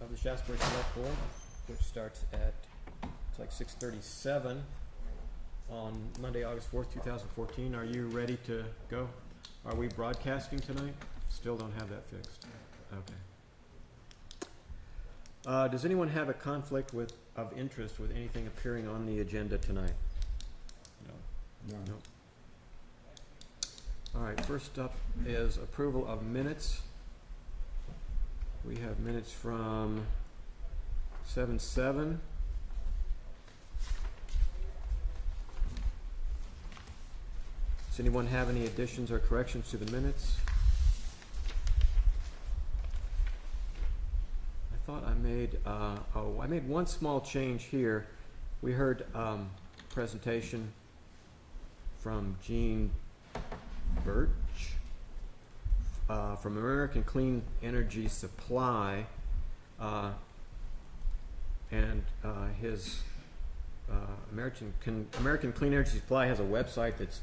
of the Shaftsbury Select Board, which starts at, it's like 6:37 on Monday, August 4th, 2014. Are you ready to go? Are we broadcasting tonight? Still don't have that fixed. Okay. Does anyone have a conflict of interest with anything appearing on the agenda tonight? No. No. All right, first up is approval of minutes. We have minutes from 7/7. Does anyone have any additions or corrections to the minutes? I thought I made, I made one small change here. We heard presentation from Gene Birch from American Clean Energy Supply, and his American Clean Energy Supply has a website that's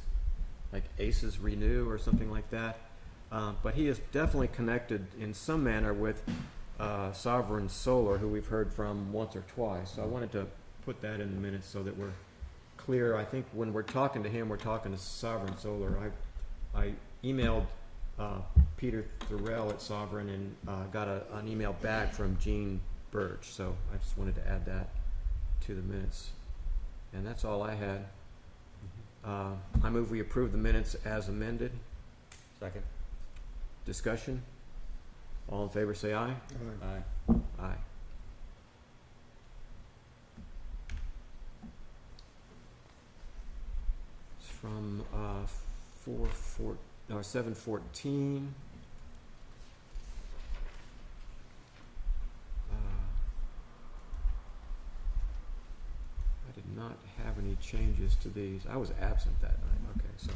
like ACES Renew or something like that, but he is definitely connected in some manner with Sovereign Solar, who we've heard from once or twice. So I wanted to put that in the minutes so that we're clear. I think when we're talking to him, we're talking to Sovereign Solar. I emailed Peter Thorell at Sovereign and got an email back from Gene Birch, so I just wanted to add that to the minutes. And that's all I had. I move we approve the minutes as amended. Second. Discussion? All in favor say aye. Aye. Aye. It's from 7:14. I did not have any changes to these. I was absent that night. Okay, so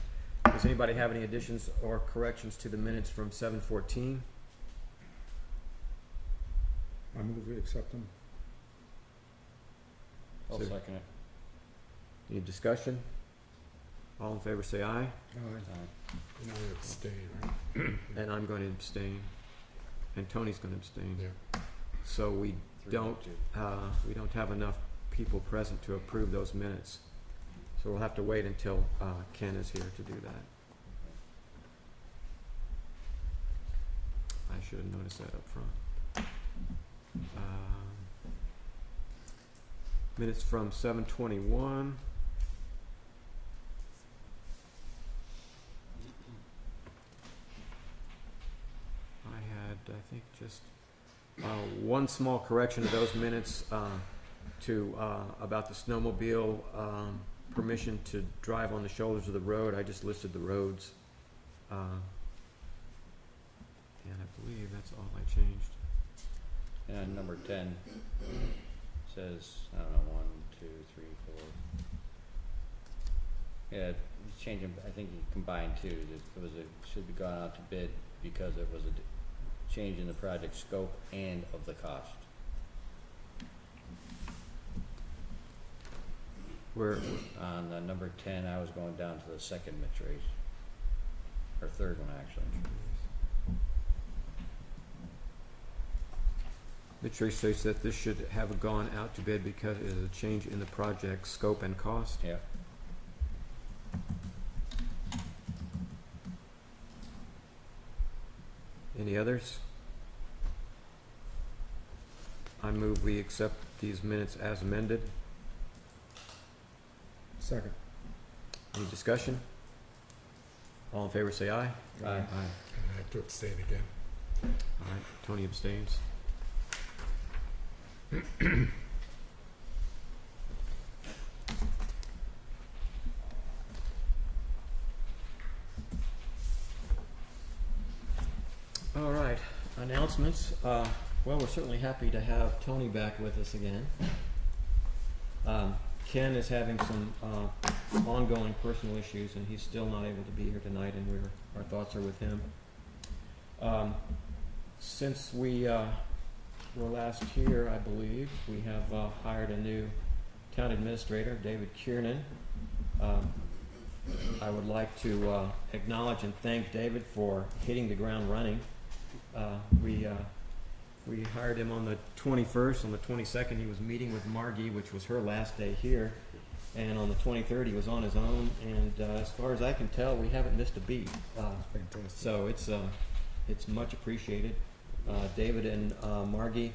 does anybody have any additions or corrections to the minutes from 7:14? I move we accept them. I'll So- second it. Any discussion? All in favor say aye. Aye. Aye. Now we abstain, right? And I'm going to abstain. And Tony's going to abstain. Yeah. So we 3-2. don't have enough people present to approve those minutes. So we'll have to wait until Ken is here to do that. I should have noticed that up front. Minutes from 7:21. I think just one small correction to those minutes about the snowmobile permission to drive on the shoulders of the road. I just listed the roads, and I believe that's all I changed. And number 10 says, I don't know, 1, 2, 3, 4. Yeah, he's changing, I think he combined two. It was should be gone out to bid because it was a change in the project scope and of the cost. Where On number 10, I was going down to the second mid-trace, or third one actually. Mitchell states that this should have gone out to bid because it is a change in the project scope and cost. Yeah. Any others? I move we accept these minutes as amended. Second. Any discussion? All in favor say aye. Aye. Aye. And I have to abstain again. All right, Tony abstains. All right, announcements. Well, we're certainly happy to have Tony back with us again. Ken is having some ongoing personal issues, and he's still not able to be here tonight, and our thoughts are with him. Since we were last here, I believe, we have hired a new town administrator, David Kiernan. I would like to acknowledge and thank David for hitting the ground running. We hired him on the 21st. On the 22nd, he was meeting with Margie, which was her last day here. And on the 23rd, he was on his own. And as far as I can tell, we haven't missed a beat. Fantastic. So it's much appreciated. David and Margie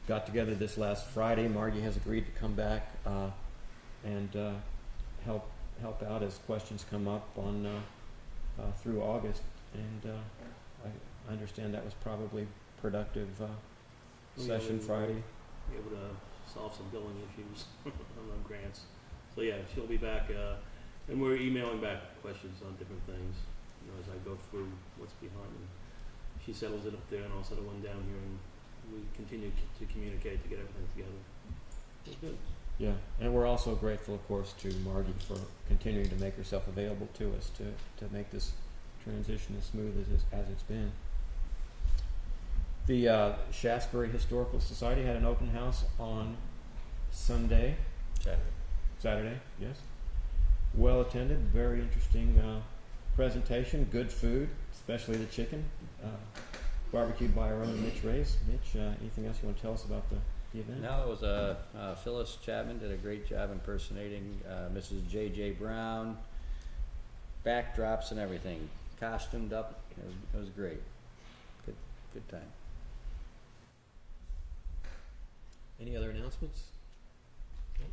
got together this last Friday. Margie has agreed to come back and help out as questions come up on through August. And I understand that was probably productive session we Friday. Be able to solve some billing issues on the grants. So yeah, she'll be back, and we're emailing back questions on different things, you know, as I go through what's behind them. She settles it up there, and I'll settle one down here, and we continue to communicate to get everything together. It's good. Yeah, and we're also grateful, of course, to Margie for continuing to make herself available to us to make this transition as smooth as it's been. The Shaftsbury Historical Society had an open house on Saturday, yes. Well attended, very interesting presentation, good food, especially the chicken, barbecued by our own Mitch Race. Mitch, anything else you want to tell us about the event? No, it was Phyllis Chapman did a great job impersonating Mrs. J.J. Brown. Backdrops and everything, costumed up. It was great. Good time. Any other announcements? No?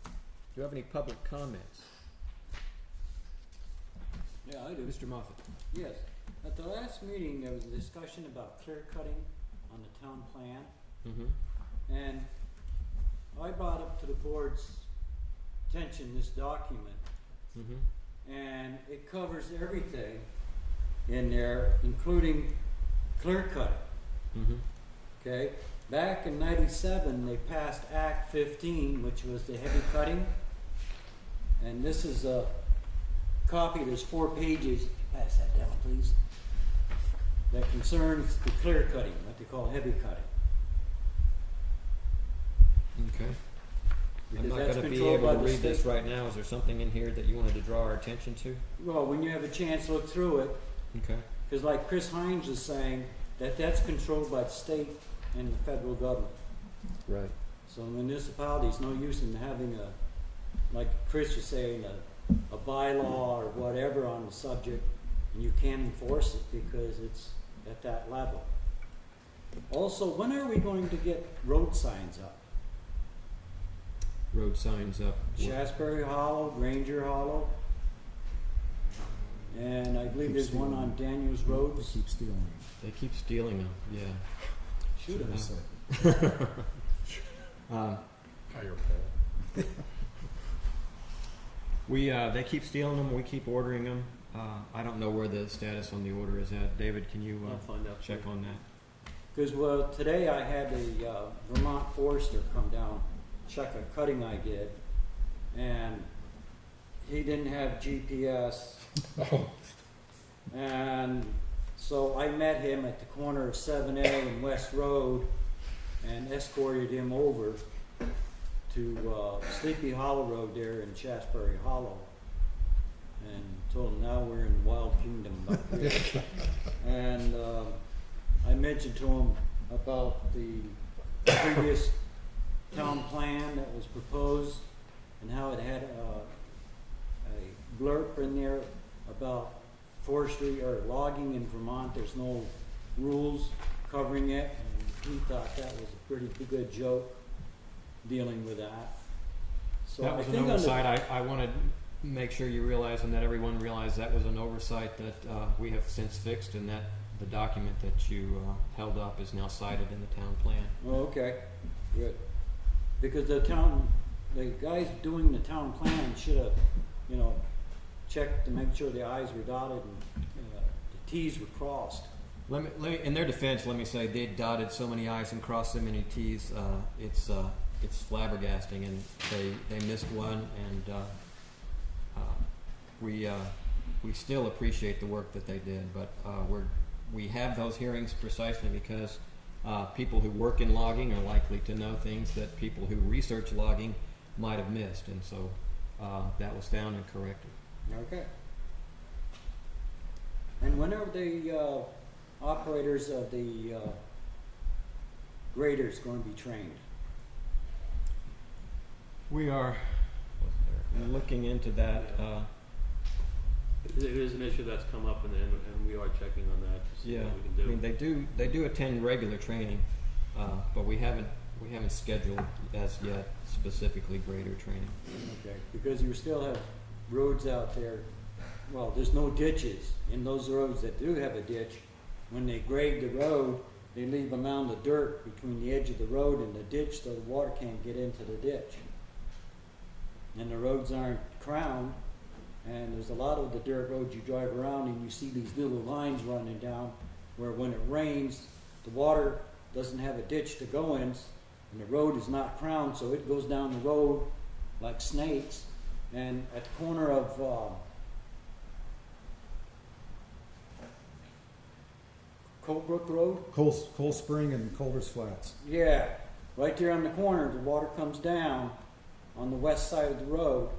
Do you have any public comments? Yeah, I do. Mr. Moffett? Yes. At the last meeting, there was a discussion about clear cutting on the town plan, Mm-hmm. and I brought up to the board's attention this document, Mm-hmm. and it covers everything in there, including clear cutting, Mm-hmm. okay? Back in '97, they passed Act 15, which was the heavy cutting, and this is a copy, there's 4 pages, pass that down please, that concerns the clear cutting, what they call heavy cutting. Okay. I'm Because not that's gonna be controlled able by to the read this state. right now. Is there something in here that you wanted to draw our attention to? Well, when you have a chance, look through it, Okay. because like Chris Hines is saying, that's controlled by the state and the federal government. Right. So municipalities, no use in having like Chris was saying, a bylaw or whatever on the subject, and you can't enforce it because it's at that level. Also, when are we going to get road signs up? Road signs up. Shaftsbury Hollow, Granger Hollow, and I believe Keep there's one on Daniels Road. They keep stealing. They keep stealing them. Yeah. Shoot 'em. Say, Um, higher pole. they keep stealing them. We keep ordering them. I don't know where the status on the order is at. David, can you I'll find out. check on that? Because, well, today I had a Vermont forester come down, check a cutting I did, and he didn't have GPS. And so I met him at the corner of 7A and West Road and escorted him over to Sleepy Hollow Road there in Shaftsbury Hollow. And told him now we're in Wild Kingdom up here. And I mentioned to him about the previous town plan that was proposed and how it had a blurb in there about forestry or logging in Vermont. There's no rules covering it, and he thought that was a pretty good joke dealing with that. So That was I an think on the- oversight. I wanted to make sure you realize and that everyone realized that was an oversight that we have since fixed, and that the document that you held up is now cited in the town plan. Oh, okay, good. Because the guys doing the town plan should have, checked to make sure the i's were dotted and the t's were crossed. Let me, in their defense, let me say they dotted so many i's and crossed so many t's. It's flabbergasting, and they missed one, and we still appreciate the work that they did. But we have those hearings precisely because people who work in logging are likely to know things that people who research logging might have missed, and so that was found and corrected. Okay. And when are the operators of the graders going to be trained? We are looking into that. It is an issue that's come up, and we are checking on that to see Yeah, what we I can mean, do. they do attend regular training, but we haven't scheduled as yet specifically grader training. Okay, because you still have roads out there, well, there's no ditches. In those roads that do have a ditch, when they grade the road, they leave a mound of dirt between the edge of the road and the ditch so the water can't get into the ditch. And the roads aren't crowned, and there's a lot of the dirt roads you drive around and you see these little lines running down where when it rains, the water doesn't have a ditch to go in, and the road is not crowned, so it goes down the road like snakes. And at the corner of Colebrook Road, Cold Spring and Culver's Flats. yeah, right there on the corner, the water comes down on the west side of the road.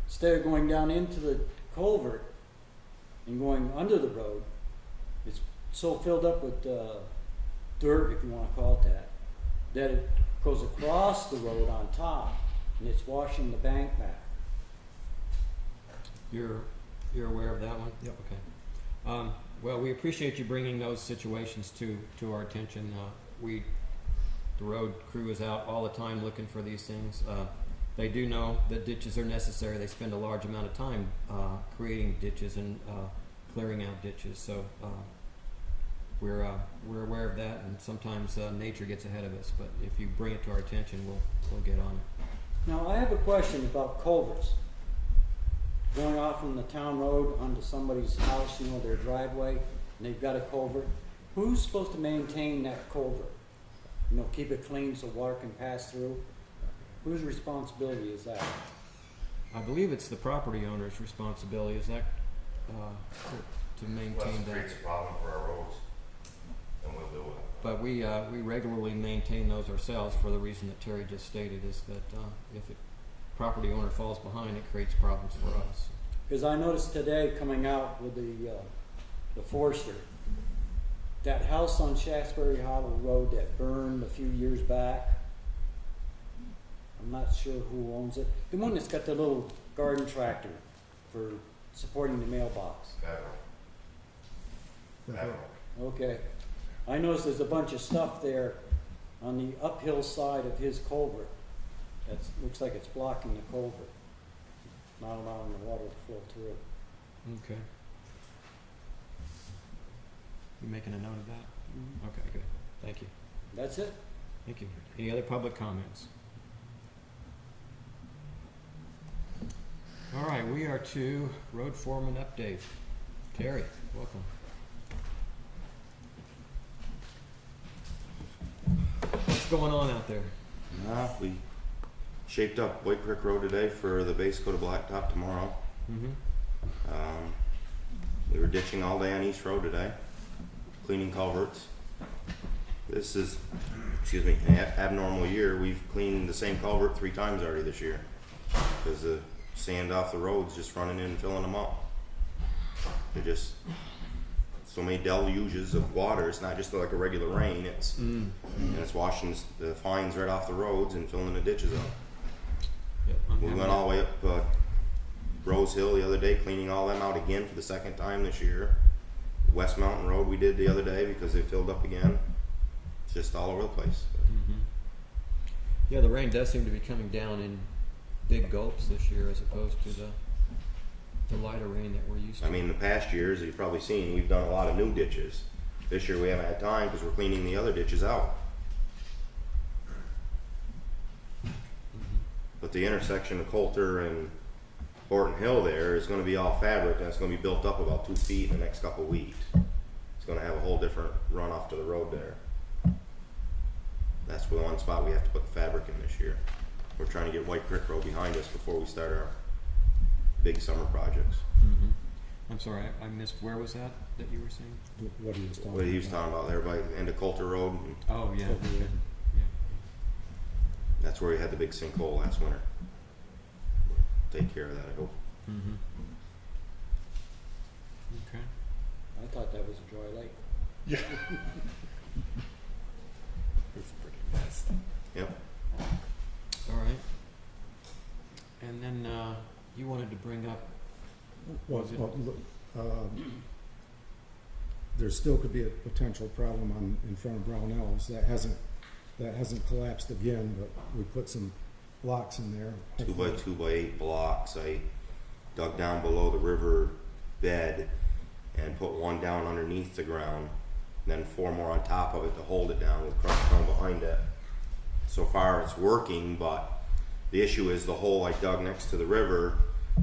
Instead of going down into the culvert and going under the road, it's so filled up with dirt, if you want to call it that, that it goes across the road on top, and it's washing the bank back. You're aware of that one? Yep. Okay. Well, we appreciate you bringing those situations to our attention. The road crew is out all the time looking for these things. They do know that ditches are necessary. They spend a large amount of time creating ditches and clearing out ditches. So we're aware of that, and sometimes nature gets ahead of us. But if you bring it to our attention, we'll get on it. Now, I have a question about culverts. Going off from the town road onto somebody's house, their driveway, and they've got a culvert. Who's supposed to maintain that culvert? Keep it clean so water can pass through? Whose responsibility is that? I believe it's the property owner's responsibility. Is that to maintain that? Creates a problem for our roads, and we'll deal with it. But we regularly maintain those ourselves for the reason that Terry just stated, is that if a property owner falls behind, it creates problems for us. Because I noticed today coming out with the forester, that house on Shaftsbury Hollow Road that burned a few years back, I'm not sure who owns it. The one that's got the little garden tractor for supporting the mailbox. Federal. Okay. I noticed there's a bunch of stuff there on the uphill side of his culvert. That looks like it's blocking the culvert, not allowing the water to flow through. Okay. You making a note of that? Okay, good. Thank you. That's it. Thank you. Any other public comments? All right, we are to road foreman update. Terry, welcome. What's going on out there? We shaped up White Creek Road today for the base coat of blacktop tomorrow. Mm-hmm. We were ditching all day on East Road today, cleaning culverts. This is, an abnormal year. We've cleaned the same culvert 3 times already this year because the sand off the road's just running in and filling them up. They're just so many deluges of water. It's not just like a regular rain. It's and it's washing the fines right off the roads and filling the ditches up. Yep, We went all the way up Rose Hill the other day, cleaning all them out again for the 2nd time this year. West Mountain Road we did the other day because they filled up again. It's just all over the place. Mm-hmm. Yeah, the rain does seem to be coming down in big gulps this year as opposed to the lighter rain that we're used to. I mean, the past years, you've probably seen, we've done a lot of new ditches. This year we haven't had time because we're cleaning the other ditches out. But the intersection of Coulter and Horton Hill there is going to be all fabric, and it's going to be built up about 2 feet in the next couple of weeks. It's going to have a whole different runoff to the road there. That's the one spot we have to put the fabric in this year. We're trying to get White Creek Road behind us before we start our big summer projects. Mm-hmm. I'm sorry, I missed, where was that you were saying? What he was talking What he was talking about there by the end of Coulter Road, and Oh, yeah. Oh, yeah. Yeah. that's where we had the big sinkhole last winter. Take care of that, I hope. Mm-hmm. Okay. I thought that was a dry lake. It's bring up? Well, Was it- well, look, there still could be a potential problem in front of Brownells. That hasn't collapsed again, but we put some blocks in there. 2x2x8 blocks. I dug down below the river bed and put one down underneath the ground, then 4 more on top of it to hold it down with crushed stone behind it. So far it's working, but the issue is the hole I dug next to the river.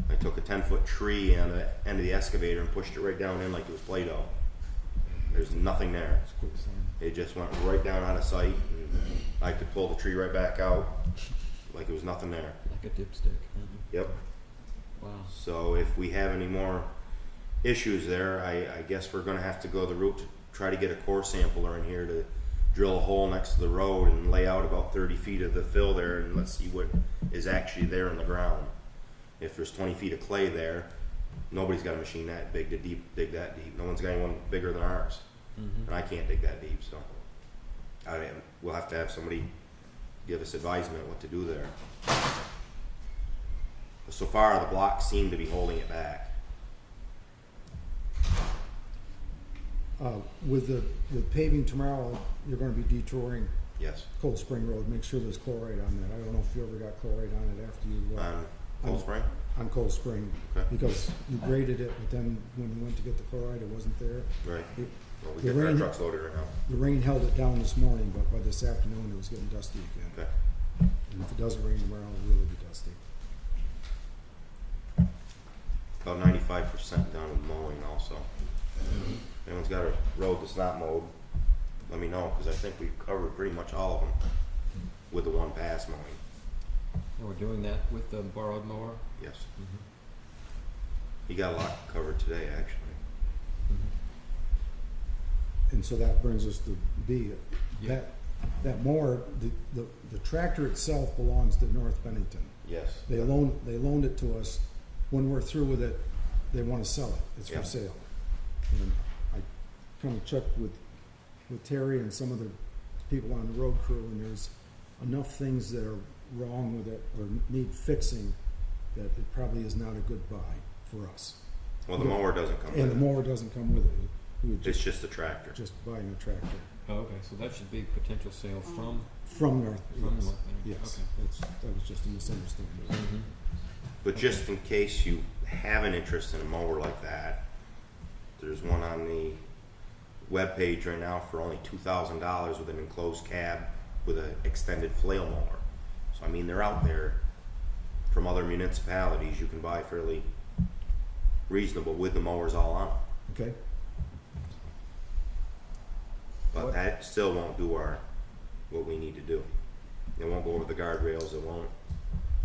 I took a 10-foot tree on the end of the excavator and pushed it right down in like it was Play-Doh. There's nothing there. It's quicksand. It just went right down out of sight, and I could pull the tree right back out like it was nothing there. Like a dipstick. Yep. Wow. So if we have any more issues there, I guess we're gonna have to go the route to try to get a core sampler in here to drill a hole next to the road and lay out about 30 feet of the fill there, and let's see what is actually there in the ground. If there's 20 feet of clay there, nobody's got a machine that big to dig that deep. No one's got anyone bigger than ours. Mm-hmm. And I can't dig that deep, so we'll have to have somebody give us advisement what to do there. So far, the blocks seem to be holding it back. With paving tomorrow, you're gonna be detouring Yes. Cold Spring Road. Make sure there's chloride on that. I don't know if you ever got chloride on it after you, Cold Spring? on Cold Spring. Okay. Because you graded it, but then when you went to get the chloride, it wasn't there. Right. It- Well, we The get our rain- trucks loaded right now. The rain held it down this morning, but by this afternoon, it was getting dusty again. Okay. And if it doesn't rain tomorrow, it'll really be dusty. About 95% done with mowing also. If anyone's got a road that's not mowed, let me know, because I think we've covered pretty much all of them with the one pass mowing. And we're doing that with the borrowed mower? Yes. Mm-hmm. He got a lot covered today, actually. And so that brings us to B. Yeah. That mower, the tractor itself belongs to North Bennington. Yes. They loaned it to us. When we're through with it, they want to sell it. It's Yeah. for sale. And I kind of checked with Terry and some of the people on the road crew, and there's enough things that are wrong with it or need fixing that it probably is not a good buy for us. Well, the mower doesn't come And the with it. mower doesn't come with it. We would It's just the tractor. just buying a tractor Oh, okay, so that should be potential sale from from North. yes. North Bennington. Yes, Okay. that was just a misunderstanding. Mm-hmm. But just in case you have an interest in a mower like that, there's one on the webpage right now for only $2,000 with an enclosed cab with an extended flail mower. So I mean, they're out there from other municipalities. You can buy fairly reasonable with the mowers all on. Okay. But What- that still won't do what we need to do. It won't go over the guardrails. It won't.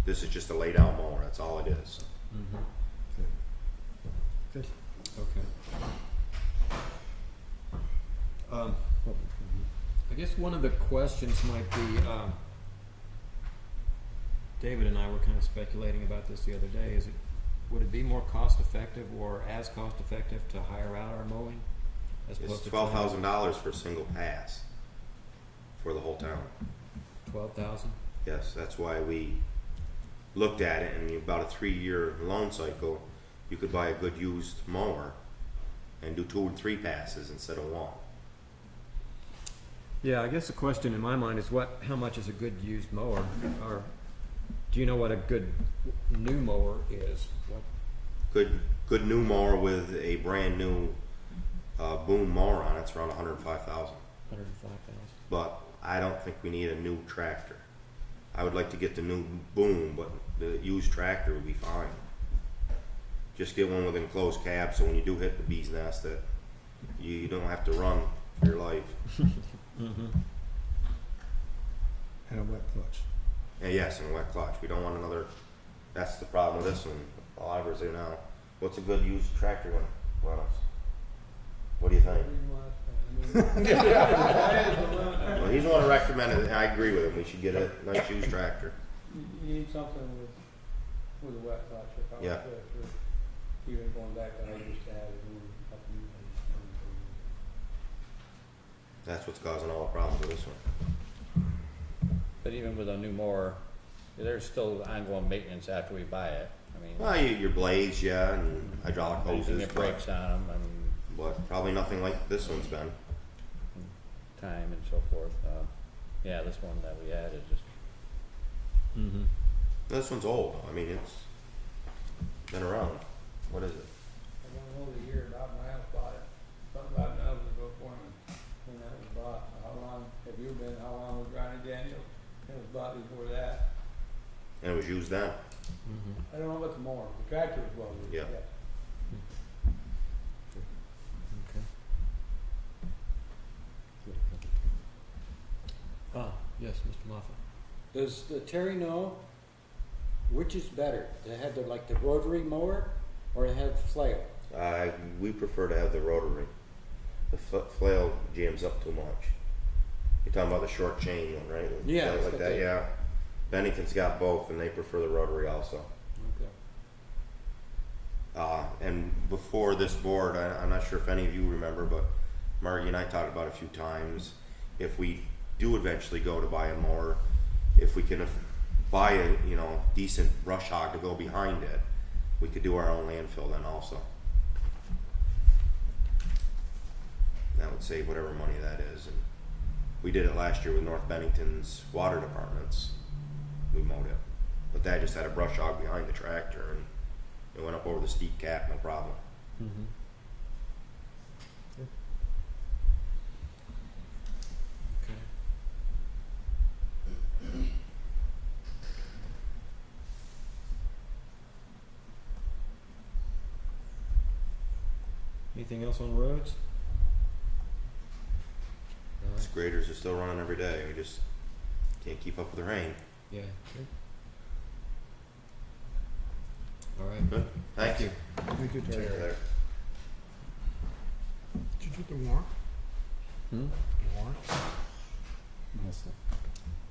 This is just a laid out mower. That's all it is. Mm-hmm. Good. Okay. I guess one of the questions might be, David and I were kind of speculating about this the other day. Would it be more cost effective or as cost effective to hire out our mowing? As It's opposed to $12,000 for a single pass for the whole town. 12,000? Yes, that's why we looked at it, and about a 3-year loan cycle, you could buy a good used mower and do 2 or 3 passes instead of 1. Yeah, I guess the question in my mind is how much is a good used mower? Or do you know what a good new mower is? What? Good new mower with a brand new boom mower on it's around 105,000. 105,000. But I don't think we need a new tractor. I would like to get the new boom, but the used tractor would be fine. Just get one with an enclosed cab, so when you do hit the bee's nest, that you don't have to run for your life. Mm-hmm. And a wet clutch. And yes, and a wet clutch. We don't want another. That's the problem with this one. A lot of ours do now. What's a good used tractor one? Well, what do you think? Well, he's the one who recommended it. I agree with him. We should get a nice used tractor. You need something with a wet clutch, if I Yeah. was even going back to how I used to have it. That's what's causing all the problems with this one. But even with a new mower, there's still ongoing maintenance after we buy it. I I mean, Well, your blades, yeah, and hydraulic anything hoses, that breaks on them, I mean, but probably nothing like this one's been. time and so forth. Yeah, this one that we had is just, Mm-hmm. This one's old. I mean, it's been around. What is it? I don't know the year Bob Niles bought it. Something Bob Niles was go for him when that was bought. How long have you been? How long was Ronnie Daniels? It was bought before that. And it was used then. Mm-hmm. I don't know about the mower. The tractor was well used. Yeah. Okay. Ah, yes, Mr. Moffett. Does Terry know which is better, to have the rotary mower or to have flail? We prefer to have the rotary. The flail jams up too much. You're talking about the short chain one, right? Yeah, it's Like got that, the- yeah. Bennington's got both, and they prefer the rotary also. Okay. And before this board, I'm not sure if any of you remember, but Margie and I talked about it a few times. If we do eventually go to buy a mower, if we can buy a decent brush hog to go behind it, we could do our own landfill then also. That would save whatever money that is. And we did it last year with North Bennington's water departments. We mowed it, but that just had a brush hog behind the tractor, and it went up over the steep cap, no problem. Mm-hmm. Okay. Anything else on roads? All These right. graders are still running every day. We just can't keep up with the rain. Yeah. Good. All right. Good. Thank you. Thank you, Terry. Take care there. Did you get the warrant? Hmm? The warrant?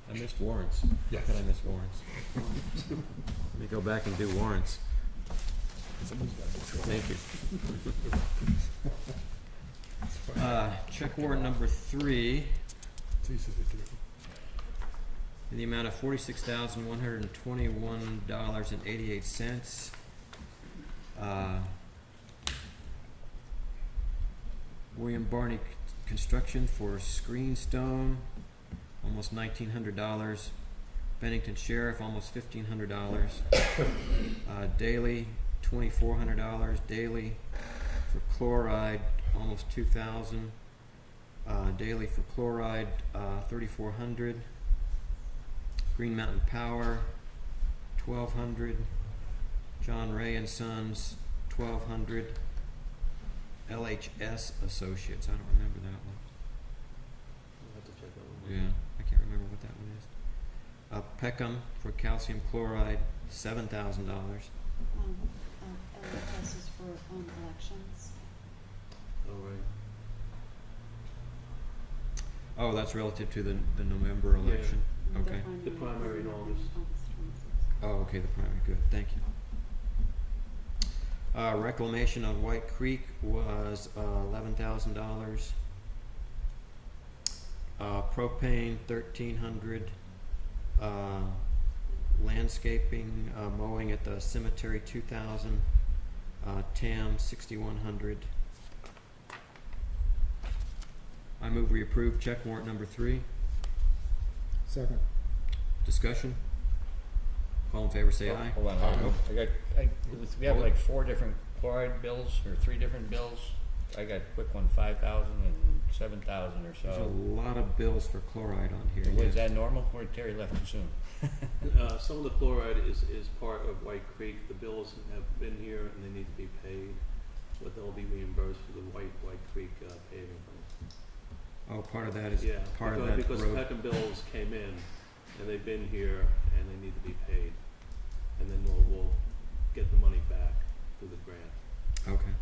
I missed warrants. Yes. How could I miss warrants? Let me go back and do warrants. Thank you. Check warrant number 3 It's easy to do. in the amount of $46,121.88. William Barney Construction for screen stone, almost $1,900. Bennington Sheriff, almost $1,500. Daily, $2,400. Daily for chloride, almost $2,000. Daily for chloride, $3,400. Green Mountain Power, $1,200. John Ray and Sons, $1,200. LHS Associates, I don't remember that one. I'll have to check that one. Yeah, I can't remember what that one is. Peckham for calcium chloride, $7,000. LHS is for elections. Oh, right. Oh, that's relative to the November election? Okay. The primary in August. August 26th. Oh, okay, the primary, good, thank you. Reclamation on White Creek was $11,000. Propane, $1,300. Landscaping, mowing at the cemetery, $2,000. TAM, $6,100. I move we approve check warrant number 3. Second. Discussion? All in favor say aye. hold on, we have like 4 different chloride bills, or 3 different bills. I got a quick one, 5,000 and 7,000 or There's a so. lot of bills for chloride on here. Was yes. that normal, or Terry left too soon? Some of the chloride is part of White Creek. The bills have been here and they need to be paid, but they'll be reimbursed for the White Creek paving. Oh, part of that is Yeah, part of because that the road. Peckham bills came in and they've been here and they need to be paid. And then we'll get the money back through the grant. Okay.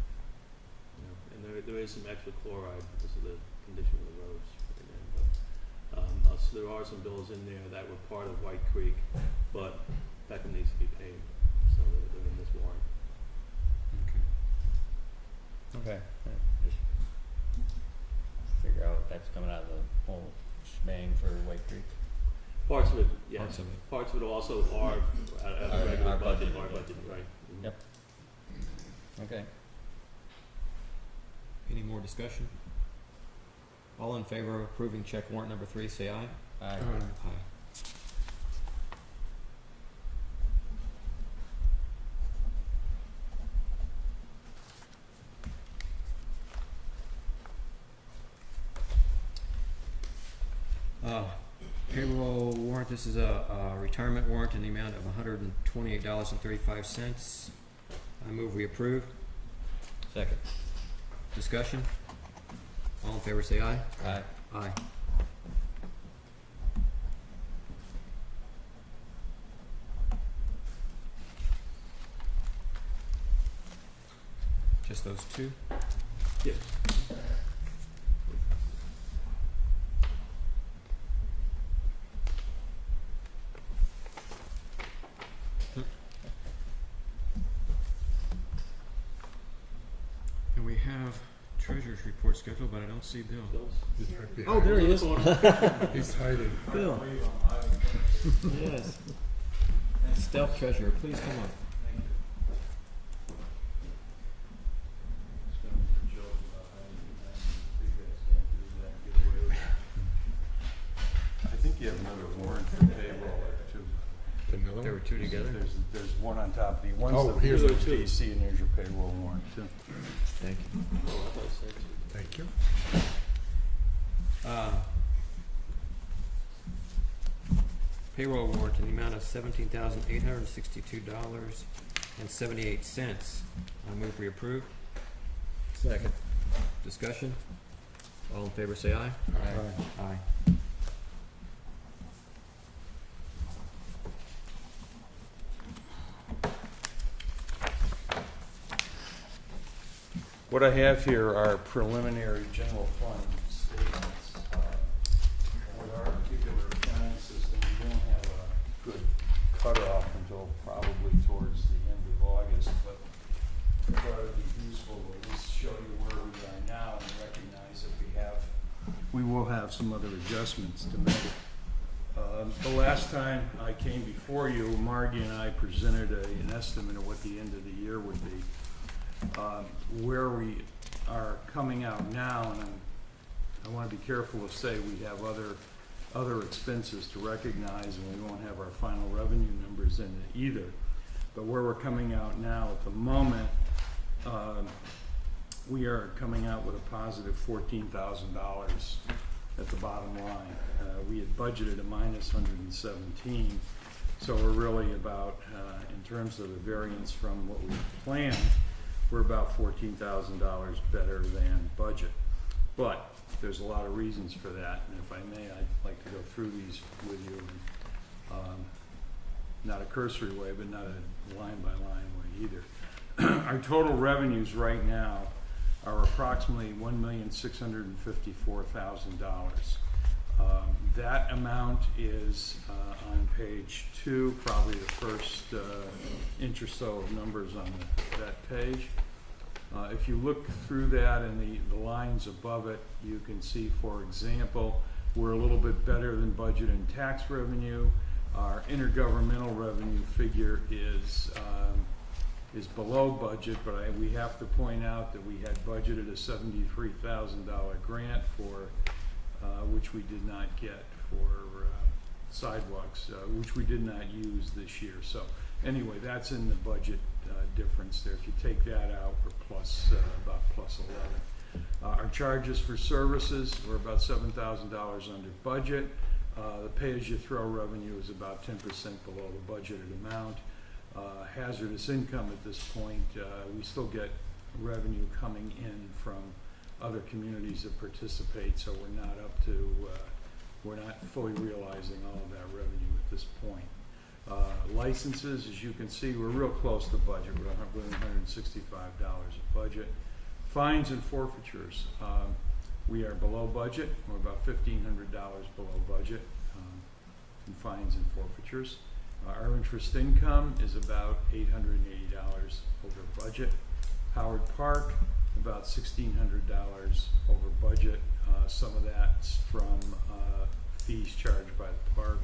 Yeah. And there is some extra chloride because of the condition of the roads. So there are some bills in there that were part of White Creek, but Peckham needs to be paid. So they're in this warrant. Okay. Okay, just figure out if that's coming out of the whole shebang for White Creek. Parts of it, yes. Parts of it. Parts of it also are at Our- the regular our budget, budgeted, our yeah. budget, right. Mhm. Yep. Okay. Any more discussion? All in favor of approving check warrant number 3, say aye. Aye. Aye. Payroll warrant, this is a retirement warrant in the amount of $128.35. I move we approve. Second. Discussion? All in favor say aye. Aye. Aye. Just those two? Yes. And we have treasurer's report scheduled, but I don't see Bill. Bills? Oh, there he is. He's hiding. Bill. Yes. Stealth treasurer, please come on. I think you have another warrant for payroll too. Another There were one? two together. There's one on top of the, one's Oh, the here's here's the the two. DC and here's your payroll warrant too. Thank you. Oh, I thought it said two. Thank you. Payroll warrant in the amount of $17,862.78. I move we approve. Second. Discussion? All in favor say aye. Aye. Aye. What I have here are preliminary general fund statements. With our particular accounting system, we don't have a good cutoff until probably towards the end of August, but I thought it'd be useful to at least show you where we are now and recognize that we will have some other adjustments to make. The last time I came before you, Margie and I presented an estimate of what the end of the year would be. Where we are coming out now, and I want to be careful to say we have other expenses to recognize, and we won't have our final revenue numbers in it either. But where we're coming out now at the moment, we are coming out with a positive $14,000 at the bottom line. We had budgeted a minus 117, so we're really about, in terms of the variance from what we planned, we're about $14,000 better than budget. But there's a lot of reasons for that, and if I may, I'd like to go through these with you, not a cursory way, but not a line-by-line way either. Our total revenues right now are approximately $1,654,000. That amount is on page 2, probably the first inch or so of numbers on that page. If you look through that and the lines above it, you can see, for example, we're a little bit better than budget in tax revenue. Our intergovernmental revenue figure is below budget, but we have to point out that we had budgeted a $73,000 grant for which we did not get for sidewalks, which we did not use this year. So anyway, that's in the budget difference there. If you take that out, we're plus about plus 11. Our charges for services were about $7,000 under budget. The pay-as-you-throw revenue is about 10% below the budgeted amount. Hazardous income at this point, we still get revenue coming in from other communities that participate, so we're not up to, we're not fully realizing all of that revenue at this point. Licenses, as you can see, we're real close to budget. We're $165 of budget. Fines and forfeitures, we are below budget. We're about $1,500 below budget in fines and forfeitures. Our interest income is about $880 over budget. Howard Park, about $1,600 over budget. Some of that's from fees charged by the park.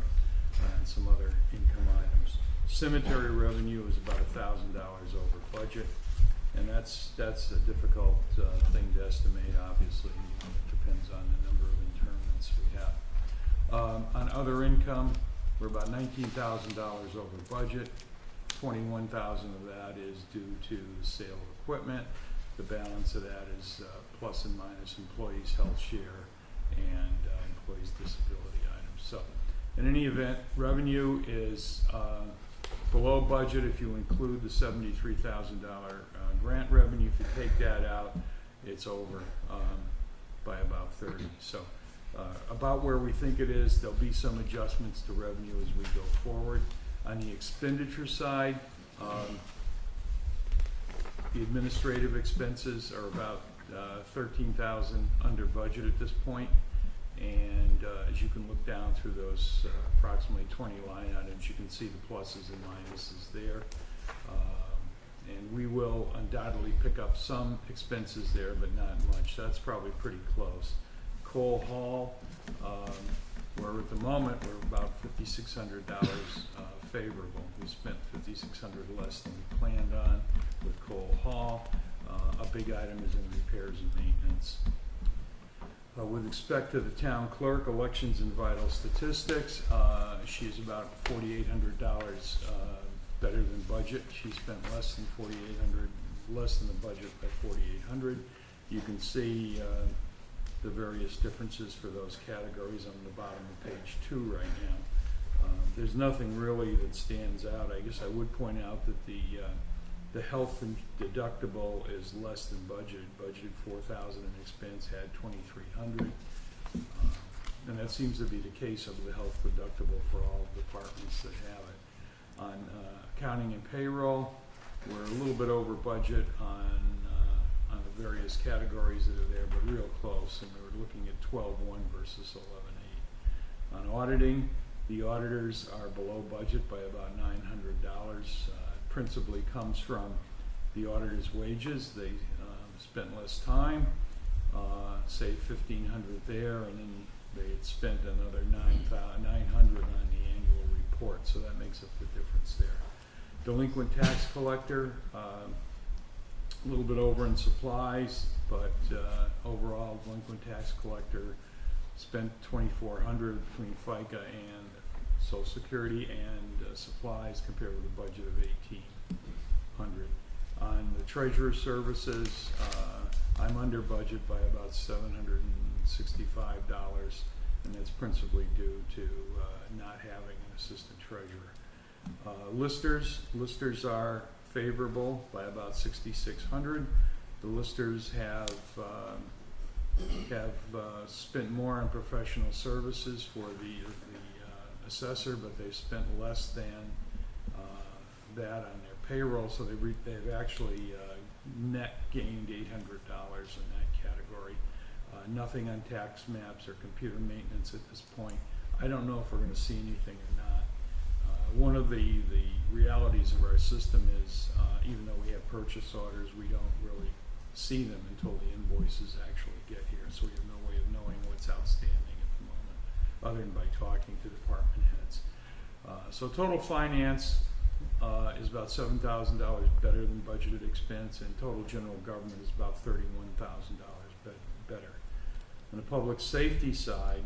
Cemetery revenue is about $1,000 over budget, and that's a difficult thing to estimate, obviously. It depends on the number of interments we have. On other income, we're about $19,000 over budget. 21,000 of that is due to the sale of equipment. The balance of that is plus and minus employees' health share and employees' disability items. So, in any event, revenue is below budget if you include the $73,000 grant revenue. If you take that out, it's over by about 30. So, about where we think it is. There'll be some adjustments to revenue as we go forward. On the expenditure side, the administrative expenses are about 13,000 under budget at this point. And as you can look down through those approximately 20 line items, you can see the pluses and minuses there. And we will undoubtedly pick up some expenses there, but not much. That's probably pretty close. Coal Hall, where at the moment we're about $5,600 favorable. We spent $5,600 less than we planned on with Coal Hall. A big item is in repairs and maintenance. With respect to the town clerk, elections and vital statistics, she's about $4,800 better than budget. She spent less than $4,800, less than the budget by $4,800. You can see the various differences for those categories on the bottom of page 2 right now. There's nothing really that stands out. I guess I would point out that the health and deductible is less than budgeted. Budgeted $4,000 and expense had $2,300, and that seems to be the case of the health deductible for all departments that have it. On accounting and payroll, we're a little bit over budget on the various categories that are there, but real close, and we're looking at 12.1 versus 11.8. On auditing, the auditors are below budget by about $900. Principally comes from the auditors' wages. They spent less time, say $1,500 there, and then they had spent another $900 on the annual report, so that makes up the difference there. Delinquent tax collector, a little bit over in supplies, but overall delinquent tax collector spent $2,400 between FICA and Social Security and supplies compared with a budget of $1,800. On the treasurer services, I'm under budget by about $765, and that's principally due to not having an assistant treasurer. Listers are favorable by about $6,600. The listers have spent more on professional services for the assessor, but they've spent less than that on their payroll, so they've actually net gained $800 in that category. Nothing on tax maps or computer maintenance at this point. I don't know if we're going to see anything or not. One of the realities of our system is, even though we have purchase orders, we don't really see them until the invoices actually get here, so we have no way of knowing what's outstanding at the moment, other than by talking to department heads. So total finance is about $7,000 better than budgeted expense, and total general government is about $31,000 better. On the public safety side,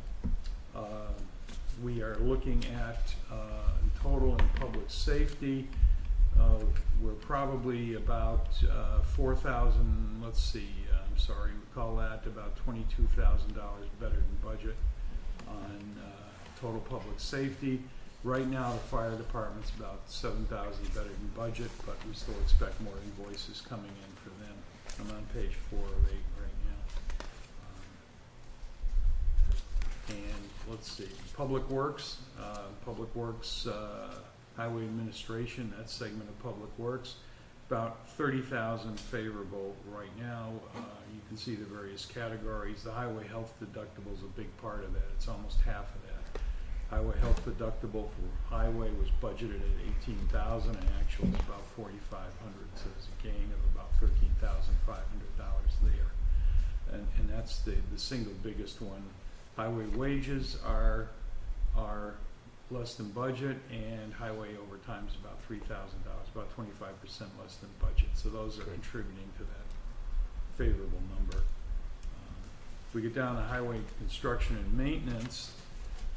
we are looking at total in public safety. We're probably about 4,000, let's see, I'm sorry, we call that about $22,000 better than budget on total public safety. Right now, the fire department's about 7,000 better than budget, but we still expect more invoices coming in for them. I'm on page 4 of 8 right now. And let's see, Public Works, Highway Administration, that segment of Public Works, about 30,000 favorable right now. You can see the various categories. The highway health deductible is a big part of that. It's almost half of that. Highway health deductible for highway was budgeted at $18,000, and actually it's about $4,500. So there's a gain of about $13,500 there, and that's the single biggest one. Highway wages are less than budget, and highway overtime is about $3,000, about 25% less than budget. So those are contributing to that favorable number. If we get down to highway construction and maintenance,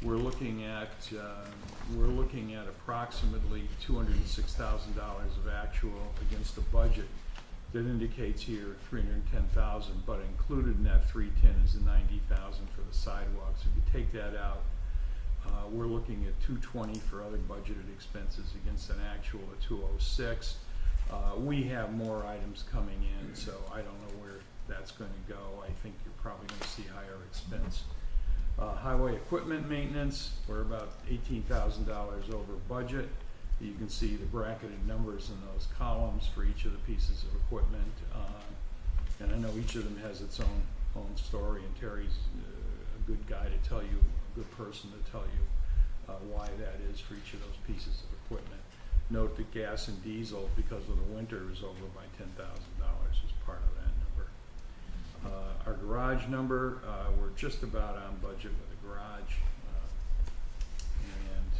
we're looking at approximately $206,000 of actual against a budget that indicates here $310,000, but included in that $310 is the $90,000 for the sidewalks. If you take that out, we're looking at $220 for other budgeted expenses against an actual of $206. We have more items coming in, so I don't know where that's going to go. I think you're probably going to see higher expense. Highway equipment maintenance, we're about $18,000 over budget. You can see the bracketed numbers in those columns for each of the pieces of equipment. And I know each of them has its own story, and Terry's a good guy to tell you, a good person to tell you why that is for each of those pieces of equipment. Note that gas and diesel, because of the winter, is over by $10,000 as part of that number. Our garage number, we're just about on budget with the garage. And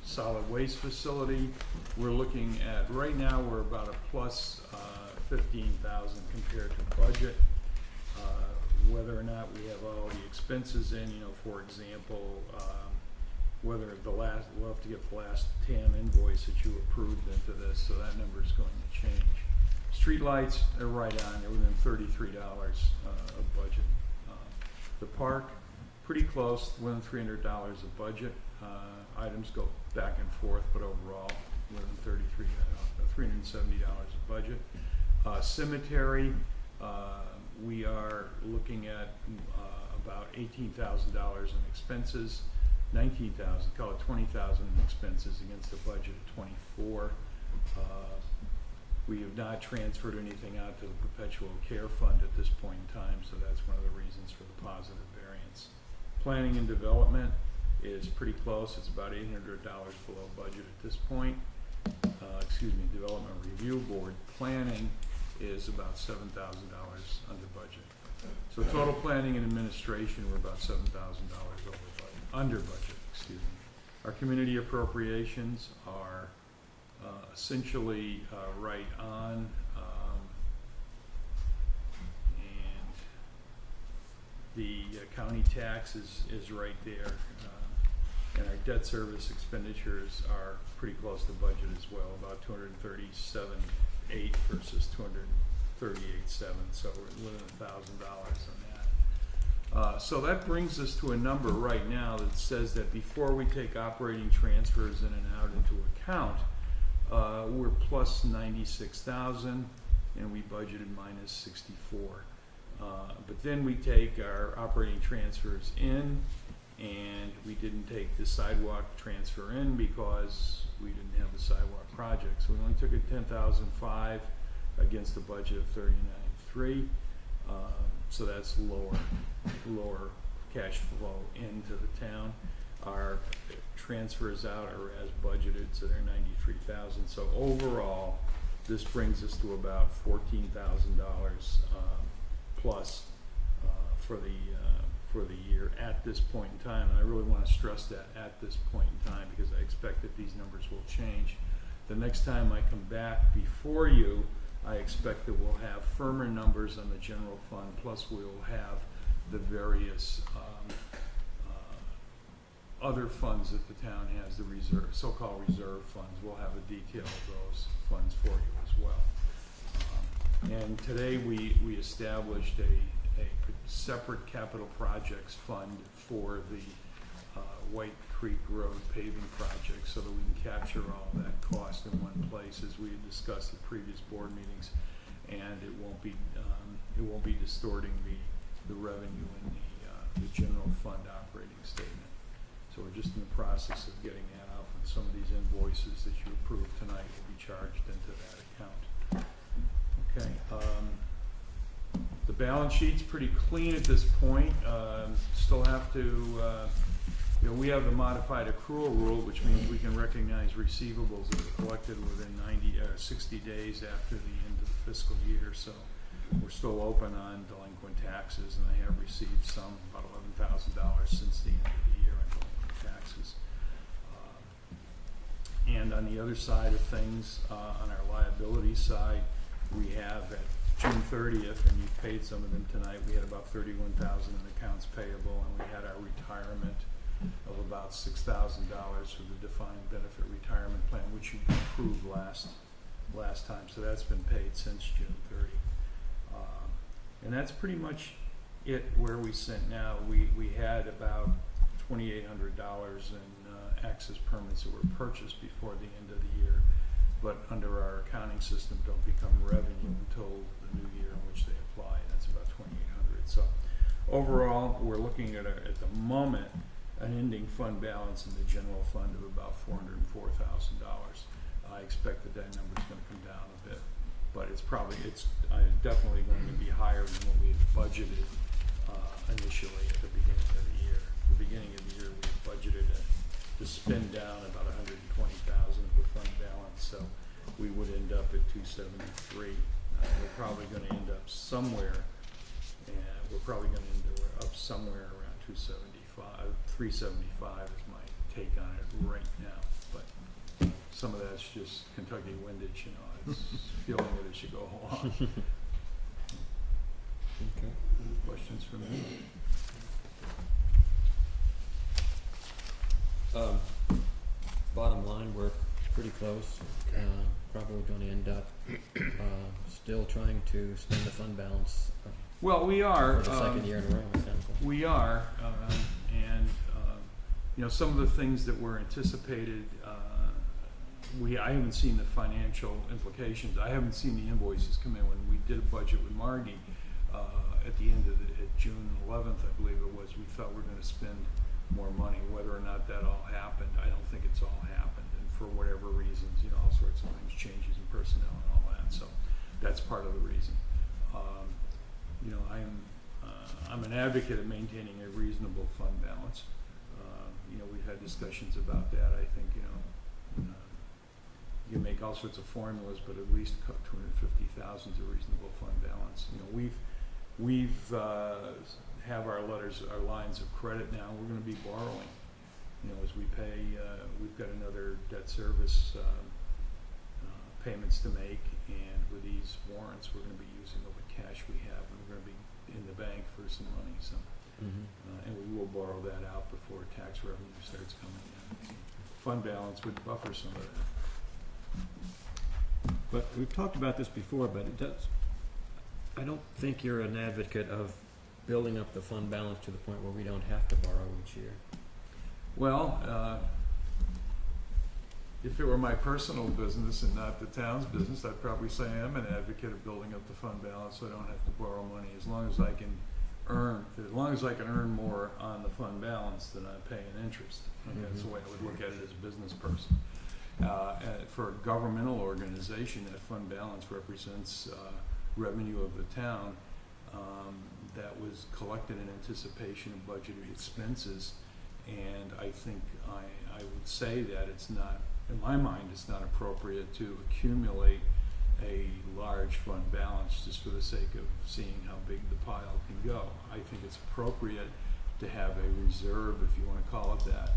solid waste facility, we're looking at, right now we're about a plus 15,000 compared to budget. Whether or not we have all the expenses in, for example, whether we'll have to get the last TAM invoice that you approved into this, so that number is going to change. Streetlights are right on, they're within $33 of budget. The park, pretty close, within $300 of budget. Items go back and forth, but overall, within $370 of budget. Cemetery, we are looking at about $18,000 in expenses, 19,000, call it 20,000 in expenses against a budget of 24. We have not transferred anything out to the perpetual care fund at this point in time, so that's one of the reasons for the positive variance. Planning and development is pretty close. It's about $800 below budget at this point. Development Review Board planning is about $7,000 under budget. So total planning and administration, we're about $7,000 under budget. Our community appropriations are essentially right on, and the county tax is right there, and our debt service expenditures are pretty close to budget as well, about $237,800 versus $238,700, so we're within $1,000 on that. So that brings us to a number right now that says that before we take operating transfers in and out into account, we're plus 96,000, and we budgeted minus 64. But then we take our operating transfers in, and we didn't take the sidewalk transfer in because we didn't have the sidewalk project. So we only took a 10,005 against a budget of 39.3. So that's lower cash flow into the town. Our transfers out are as budgeted, so they're 93,000. So overall, this brings us to about $14,000 plus for the year at this point in time. And I really want to stress that at this point in time, because I expect that these numbers will change. The next time I come back before you, I expect that we'll have firmer numbers on the general fund, plus we'll have the various other funds that the town has, the reserve, so-called reserve funds. We'll have a detail of those funds for you as well. And today we established a separate capital projects fund for the White Creek Road paving project, so that we can capture all that cost in one place, as we had discussed at previous board meetings, and it won't be distorting the revenue in the general fund operating statement. So we're just in the process of getting that out, and some of these invoices that you approved tonight will be charged into that account. Okay. The balance sheet's pretty clean at this point. Still have to, we have the modified accrual rule, which means we can recognize receivables that are collected within 60 days after the end of the fiscal year. So we're still open on delinquent taxes, and I have received some, about $11,000 since the end of the year on delinquent taxes. on the other side of things, on our liability side, we have at June 30th, and you paid some of them tonight, we had about 31,000 in accounts payable, and we had our retirement of about $6,000 for the defined benefit retirement plan, which you approved last time, so that's been paid since June 30. And that's pretty much it where we sit now. We had about $2,800 in access permits that were purchased before the end of the year, but under our accounting system don't become revenue until the new year in which they apply. That's about $2,800. So overall, we're looking at the moment an ending fund balance in the general fund of about $404,000. I expect that number's going to come down a bit, but it's definitely going to be higher than what we had budgeted initially at the beginning of the year. At the beginning of the year, we budgeted to spend down about $120,000 of the fund balance, so we would end up at $273. We're probably going to end up somewhere, and we're probably going to end up somewhere around 375 is my take on it right now. But some of that's just Kentucky windage, you know, it's feeling it as you go along. Okay. Questions for me? Bottom line, we're pretty close. Probably going to end up still trying to spend the fund balance Well, we are. for the second year in a row, it sounds like. We are, and you know, some of the things that were anticipated, I haven't seen the financial implications. I haven't seen the invoices come in. When we did a budget with Margie at the end of at June 11th, I believe it was, we thought we were going to spend more money. Whether or not that all happened, I don't think it's all happened, and for whatever reasons, you know, all sorts of things, changes in personnel and all that. So that's part of the reason. You know, I'm an advocate of maintaining a reasonable fund balance. You know, we've had discussions about that. I think, you know, you can make all sorts of formulas, but at least $250,000 is a reasonable fund balance. You know, we've have our lines of credit now. We're going to be borrowing. You know, as we pay, we've got another debt service payments to make, and with these warrants, we're going to be using all the cash we have, and we're going to be in the bank for some money. So, and we will borrow that out before tax revenue starts coming in. Fund balance would buffer some of that. But we've talked about this before, but I don't think you're an advocate of building up the fund balance to the point where we don't have to borrow each year. Well, if it were my personal business and not the town's business, I'd probably say I'm an advocate of building up the fund balance so I don't have to borrow money. As long as I can earn more on the fund balance than I pay in interest. And that's the way I would look at it as a business person. For a governmental organization, that fund balance represents revenue of the town that was collected in anticipation of budgeted expenses, and I think I would say that it's not, in my mind, it's not appropriate to accumulate a large fund balance just for the sake of seeing how big the pile can go. I think it's appropriate to have a reserve, if you want to call it that,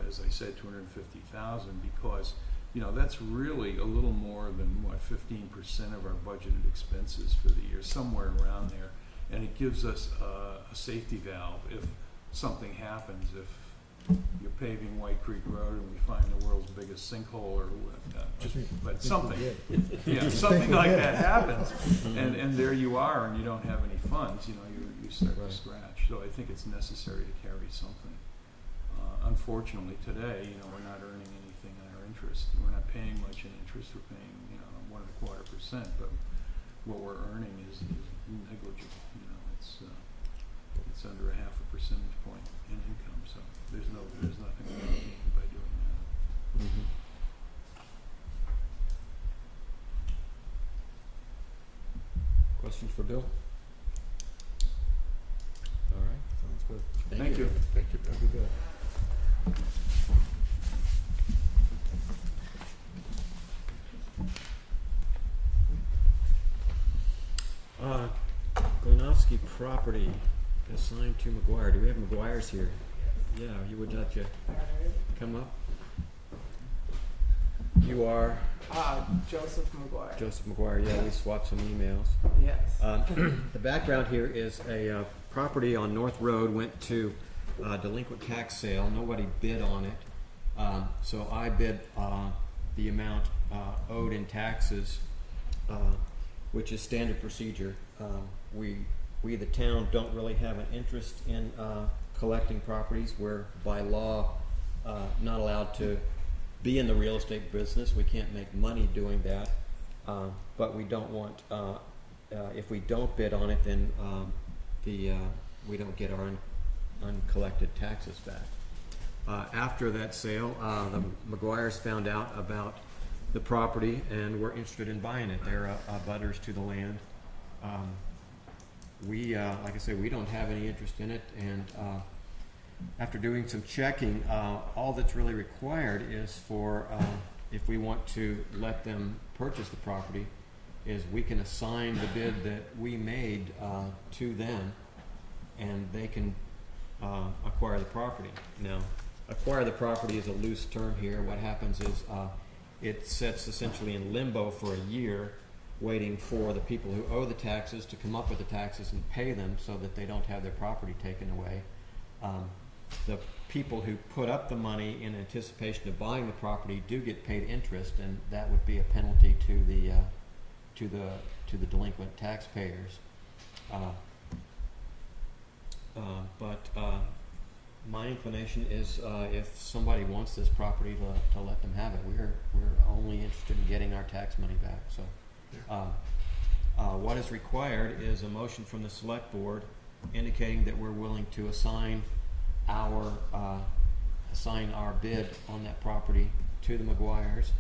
as I said, 250,000, because you know that's really a little more than 15% of our budgeted expenses for the year, somewhere around there, and it gives us a safety valve if something happens. If you're paving White Creek Road and we find the world's biggest sinkhole, or something, yeah, something like that happens, and there you are, and you don't have any funds. You know, you start to scratch. So I think it's necessary to carry something. Unfortunately, today, you know, we're not earning anything on our interest. We're not paying much in interest. We're paying, you know, 1.25%, but what we're earning is negligible. You know, it's under 0.5 percentage point in income. So there's nothing to gain by doing that. Questions for Bill? All right. Sounds good. Thank you. Thank you, Bill. That'd be good. Glenofsky property assigned to McGuire. Do we have McGuire's here? Yeah, you would like to come up? You are Joseph McGuire. Joseph McGuire. Yeah, we swapped some emails. Yes. The background here is a property on North Road went to delinquent tax sale. Nobody bid on it. So I bid the amount owed in taxes, which is standard procedure. We the town don't really have an interest in collecting properties. We're by law not allowed to be in the real estate business. We can't make money doing that. But we don't want, if we don't bid on it, then we don't get our uncollected taxes back. After that sale, the McGuires found out about the property and were interested in buying it. They're butters to the land. Like I say, we don't have any interest in it, and after doing some checking, all that's really required is for, if we want to let them purchase the property, is we can assign the bid that we made to them, and they can acquire the property. Now, acquire the property is a loose term here. What happens is it sits essentially in limbo for a year, waiting for the people who owe the taxes to come up with the taxes and pay them so that they don't have their property taken away. The people who put up the money in anticipation of buying the property do get paid interest, and that would be a penalty to the delinquent taxpayers. But my inclination is if somebody wants this property to let them have it. We're only interested in getting our tax money back. So what is required is a motion from the select board indicating that we're willing to assign our bid on that property to the McGuires.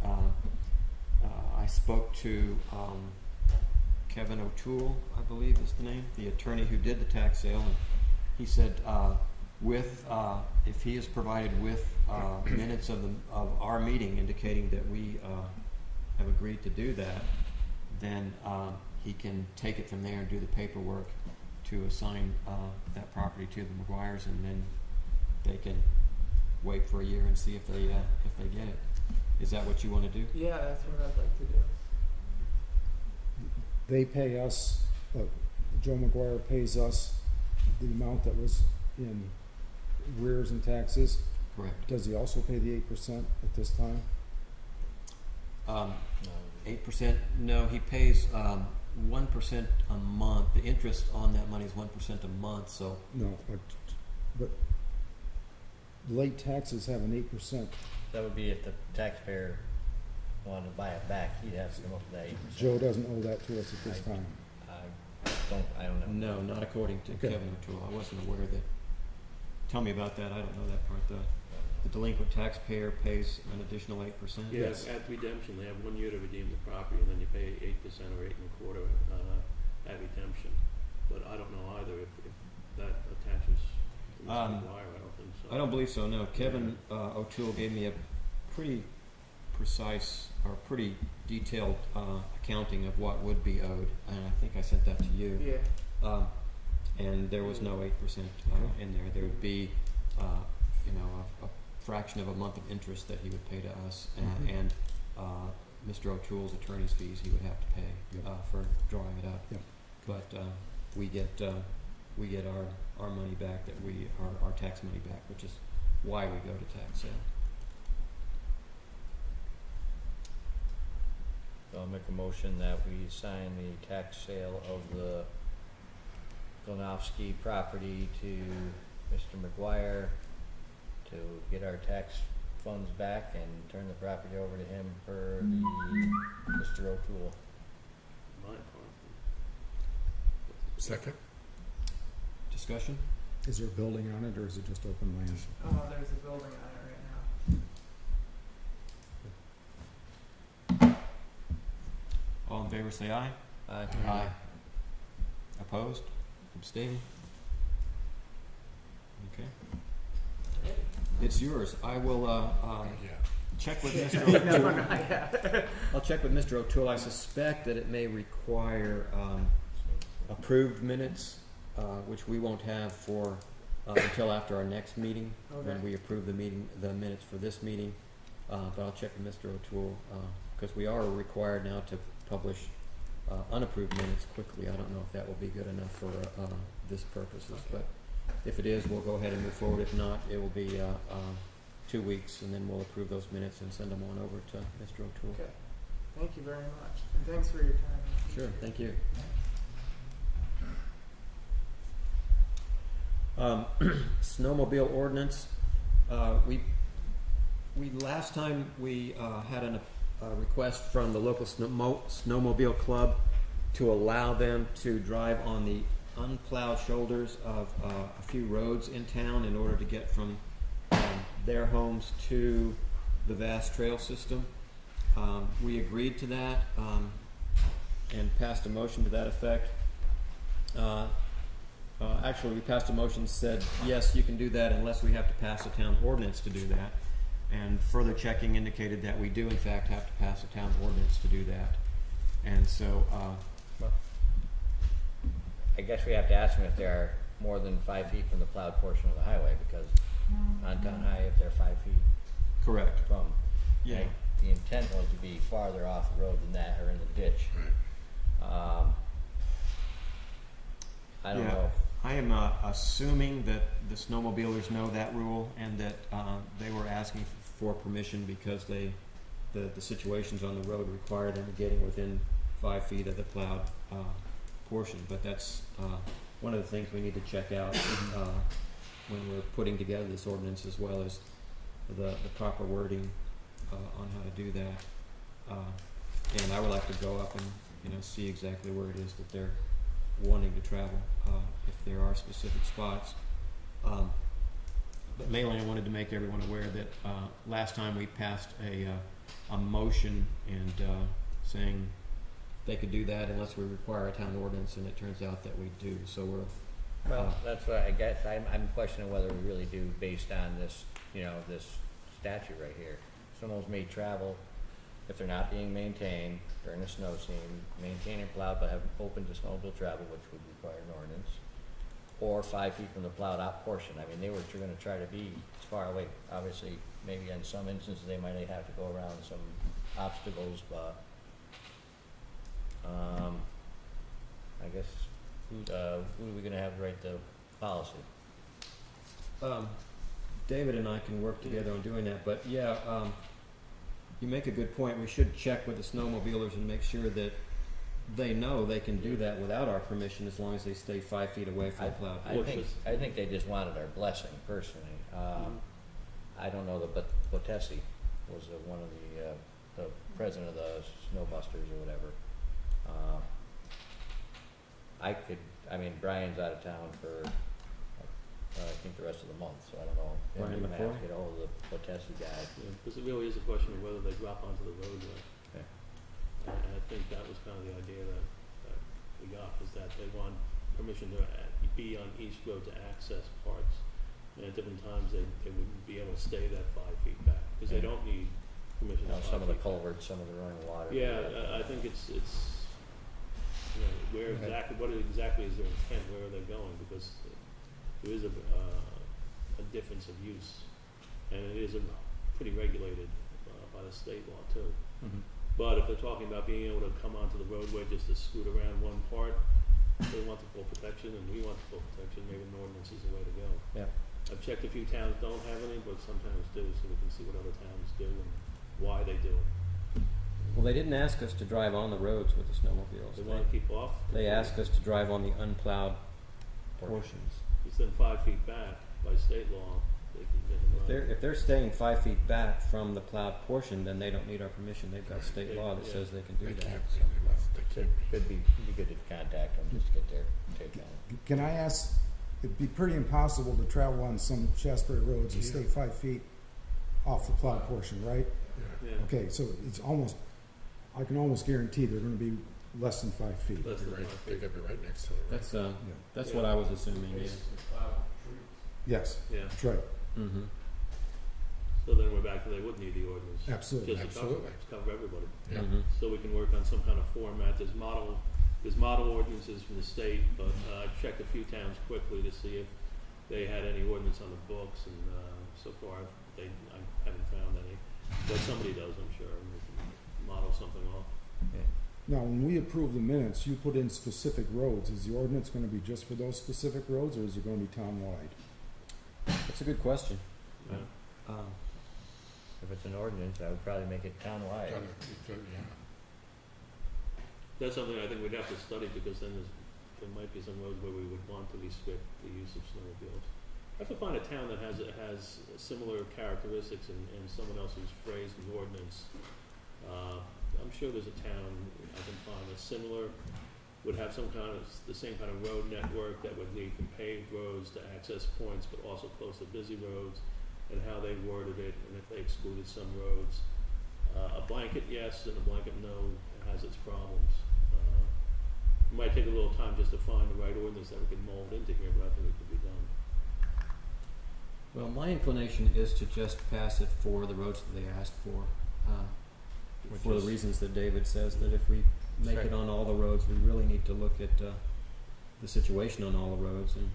I spoke to Kevin O'Toole, I believe is the name, the attorney who did the tax sale, and he said if he is provided with minutes of our meeting indicating that we have agreed to do that, then he can take it from there and do the paperwork to assign that property to the McGuires, and then they can wait for a year and see if they get it. Is that what you want to do? Yeah, that's what I'd like to do. They pay us, Joe McGuire pays us the amount that was in arrears and taxes. Correct. Does he also pay the 8% at this time? 8%? No, he pays 1% a month. The interest on that money is 1% a month. So No, but late taxes have an 8%. That would be if the taxpayer wanted to buy it back, he'd have to come up with that 8%. Joe doesn't owe that to us at this time. I don't know. no, not according to Okay. Kevin O'Toole. I wasn't aware that. Tell me about that. I don't know that part. The delinquent taxpayer pays an additional 8%. Yeah, Yes. at redemption, they have 1 year to redeem the property, and then you pay 8% or 8.25% at redemption. But I don't know either if that attaches to Mr. McGuire. I don't think so. I don't believe so. No, Kevin O'Toole gave me a pretty precise or pretty detailed accounting of what would be owed, and I think I sent that to you. Yeah. And there was no 8% in there. There would be, a fraction of a month of interest that he would pay to us, and Mr. O'Toole's attorney's fees he would have to pay for drawing it up. Yep. But we get our money back, our tax money back, which is why we go to tax sale. So I'll make a motion that we sign the tax sale of the Glenofsky property to Mr. McGuire to get our tax funds back and turn the property over to him for the Mr. O'Toole. My part. Second? Discussion? Is there a building on it, or is it just open land? Oh, there's a building on it right now. All in favor say aye. Aye. Opposed? Abstaining? Okay. It's yours. I will Yeah. check with Mr. No, O'Toole. not yet. I'll check with Mr. O'Toole. I suspect that it may require approved minutes, which we won't have for until after our next meeting, when Okay. we approve the minutes for this meeting. but I'll check with Mr. O'Toole, because we are required now to publish unapproved minutes quickly. I don't know if that will be good enough for this purposes, but if it is, we'll go ahead and move forward. If not, it will be 2 weeks, and then we'll approve those minutes and send them on over to Mr. O'Toole. Okay. Thank you very much, and thanks for your time. Sure, thank you. Snowmobile ordinance, we last time we had a request from the local snowmobile club to allow them to drive on the unplowed shoulders of a few roads in town in order to get from their homes to the vast trail system. We agreed to that and passed a motion to that effect. Actually, we passed a motion that said, yes, you can do that unless we have to pass a town ordinance to do that. And further checking indicated that we do in fact have to pass a town ordinance to do that. And so, I guess we have to ask them if they're more than 5 feet from the plowed portion of the highway, because on town high, if they're 5 feet correct. from. Yeah. Right? The intent was to be farther off the road than that, or in the ditch. I don't Yeah. know. I am assuming that the snowmobilers know that rule and that they were asking for permission because the situations on the road require them getting within 5 feet of the plowed portion. But that's one of the things we need to check out when we're putting together this ordinance, as well as the proper wording on how to do that. And I would like to go up and see exactly where it is that they're wanting to travel, if there are specific spots. But mainly I wanted to make everyone aware that last time we passed a motion and saying they could do that unless we require a town ordinance, and it turns out that we do. So we're Well, that's what I guess, I'm questioning whether we really do based on this, this statute right here. Snowmobiles may travel, if they're not being maintained during the snow scene, maintained and plowed but have open to snowmobile travel, which would require an ordinance, or 5 feet from the plowed out portion. I mean, they were gonna try to be as far away, obviously, maybe in some instances they might have to go around some obstacles, but, I guess, who are we gonna have write the policy? David and I can work together on doing that, but yeah, you make a good point. We should check with the snowmobilers and make sure that they know they can do that without our permission, as long as they stay 5 feet away from the plowed portion. I think they just wanted our blessing personally. I don't know, but Botesi was one of the president of the Snowbusters or whatever. Brian's out of town for, I think the rest of the month, so I don't know. Brian I'm gonna have McCoy? to get ahold of the Botesi guy. Because it really is a question of whether they drop onto the roadway. Okay. And I think that was kind of the idea that we got, was that they want permission to be on East Road to access parts. And at different times, they wouldn't be able to stay that 5 feet back, because they don't need permission. to Some of the 5 feet back. culverts, some of the running water. Yeah, I think it's what exactly is their intent, where are they going, because there is a difference of use, and it is pretty regulated by the state law too. Mhm. But if they're talking about being able to come onto the roadway just to scoot around one part, they want the full protection, and we want the full protection. Maybe an ordinance is the way to go. Yeah. I've checked a few towns don't have any, but some towns do, so we can see what other towns do and why they do it. Well, they didn't ask us to drive on the roads with the snowmobiles. They want to keep off. They asked us to drive on the unplowed portions. It's then 5 feet back by state law. They can get them If they're staying 5 feet back from the plowed portion, then they don't need our permission. They've got state law that Yeah. says they can do They that. can't be on the left, they can't be. Could be good to contact them just to get their take on it. Can I ask, it'd be pretty impossible to travel on some Shaftsbury roads and stay 5 feet off the plowed portion, right? Yeah. Okay, so it's almost, I can almost guarantee they're gonna be less than 5 feet. Less than 5 They feet. gotta be right next to it. Right? That's what I was assuming. Yeah. Yes, Yeah. that's right. Mm-hmm. So then we're back to they would need the ordinance. Absolutely. Just to cover, Absolutely. to cover everybody. Yeah. Mm-hmm. So we can work on some kind of format. There's model ordinances from the state, but I've checked a few towns quickly to see if they had any ordinance on the books, and so far I haven't found any. But somebody does, I'm sure, and they can model something off. Now, when we approve the minutes, you put in specific roads. Is the ordinance gonna be just for those specific roads, or is it gonna be townwide? That's a good question. Yeah. If it's an ordinance, I would probably make it townwide. Yeah. That's something I think we'd have to study, because then there might be some roads where we would want to restrict the use of snowmobiles. I have to find a town that has similar characteristics and someone else who's phrased the ordinance. I'm sure there's a town I can find that's similar, would have the same kind of road network that would lead from paved roads to access points, but also close to busy roads, and how they worded it, and if they excluded some roads. A blanket yes and a blanket no has its problems. It might take a little time just to find the right ordinance that we can mold into here, but I think it could be done. Well, my inclination is to just pass it for the roads that they asked for the reasons that David says, that if we make it on all the roads, we really need to look at the situation on all the roads. And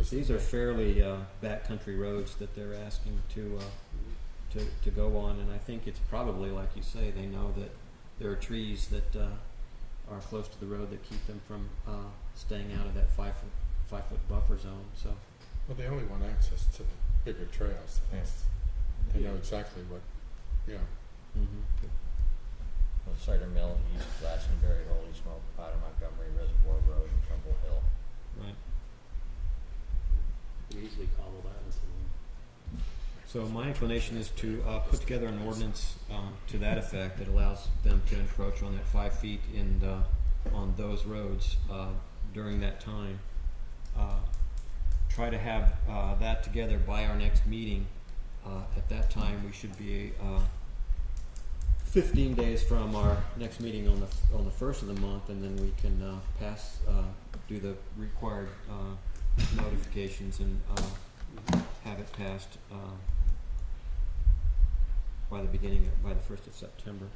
these are fairly backcountry roads that they're asking to go on, and I think it's probably, like you say, they know that there are trees that are close to the road that keep them from staying out of that 5 foot buffer zone. So Well, they only want access to the bigger trails. They know exactly what, Well, Cider Mill, East Glastonbury, Holy Smoke, Potter Montgomery, Reservoir Road, and Trumbull Hill. right. You can easily cobble that into one. So my inclination is to put together an ordinance to that effect that allows them to encroach on that 5 feet on those roads during that time. Try to have that together by our next meeting. At that time, we should be 15 days from our next meeting on the first of the month, and then we can do the required notifications and have it passed by the 1st of September.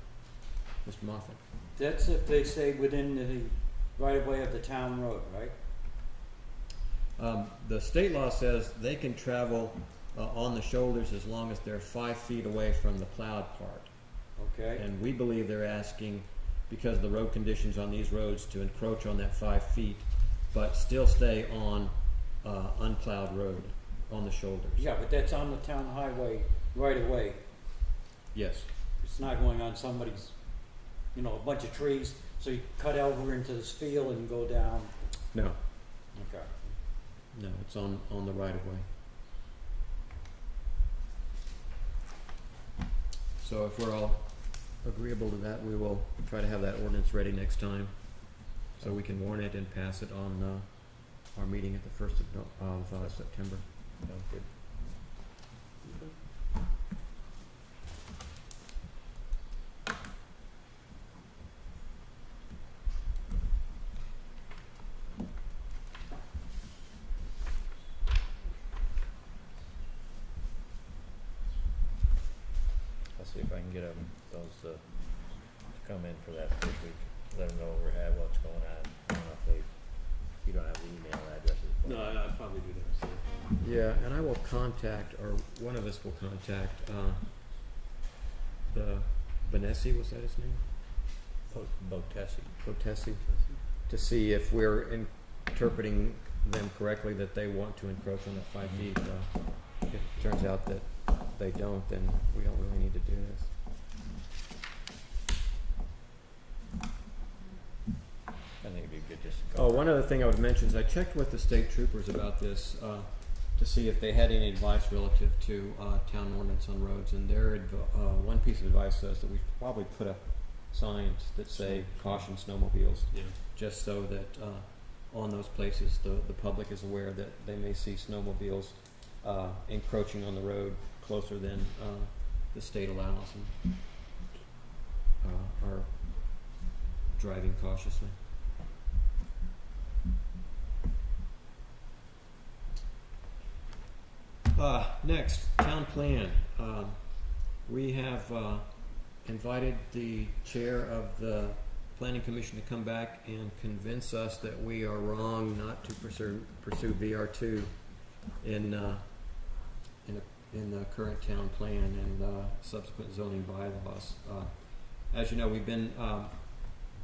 Mr. Moffett. That's if they stay within the right of way of the town road, right? The state law says they can travel on the shoulders as long as they're 5 feet away from the plowed part. Okay. And we believe they're asking, because of the road conditions on these roads, to encroach on that 5 feet, but still stay on unplowed road on the shoulders. Yeah, but that's on the town highway right away. Yes. It's not going on somebody's, a bunch of trees, so you cut over into this field and go down. No. Okay. No, it's on the right of way. So if we're all agreeable to that, we will try to have that ordinance ready next time, so we can warn it and pass it on our meeting at the 1st of September. Sounds good. I'll see if I can get those to come in for that first week. Let them know what's going on. I don't know if you don't have the email addresses. No, I'd probably do that. So. Yeah, and I will contact, or one of us will contact the Benessi, was that his name? Botesi, to see if we're interpreting them correctly, that they want to encroach on that 5 feet. If it turns out that they don't, then we don't really need to do this. I think it'd be good just to Oh, go. one other thing I would mention is I checked with the state troopers about this to see if they had any advice relative to town ordinance on roads, and their one piece of advice says that we should probably put up signs that say caution snowmobiles, Yeah. just so that on those places the public is aware that they may see snowmobiles encroaching on the road closer than the state allows, and are driving cautiously. Next, town plan. We have invited the chair of the planning commission to come back and convince us that we are wrong not to pursue VR2 in in the current town plan and subsequent zoning bylaws. As you know, we've been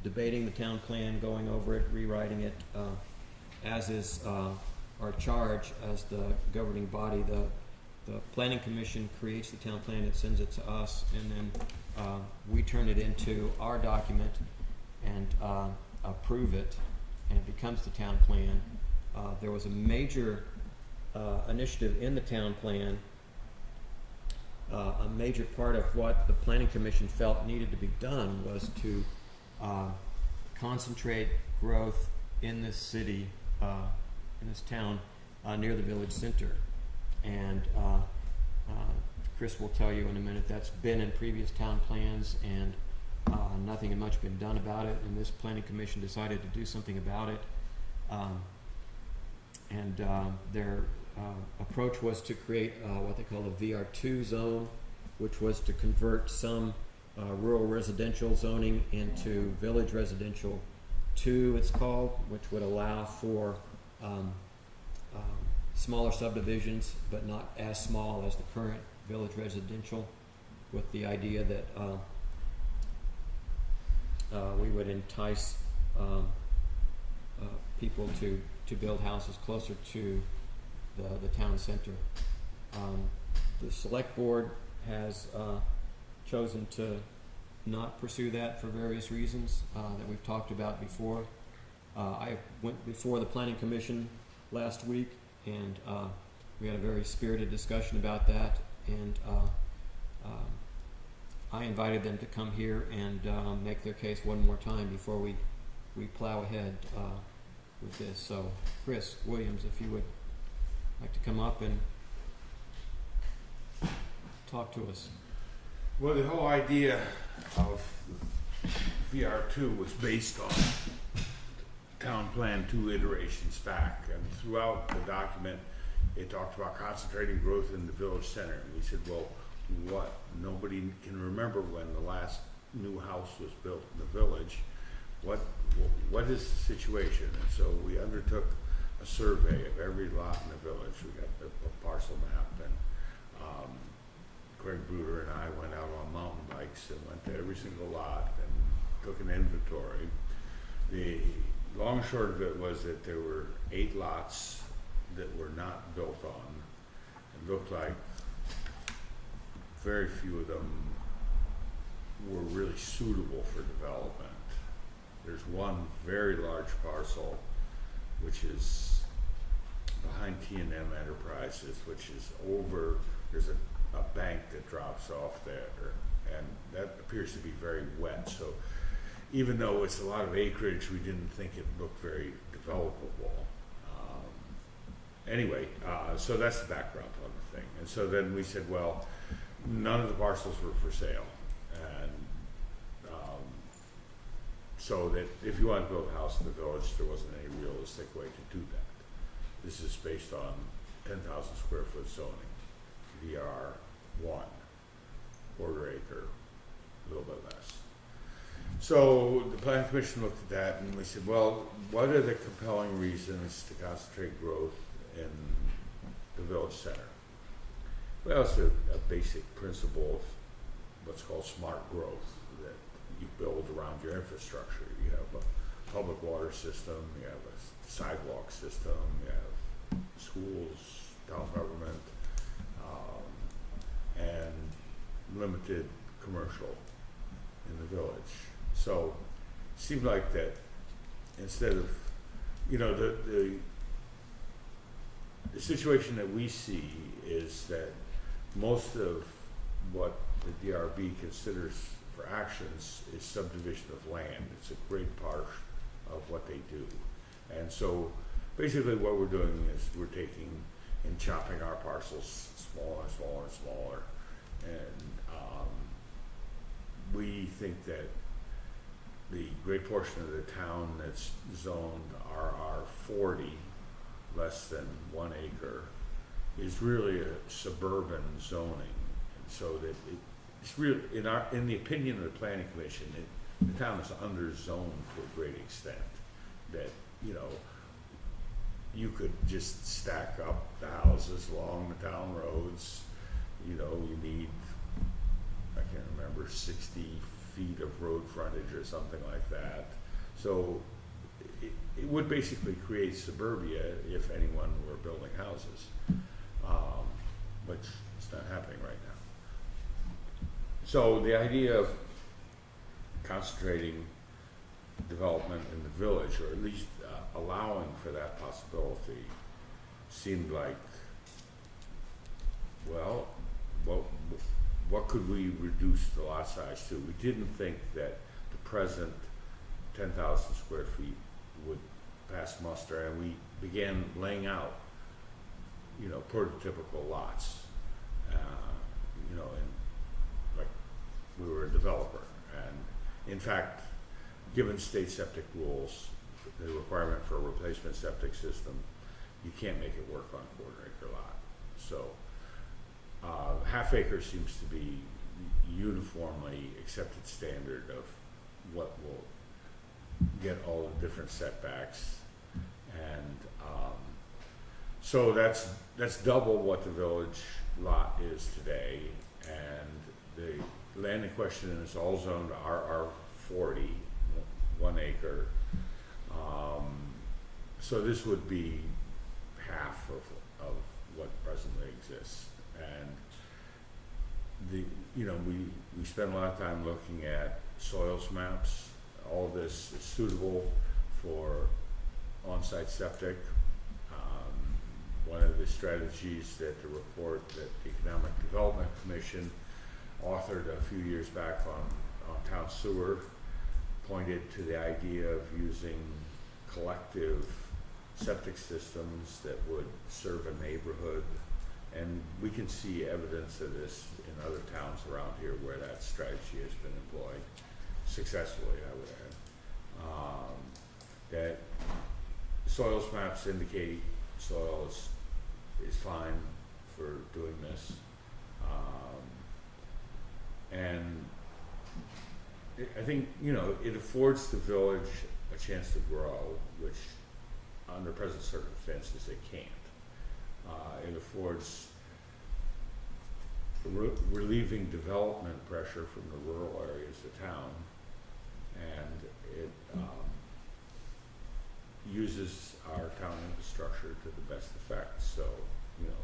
debating the town plan, going over it, rewriting it, as is our charge as the governing body. The planning commission creates the town plan, it sends it to us, and then we turn it into our document and approve it, and it becomes the town plan. There was a major initiative in the town plan. A major part of what the planning commission felt needed to be done was to concentrate growth in this city, in this town, near the village center. And Chris will tell you in a minute that's been in previous town plans, and nothing had much been done about it, and this planning commission decided to do something about it. Their approach was to create what they call a VR2 zone, which was to convert some rural residential zoning into village residential 2, it's called, which would allow for smaller subdivisions, but not as small as the current village residential, with the idea that we would entice people to build houses closer to the town center. The select board has chosen to not pursue that for various reasons that we've talked about before. I went before the planning commission last week, and we had a very spirited discussion about that, and I invited them to come here and make their case one more time before we plow ahead with this. So Chris Williams, if you would like to come up and talk to us. Well, the whole idea of VR2 was based on town plan 2 iterations back, and throughout the document it talked about concentrating growth in the village center. And we said, well, what? Nobody can remember when the last new house was built in the village. What is the situation? And so we undertook a survey of every lot in the village. We got a parcel map, and Craig Bruder and I went out on mountain bikes and went to every single lot and took an inventory. The long and short of it was that there were 8 lots that were not built on. It looked like very few of them were really suitable for development. There's one very large parcel which is behind T&M Enterprises, which is over, there's a bank that drops off there, and that appears to be very wet. So even though it's a lot of acreage, we didn't think it looked very developable. Anyway, so that's the background on the thing. And so then we said, well, none of the parcels were for sale. And so that if you want to build a house in the village, there wasn't any realistic way to do that. This is based on 10,000 square foot zoning, VR1, quarter acre, a little bit less. So the planning commission looked at that, and we said, well, what are the compelling reasons to concentrate growth in the village center? Well, it's a basic principle of what's called smart growth, that you build around your infrastructure. You have a public water system, you have a sidewalk system, you have schools, town government, and limited commercial in the village. So it seemed like that instead of, you know, the situation that we see is that most of what the DRB considers for actions is subdivision of land. It's a great part of what they do. And so basically what we're doing is we're taking and chopping our parcels smaller and smaller and smaller. And we think that the great portion of the town that's zoned RR40, less than 1 acre, is really a suburban zoning. And so that it's really, in the opinion of the planning commission, the town is underzoned to a great extent. That, you know, you could just stack up the houses along the town roads, you know, you need, I can't remember, 60 feet of road frontage or something like that. So it would basically create suburbia if anyone were building houses, which is not happening right now. So the idea of concentrating development in the village, or at least allowing for that possibility, seemed like, well, what could we reduce the lot size to? We didn't think that the present 10,000 square feet would pass muster, and we began laying out, you know, prototypical lots, you know, and like we were a developer. And in fact, given state septic rules, the requirement for a replacement septic system, you can't make it work on a quarter-acre lot. So half acre seems to be uniformly accepted standard of what will get all the different setbacks. And so that's double what the village lot is today. And the land in question is all zoned RR40, 1 acre. So this would be half of what presently exists. And you know, we spend a lot of time looking at soils maps. All this is suitable for on-site septic. One of the strategies that the report that the Economic Development Commission authored a few years back on town sewer pointed to the idea of using collective septic systems that would serve a neighborhood. And we can see evidence of this in other towns around here where that strategy has been employed successfully, I would add. That soils maps indicate soil is fine for doing this. And I think, you know, it affords the village a chance to grow, which under present circumstances it can't. It affords relieving development pressure from the rural areas of town, and it uses our town infrastructure to the best effect. So, you know,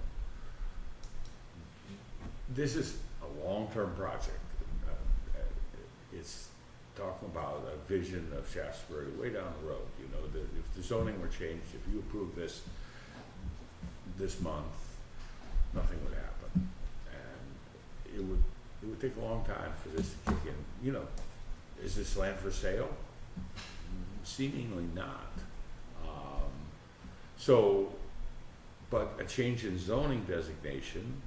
this is a long-term project. It's talking about a vision of Shaftsbury way down the road. You know, if the zoning were changed, if you approve this month, nothing would happen, and it would take a long time for this to kick in. You know, is this land for sale? Seemingly not. So, but a change in zoning designation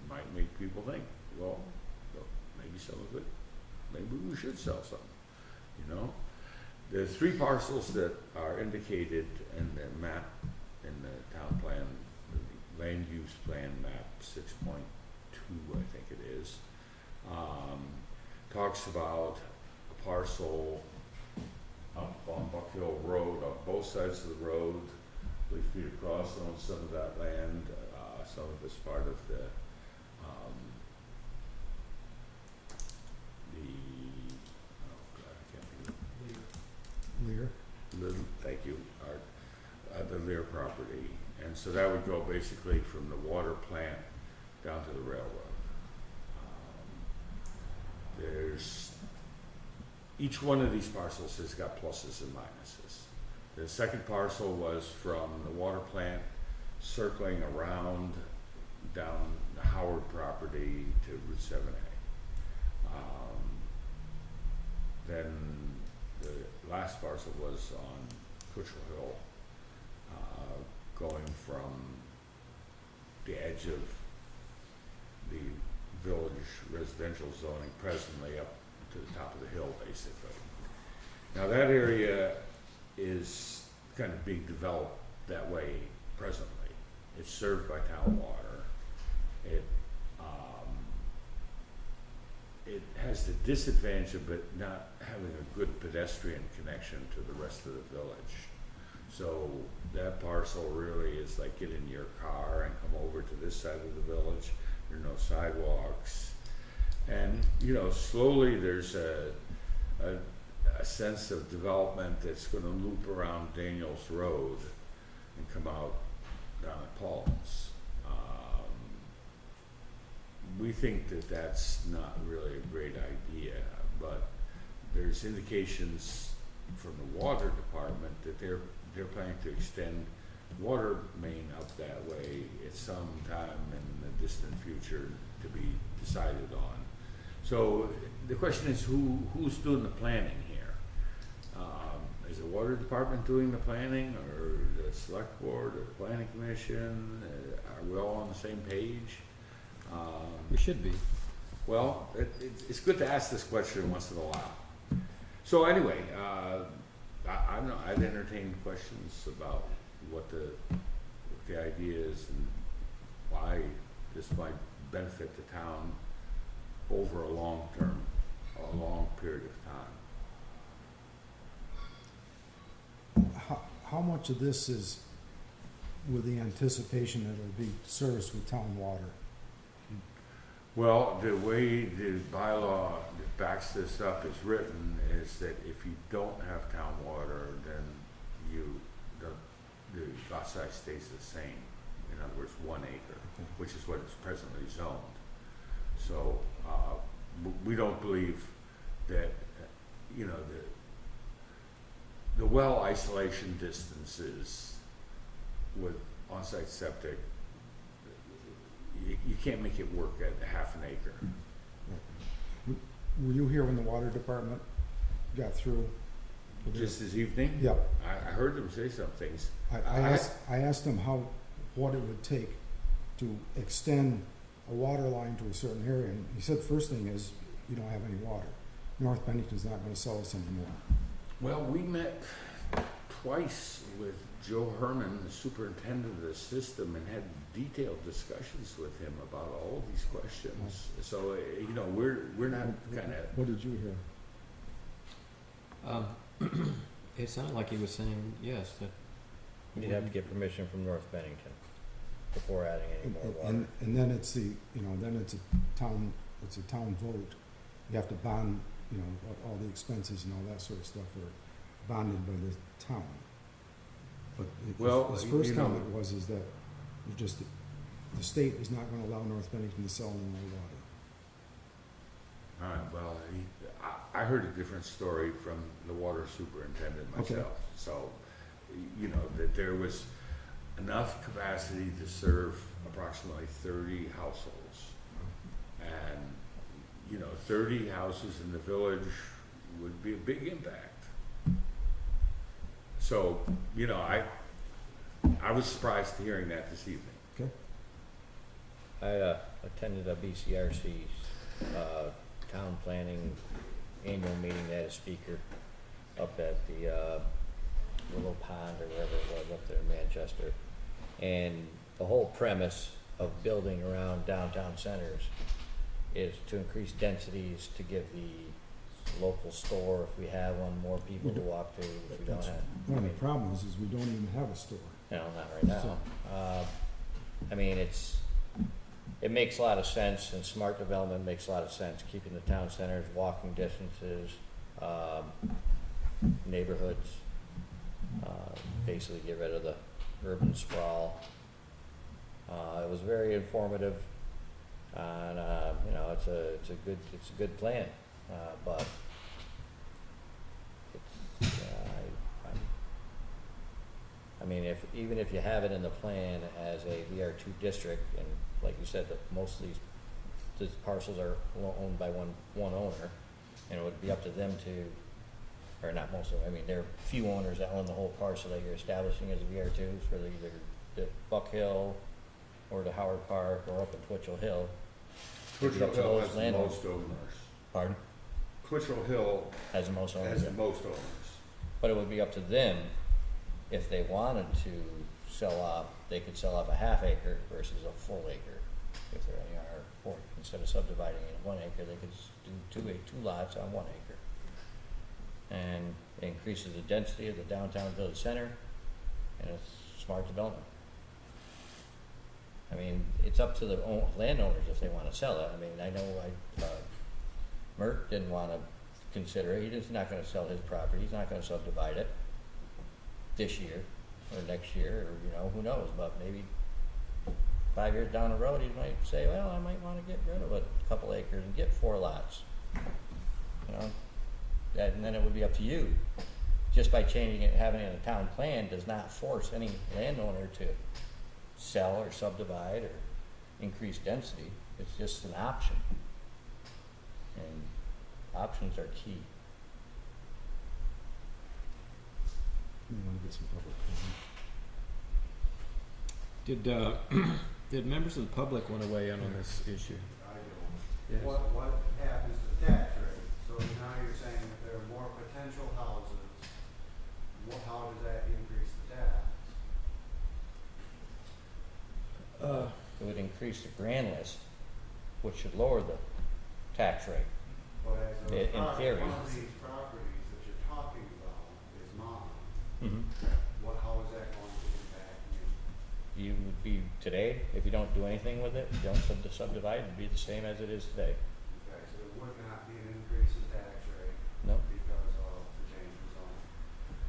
might make people think, well, maybe some of it, maybe we should sell some, you know? The 3 parcels that are indicated in the map, in the town plan, the land use plan map 6.2, I think it is, talks about a parcel up on Buck Hill Road, on both sides of the road, 3 feet across on some of that land. Some of it's part of the I can't think of Lear. thank you, Art, the Lear property. And so that would go basically from the water plant down to the railroad. There's, each one of these parcels has got pluses and minuses. The second parcel was from the water plant circling around down the Howard property to Route 7A. Then the last parcel was on Cushel Hill, going from the edge of the village residential zoning presently up to the top of the hill, basically. Now that area is kind of being developed that way presently. It's served by town water. It has the disadvantage of it not having a good pedestrian connection to the rest of the village. So that parcel really is like get in your car and come over to this side of the village. You're there are no sidewalks. And, you know, slowly there's a sense of development that's gonna loop around Daniels Road and come out down at Paul's. We think that that's not really a great idea, but there's indications from the water department that they're planning to extend water main up that way at some time in the distant future to be decided on. So the question is who's doing the planning here? Is the water department doing the planning, or the select board, or the planning commission? Are we all on the same page? We should be. Well, it's good to ask this question once in a while. So anyway, I don't know, I'd entertain questions about what the idea is and why this might benefit the town over a long period of time. How much of this is with the anticipation that it'll be serviced with town water? Well, the way the bylaw that backs this up is written is that if you don't have town water, then the lot size stays the same. In other words, 1 acre, which is what is presently zoned. So we don't believe that, you know, the well isolation distances with on-site septic, you can't make it work at half an acre. Were you here when the water department got through? Just this evening? Yep. I heard them say some things. I asked them what it would take to extend a water line to a certain area, and he said first thing is, you don't have any water. North Bennington's not gonna sell us anymore. Well, we met twice with Joe Herman, the superintendent of the system, and had detailed discussions with him about all these questions. So, you know, we're not kind of. What did you hear? It sounded like he was saying yes, that You'd have to get permission from North Bennington before adding any more water. And then it's then it's a town vote. You have to bond, you know, all the expenses and all that sort of stuff are bonded by the town. But Well, his you first know- comment was that the state is not gonna allow North Bennington to sell any more water. All right, well, I heard a different story from the water superintendent Okay. myself. So, you know, that there was enough capacity to serve approximately 30 households. And, you know, 30 houses in the village would be a big impact. So, you know, I was surprised to hearing that this evening. Okay? I attended a BCRC's town planning annual meeting. They had a speaker up at the Willow Pond or wherever it was up there in Manchester. And the whole premise of building around downtown centers is to increase densities, to give the local store, if we have one, more people to walk to, if we don't have. One of the problems is we don't even have a store. No, not right now. I mean, it makes a lot of sense, and smart development makes a lot of sense, keeping the town centers, walking distances, neighborhoods, basically get rid of the urban sprawl. It was very informative, and, you know, it's a good plan, but it's, I mean, even if you have it in the plan as a VR2 district, and like you said, that most of these parcels are owned by one owner, and it would be up to them to, or not most of them, I mean, there are few owners that own the whole parcel that you're establishing as a VR2s for either the Buck Hill or the Howard Park or up in Twitchell Hill. It'd be Twitchell up to Hill those has the landowners. most owners. Pardon? Twitchell Hill Has the most owners. has the yeah. most owners. But it would be up to them, if they wanted to sell off, they could sell off a half acre versus a full acre. If they're in the R4, instead of subdividing it in 1 acre, they could just do two lots on 1 acre. And it increases the density of the downtown village center, and it's smart development. I mean, it's up to the landowners if they wanna sell it. I mean, I know Mert didn't wanna consider it. He's not gonna sell his property. He's not gonna subdivide it this year or next year, or, you know, who knows, but maybe 5 years down the road, he might say, well, I might wanna get rid of a couple acres and get 4 lots. You know, and then it would be up to you. Just by changing it, having it in a town plan does not force any landowner to sell or subdivide or increase density. It's just an option. And options are key. You wanna get some public comment? Did members of the public want to weigh in on this issue? I don't. Yes. What happens to tax rate? So now you're saying if there are more potential houses, how does that increase the tax? It would increase the grand list, which should lower the tax rate. But as a In theory. one of these properties that you're talking about is mine, Mm-hmm. how is that going to impact me? You would be, today, if you don't do anything with it, you don't subdivide, it'd be the same as it is today. Okay, so there would not be an increase in tax rate No, because of the change in zoning.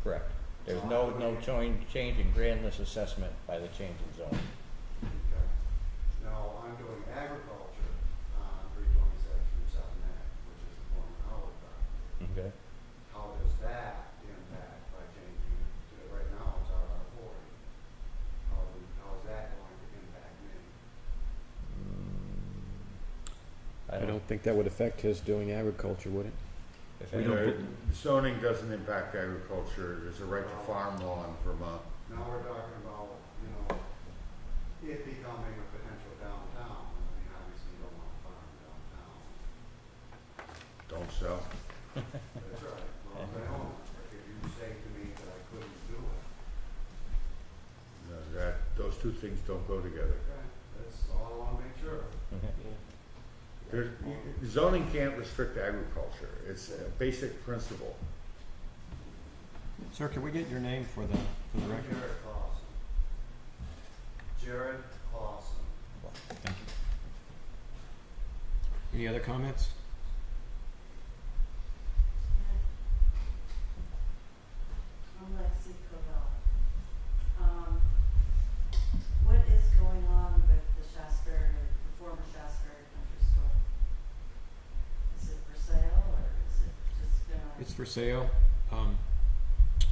correct. There's no change in grand list assessment by the change in zone. Okay. Now, I'm doing agriculture on 327 A, which is the former Howard property. Okay. How does that impact by changing it to, right now it's RR 40? How is that going to impact me? I don't think that would affect his doing agriculture, would it? If We any- don't Zoning doesn't impact agriculture, there's a right to farm law in Vermont. Now we're talking about, it becoming a potential downtown. I mean, obviously you don't want to farm downtown. Don't sell. That's right. Well, if I own it, if you say to me that I couldn't do it, Those two things don't go together. okay, that's all I want to make sure. Zoning can't restrict agriculture, it's a basic principle. Sir, can we get your name for the record? Jared Clausen. Jared Clausen. Thank you. Any other comments? I'm Lexi Covell. What is going on with the Shaftsbury, the former Shaftsbury Country Store? Is it for sale or is it just gonna? It's for sale,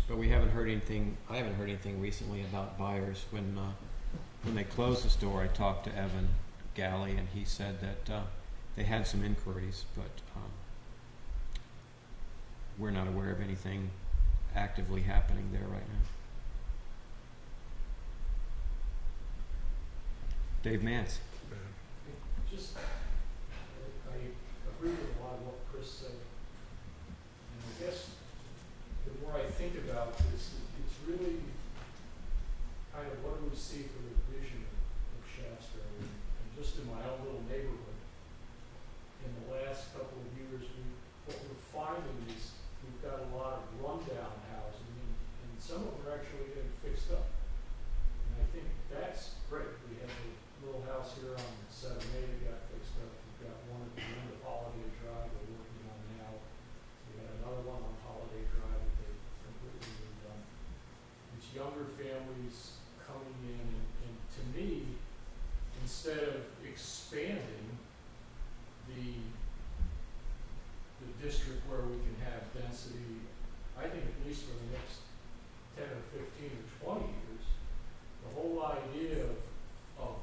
but we haven't heard anything, I haven't heard anything recently about buyers. When they closed the store, I talked to Evan Galley and he said that, they had some inquiries, but, we're not aware of anything actively happening there right now. Dave Mance. Just, I agree with a lot of what Chris said. And I guess the more I think about this, it's really kind of what do we see for the vision of Shaftsbury? And just in my own little neighborhood, in the last couple of years, what we're finding is we've got a lot of rundown housing, and some of them are actually getting fixed up. And I think that's great. We have a little house here on 7A that got fixed up. We've got one at the end of Holiday Drive we're working on now. We got another one on Holiday Drive that they've completely redone. It's younger families coming in, and to me, instead of expanding the district where we can have density, I think at least for the next 10 or 15 or 20 years, the whole idea of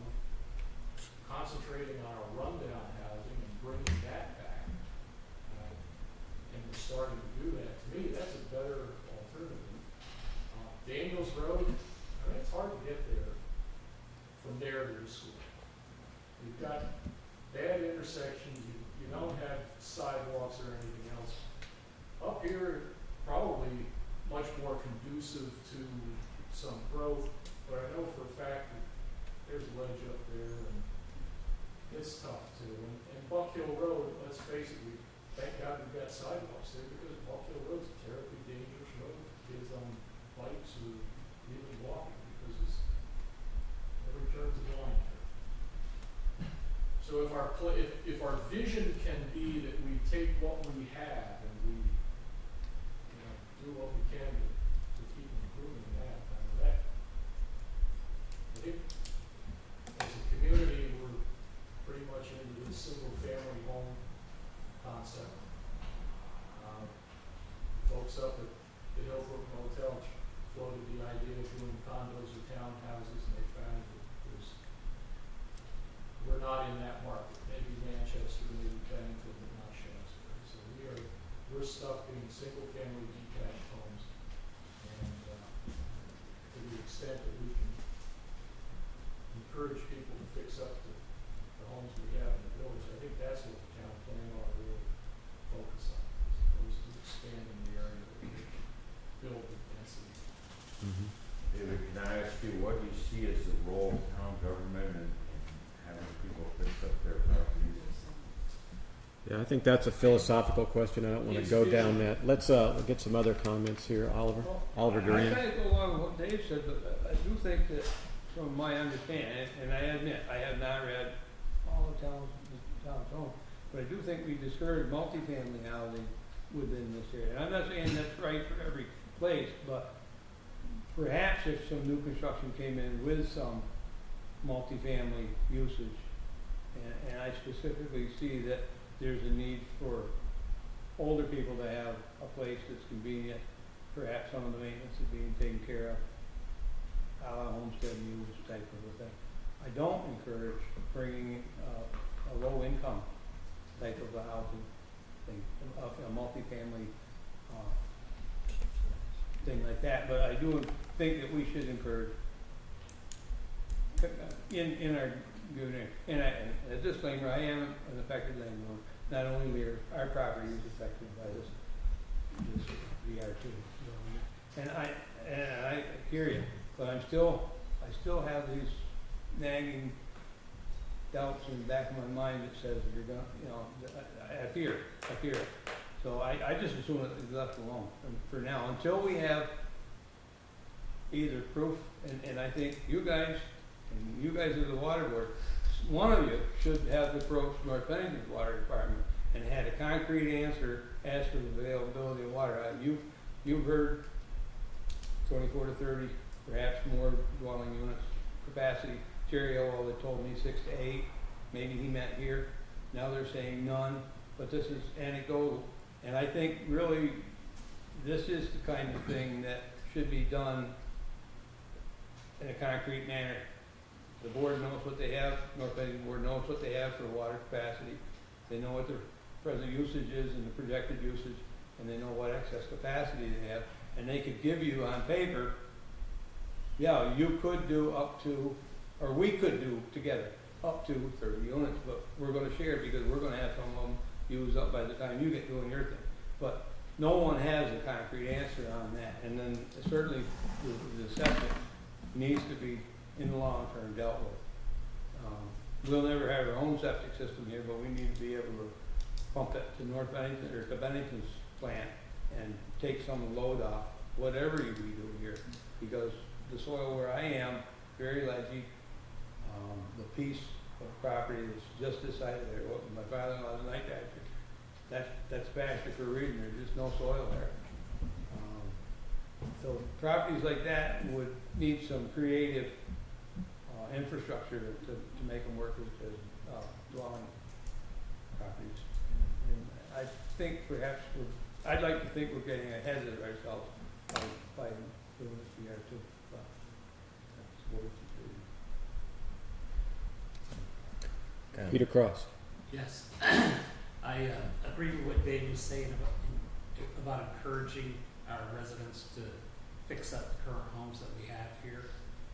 concentrating on our rundown housing and bringing that back, and we're starting to do that, to me, that's a better alternative. Daniels Road, I mean, it's hard to get there from there to the school. You've got bad intersections, you don't have sidewalks or anything else. Up here, probably much more conducive to some growth, but I know for a fact that there's a ledge up there and it's tough too. And Buck Hill Road, let's face it, thank God we've got sidewalks there because Buck Hill Road's a terribly dangerous road for kids on bikes or even walking because every turn's a blind curve. So if our vision can be that we take what we have and we, do what we can to keep improving that, I think as a community, we're pretty much into the single-family home concept. Folks up at the Hillbrook Motel floated the idea of doing condos or townhouses, and they found that we're not in that market. Maybe Manchester, maybe Bennington, but not Shaftsbury. So we're stuck being single-family detached homes, and to the extent that we can encourage people to fix up the homes we have in the village, I think that's what the town plan ought to really focus on, as opposed to expanding the area that we build with density. David, can I ask you, what do you see as the role of town government in having people fix up their properties? Yeah, I think that's a philosophical question. I don't want to go down that. Let's get some other comments here. Oliver Duran. I kind of go along with what Dave said, but I do think that from my understanding, and I admit, I have not read all the town's own, but I do think we discourage multifamily housing within this area. And I'm not saying that's right for every place, but perhaps if some new construction came in with some multifamily usage, and I specifically see that there's a need for older people to have a place that's convenient, perhaps some of the maintenance is being taken care of, a la homestead use type of a thing. I don't encourage bringing a low income type of a housing thing, a multifamily thing like that, but I do think that we should encourage in our unit, and a disclaimer, I am an affected landlord. Not only our property is affected by this VR2, and I hear you, but I still have these nagging doubts in the back of my mind that says you're gonna, I fear it. So I just assume it's left alone for now until we have either proof, and I think you guys are the water board. One of you should have approached North Bennington's water department and had a concrete answer as to the availability of water. You've heard 24 to 30, perhaps more dwelling units capacity. Jerry Owell had told me 6 to 8. Maybe he meant here. Now they're saying none, but this is anecdotal. And I think really this is the kind of thing that should be done in a concrete manner. The board knows what they have, North Bennington board knows what they have for water capacity. They know what their present usage is and the projected usage, and they know what excess capacity they have. And they could give you on paper, yeah, you could do up to, or we could do together, up to 30 units, but we're gonna share because we're gonna have some of them used up by the time you get doing your thing. But no one has a concrete answer on that. And then certainly the septic needs to be in the long term dealt with. We'll never have our own septic system here, but we need to be able to pump it to North Bennington or to Bennington's plant and take some load off, whatever we do here, because the soil where I am, very ledgy. The piece of property that's just this side of there, what my father-in-law's a night pasture, that's pasture for a reason, there's just no soil there. So properties like that would need some creative infrastructure to make them work as dwelling properties. And I think perhaps I'd like to think we're getting ahead of ourselves by doing this VR too. But that's what it's doing. Peter Cross. Yes, I agree with what Dave was saying about encouraging our residents to fix up the current homes that we have here,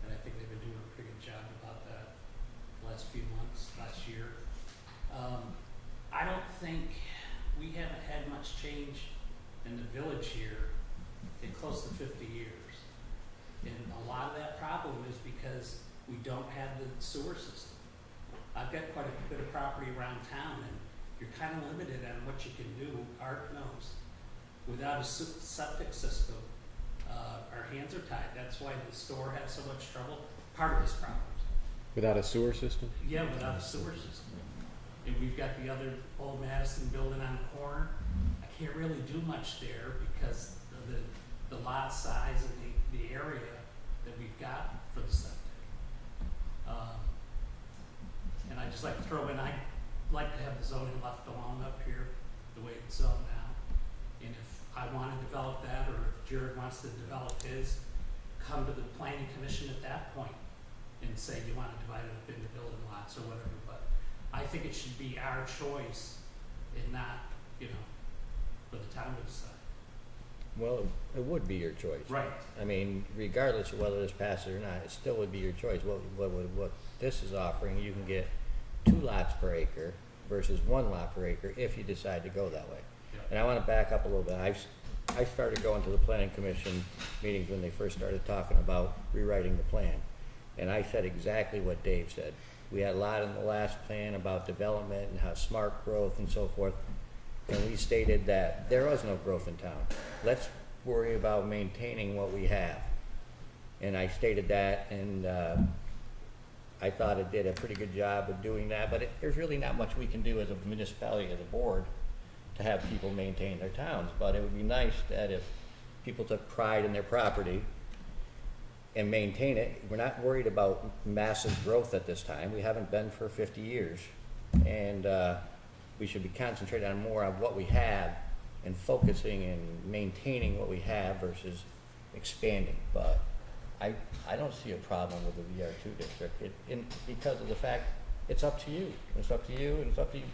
and I think they've been doing a pretty good job about that the last few months, last year. I don't think we haven't had much change in the village here in close to 50 years, and a lot of that problem is because we don't have the sewer system. I've got quite a bit of property around town, and you're kind of limited on what you can do. Art knows. Without a septic system, our hands are tied. That's why the store has so much trouble. Part of this problem. Without a sewer system? Yeah, without a sewer system. And we've got the other old Madison building on the corner. I can't really do much there because of the lot size and the area that we've got for the septic. And I just like to throw in, I like to have the zoning left alone up here, the way it's zoned now. And if I want to develop that, or if Jared wants to develop his, come to the planning commission at that point and say you want to divide it up into building lots or whatever. But I think it should be our choice and not, for the town to decide. Well, it would be your choice. Right. I mean, regardless of whether this passes or not, it still would be your choice. What this is offering, you can get 2 lots per acre versus 1 lot per acre if you decide to go that way. Yeah. And I want to back up a little bit. I started going to the planning commission meetings when they first started talking about rewriting the plan. And I said exactly what Dave said. We had a lot in the last plan about development and how smart growth and so forth. And we stated that there was no growth in town. Let's worry about maintaining what we have. And I stated that, and I thought it did a pretty good job of doing that, but there's really not much we can do as a municipality, as a board, to have people maintain their towns. But it would be nice that if people took pride in their property and maintain it. We're not worried about massive growth at this time. We haven't been for 50 years. And we should be concentrating on more on what we have and focusing and maintaining what we have versus expanding. But I don't see a problem with the VR2 district because of the fact it's up to you. It's up to you and it's up to you,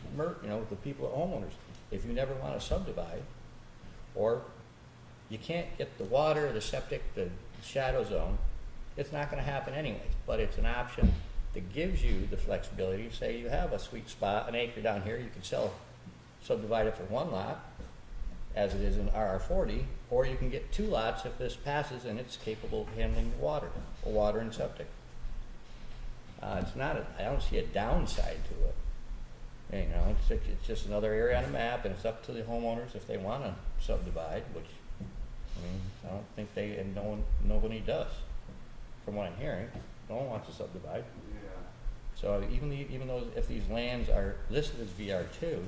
the people, homeowners. If you never want to subdivide, or you can't get the water, the septic, the shadow zone, it's not going to happen anyways. But it's an option that gives you the flexibility. Say you have a sweet spot, an acre down here, you can subdivide it for 1 lot, as it is in RR40, or you can get 2 lots if this passes and it's capable of handling water and septic. I don't see a downside to it. It's just another area on the map, and it's up to the homeowners if they want to subdivide, which, I don't think and nobody does. From what I'm hearing, no one wants to subdivide. Yeah. So even though if these lands are listed as VR2,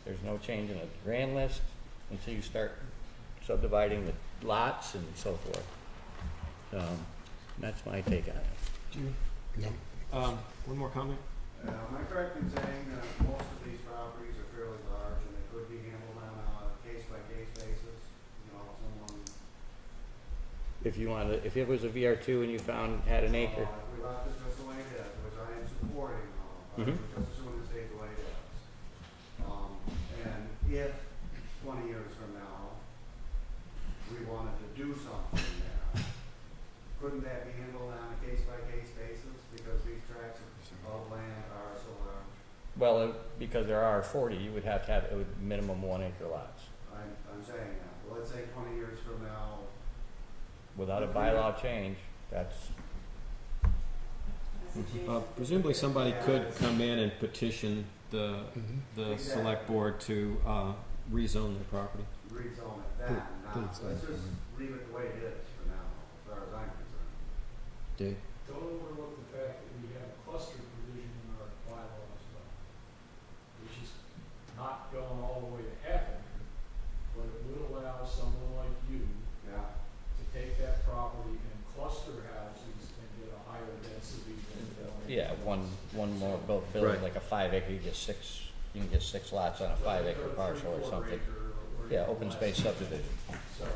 there's no change in the grand list until you start subdividing the lots and so forth. That's my take on it. One more comment? Am I correct in saying that most of these properties are fairly large and they could be handled on a case-by-case basis? Someone... If it was a VR2 and you had an acre. If we left it just the way it is, which I am supporting, I would just as soon as stay the way it is. And if 20 years from now, we wanted to do something there, couldn't that be handled on a case-by-case basis? Because these tracts of land are so large. Well, because there are 40, you would have to have minimum 1 acre lots. I'm saying that. Well, let's say 20 years from now. Without a bylaw change, that's. Presumably somebody could come in and petition the select board to rezone their property. Rezone it then. Let's just leave it the way it is for now, as far as I'm concerned. Dave? Don't overlook the fact that we have a cluster provision in our bylaws, which is not going all the way to half an acre, but it would allow someone like you to take that property and cluster houses and get a higher density than. Yeah, one more building, Right. like a 5 acre, you can get 6 lots on a 5 acre parcel or something. Yeah, open space subdivision. So,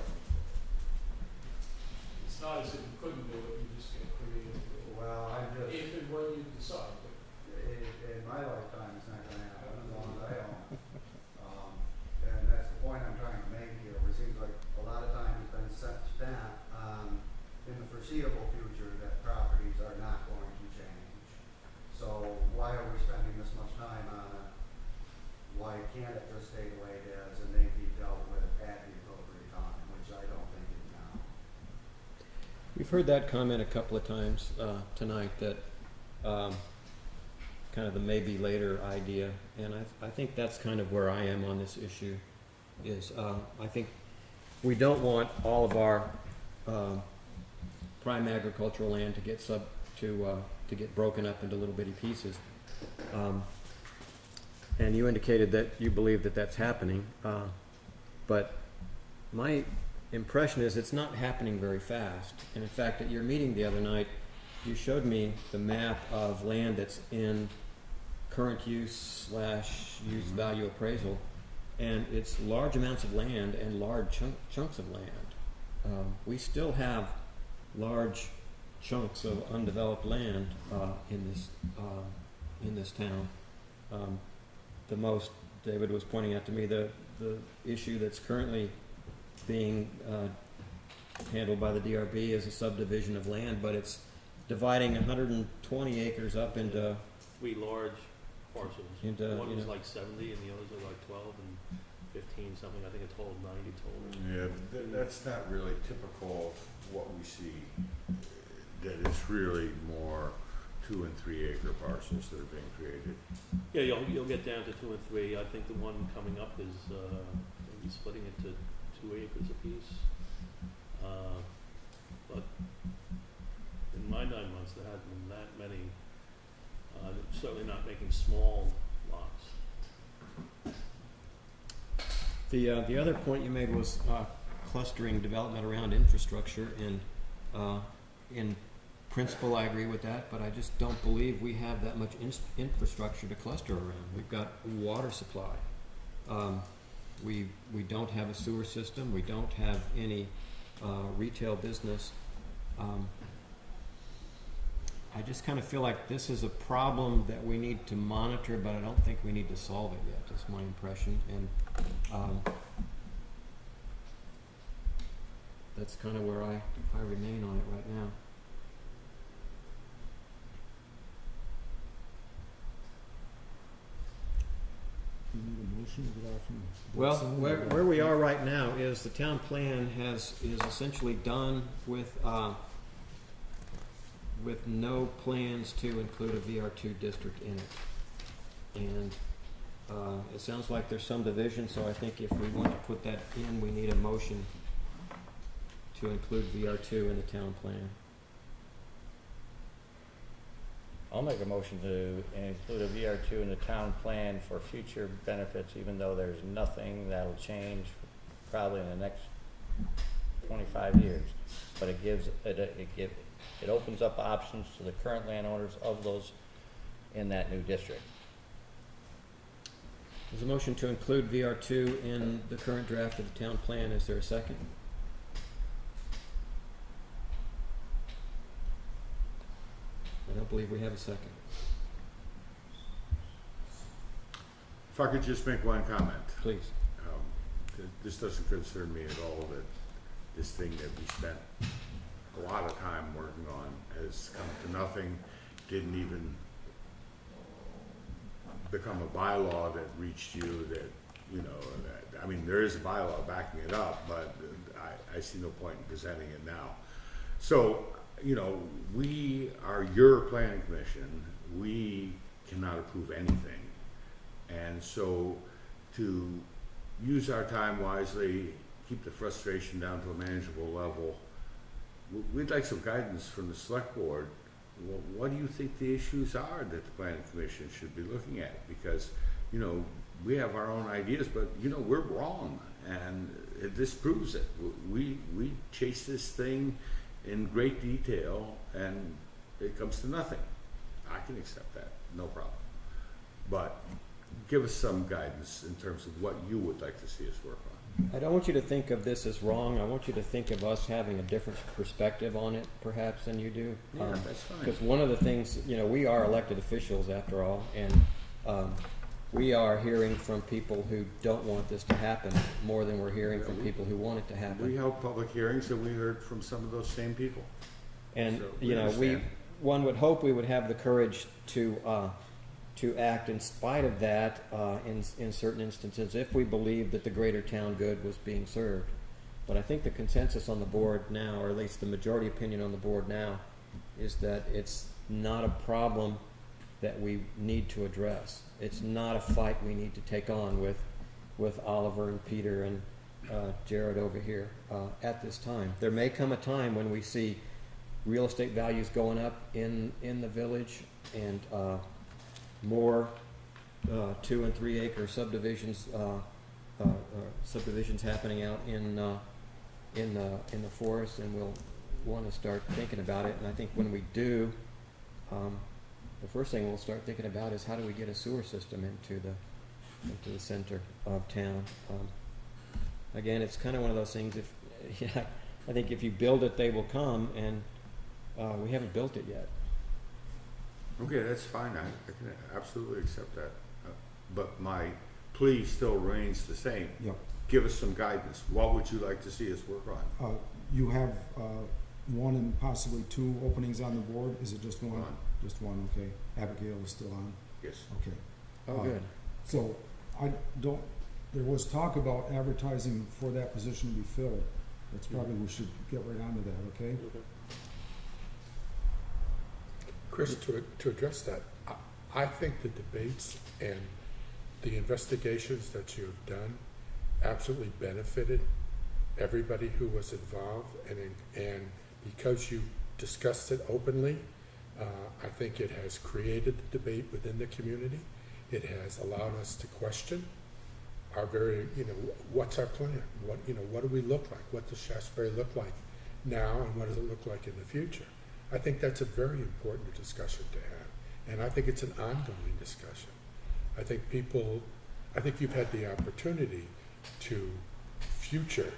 it's not as if you couldn't do it, you just get creative. Well, I'm just. If and when you decide. In my lifetime, it's not gonna happen as long as I own it. And that's the point I'm trying to make here, where it seems like a lot of time has been spent on, in the foreseeable future, that properties are not going to change. So why are we spending this much time on it? Why can't it just stay the way it is and they be dealt with at the appropriate time, which I don't think is now. We've heard that comment a couple of times tonight, that kind of the maybe later idea, and I think that's kind of where I am on this issue. I think we don't want all of our prime agricultural land to get broken up into little bitty pieces. and you indicated that you believe that that's happening, but my impression is it's not happening very fast. And in fact, at your meeting the other night, you showed me the map of land that's in current use / use value appraisal, and it's large amounts of land and large chunks of land. We still have large chunks of undeveloped land in this town. The most, David was pointing out to me, the issue that's currently being handled by the DRB is a subdivision of land, but it's dividing 120 acres up into 3 large parcels. Into, One you is know- like 70 and the others are like 12 and 15 something. I think a total of 90 total. Yeah, but that's not really typical of what we see. That it's really more 2 and 3 acre parcels that are being created. Yeah, you'll get down to 2 and 3. I think the one coming up is maybe splitting it to 2 acres apiece. But in my 9 months, there hasn't been that many. They're certainly not making small lots. The other point you made was clustering development around infrastructure, and in principle I agree with that, but I just don't believe we have that much infrastructure to cluster around. We've got water supply. We don't have a sewer system. We don't have any retail business. I just kind of feel like this is a problem that we need to monitor, but I don't think we need to solve it yet, is my impression. And that's kind of where I remain on it right now. You need a motion to get off from? Well, where we are right now is the town plan is essentially done with no plans to include a VR2 district in it. And it sounds like there's some division, so I think if we want to put that in, we need a motion to include VR2 in the town plan. I'll make a motion to include a VR2 in the town plan for future benefits, even though there's nothing that'll change probably in the next 25 years. But it gives, it opens up options to the current landowners of those in that new district. There's a motion to include VR2 in the current draft of the town plan. Is there a second? I don't believe we have a second. If I could just make one comment. Please. This doesn't concern me at all that this thing that we spent a lot of time working on has come to nothing, didn't even become a bylaw that reached you, that, you know, that, I mean, there is a bylaw backing it up, but I see no point in presenting it now. So, you know, we are your planning commission. We cannot approve anything. And so to use our time wisely, keep the frustration down to a manageable level, we'd like some guidance from the select board. What do you think the issues are that the planning commission should be looking at? Because, you know, we have our own ideas, but, you know, we're wrong. And this proves it. We chase this thing in great detail, and it comes to nothing. I can accept that, no problem. But give us some guidance in terms of what you would like to see us work on. I don't want you to think of this as wrong. I want you to think of us having a different perspective on it, perhaps, than you do. Yeah, that's fine. Because one of the things, you know, we are elected officials after all, and we are hearing from people who don't want this to happen more than we're hearing from people who want it to happen. We held public hearings and we heard from some of those same people. And, So you know, understand. one would hope we would have the courage to act in spite of that in certain instances if we believed that the greater town good was being served. But I think the consensus on the board now, or at least the majority opinion on the board now, is that it's not a problem that we need to address. It's not a fight we need to take on with Oliver and Peter and Jared over here at this time. There may come a time when we see real estate values going up in the village and more 2 and 3 acre subdivisions, subdivisions happening out in the forest, and we'll want to start thinking about it. And I think when we do, the first thing we'll start thinking about is how do we get a sewer system into the center of town. Again, it's kind of one of those things. If yeah, I think if you build it, they will come, and we haven't built it yet. Okay, that's fine, I can absolutely accept that. But my plea still remains the same. Yeah. Give us some guidance. What would you like to see us work on? You have one and possibly 2 openings on the board. Is it just one? One. Just one, okay. Abigail is still on? Yes. Okay. Oh, good. So I don't, there was talk about advertising for that position to be filled. That's probably, we should get right onto that, okay? Chris, to address that, I think the debates and the investigations that you've done absolutely benefited everybody who was involved, and because you discussed it openly, I think it has created the debate within the community. It has allowed us to question our very, what's our plan? What do we look like? What does Shaftsbury look like now, and what does it look like in the future? I think that's a very important discussion to have, and I think it's an ongoing discussion. I think you've had the opportunity to future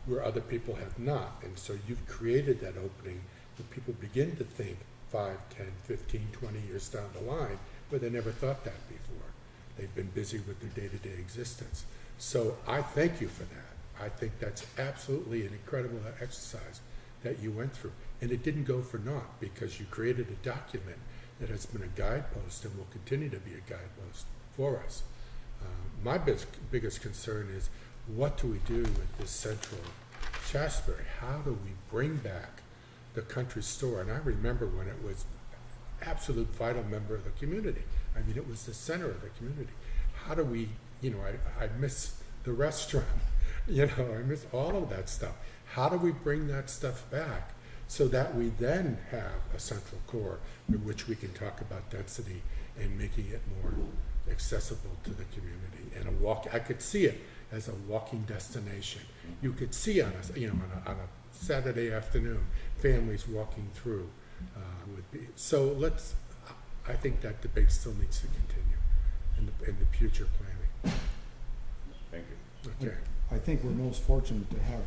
where other people have not, and so you've created that opening where people begin to think 5, 10, 15, 20 years down the line, where they never thought that before. They've been busy with their day-to-day existence. So I thank you for that. I think that's absolutely an incredible exercise that you went through. And it didn't go for naught, because you created a document that has been a guidepost and will continue to be a guidepost for us. My biggest concern is, what do we do with this central Shaftsbury? How do we bring back the country store? And I remember when it was absolute vital member of the community. I mean, it was the center of the community. How do we, I miss the restaurant, I miss all of that stuff. How do we bring that stuff back so that we then have a central core in which we can talk about density and making it more accessible to the community? And I could see it as a walking destination. You could see on a Saturday afternoon, families walking through. I think that debate still needs to continue in the future planning. Thank you. Okay. I think we're most fortunate to have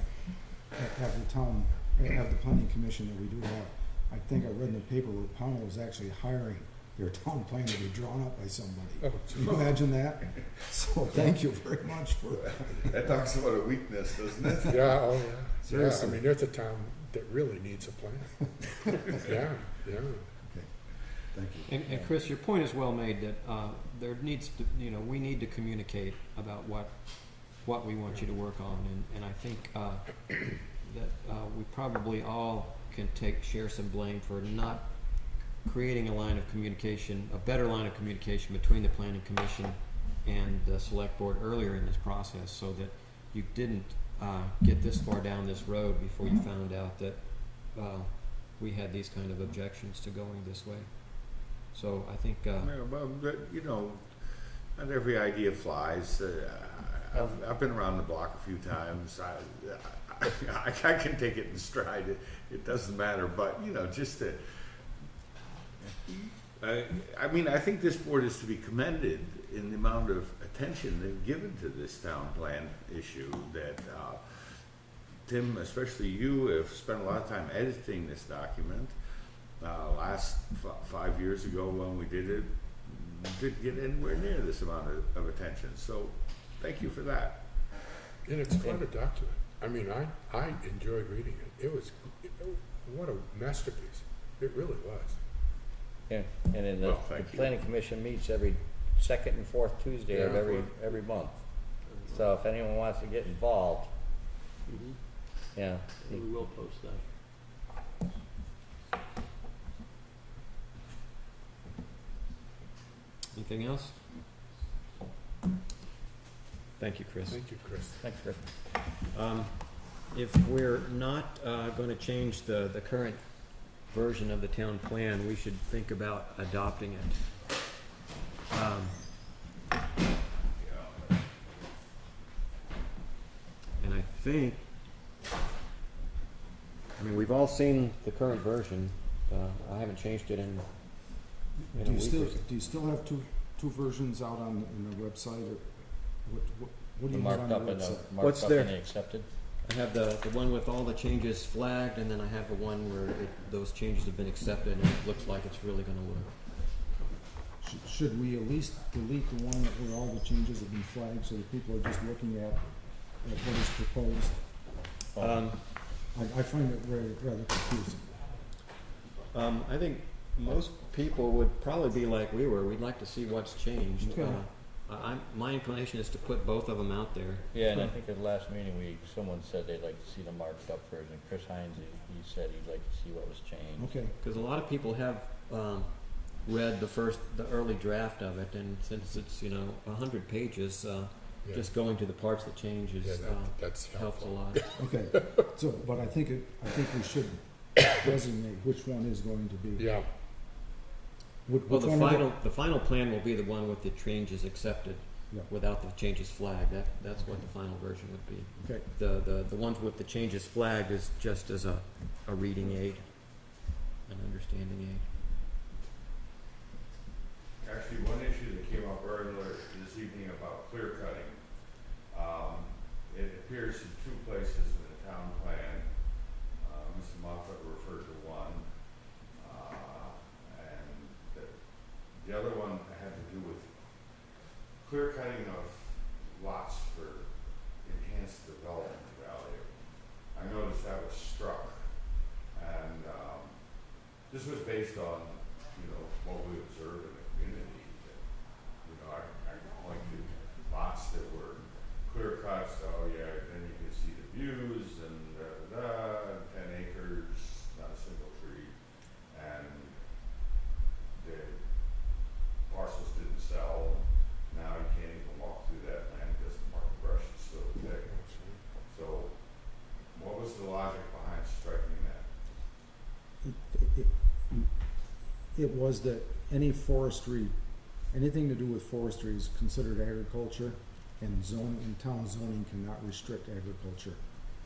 the town, have the planning commission that we do have. I think I read in the paper where Pownell was actually hiring their town plan to be drawn up by somebody. Oh, Can you imagine that? So thank you very much for that. Talks about a weakness, doesn't it? Yeah, oh yeah. Seriously. Yeah, I mean, there's a town that really needs a plan. Yeah. Thank you. And Chris, your point is well made that there needs to, we need to communicate about what we want you to work on, and I think that we probably all can share some blame for not creating a line of communication, a better line of communication between the planning commission and the select board earlier in this process, so that you didn't get this far down this road before you found out that we had these kind of objections to going this way. So I think not every idea flies. I've been around the block a few times. I can take it in stride. It doesn't matter, but just to. I think this board is to be commended in the amount of attention they've given to this town plan issue. That Tim, especially you, have spent a lot of time editing this document. Last 5 years ago when we did it, didn't get anywhere near this amount of attention. So thank you for that. And it's quite a document. I mean, I enjoyed reading it. What a masterpiece. It really was. Yeah, and then the planning commission meets every second and fourth Tuesday of every month. So if anyone wants to get involved, yeah. We will post that. anything else? Thank you, Chris. Thank you, Chris. Thanks, Chris. If we're not going to change the current version of the town plan, we should think about adopting it. think, I mean, we've all seen the current version. I haven't changed it in a Do you week still, or so. do you still have two versions out on, the website, or what The do you have marked on the up and the, website? What's marked up there? and the accepted. I have the one with all the changes flagged, and then I have the one where those changes have been accepted, and it looks like it's really gonna work. Should we at least delete the one where all the changes have been flagged, so that people are just looking at what is proposed? I find it rather confusing. I think most people would probably be like we were. We'd like to see what's changed. Okay. My inclination is to put both of them out there. Yeah, and I think at the last meeting, someone said they'd like to see the marked up version. Chris Hines, he said he'd like to see what was changed. Okay, Because a lot of people have read the early draft of it, and since it's 100 pages, Yeah. just going to the parts that changes Yeah, that's helps a helpful. lot. okay, so, but I think we should designate which one is going to be. Yeah, Well, Which the one of final plan will be the one with the changes accepted, Yeah. without the changes flagged. That's what the final version would be. Okay, The ones with the changes flagged is just as a reading aid, an understanding aid. Actually, one issue that came up earlier this evening about clear cutting. It appears in two places in the town plan. Mr. Moffett referred to one. And the other one had to do with clear cutting of lots for enhanced development value. I noticed that was struck. And this was based on, what we observed in the community. That, I pointed lots that were clear cuts, then you can see the views and 10 acres, not a single tree. And the parcels didn't sell. Now you can't even walk through that land because the market brush is so thick. So what was the logic behind striking that? it was that anything to do with forestry is considered agriculture, and town zoning cannot restrict agriculture.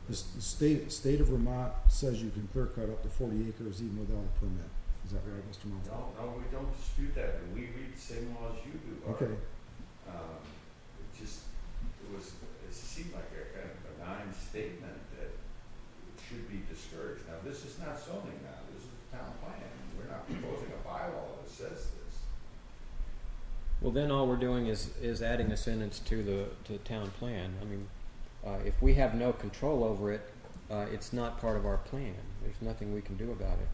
The state of Vermont says you can clear cut up to 40 acres even without a permit. Is that right, Mr. Mumford? No, we don't dispute that, and we read the same laws you do, Art. Okay, It seemed like a kind of benign statement that it should be discouraged. Now, this is not zoning now, this is the town plan. We're not proposing a bylaw that says this. Well, then all we're doing is adding a sentence to the town plan. I mean, if we have no control over it, it's not part of our plan. There's nothing we can do about it,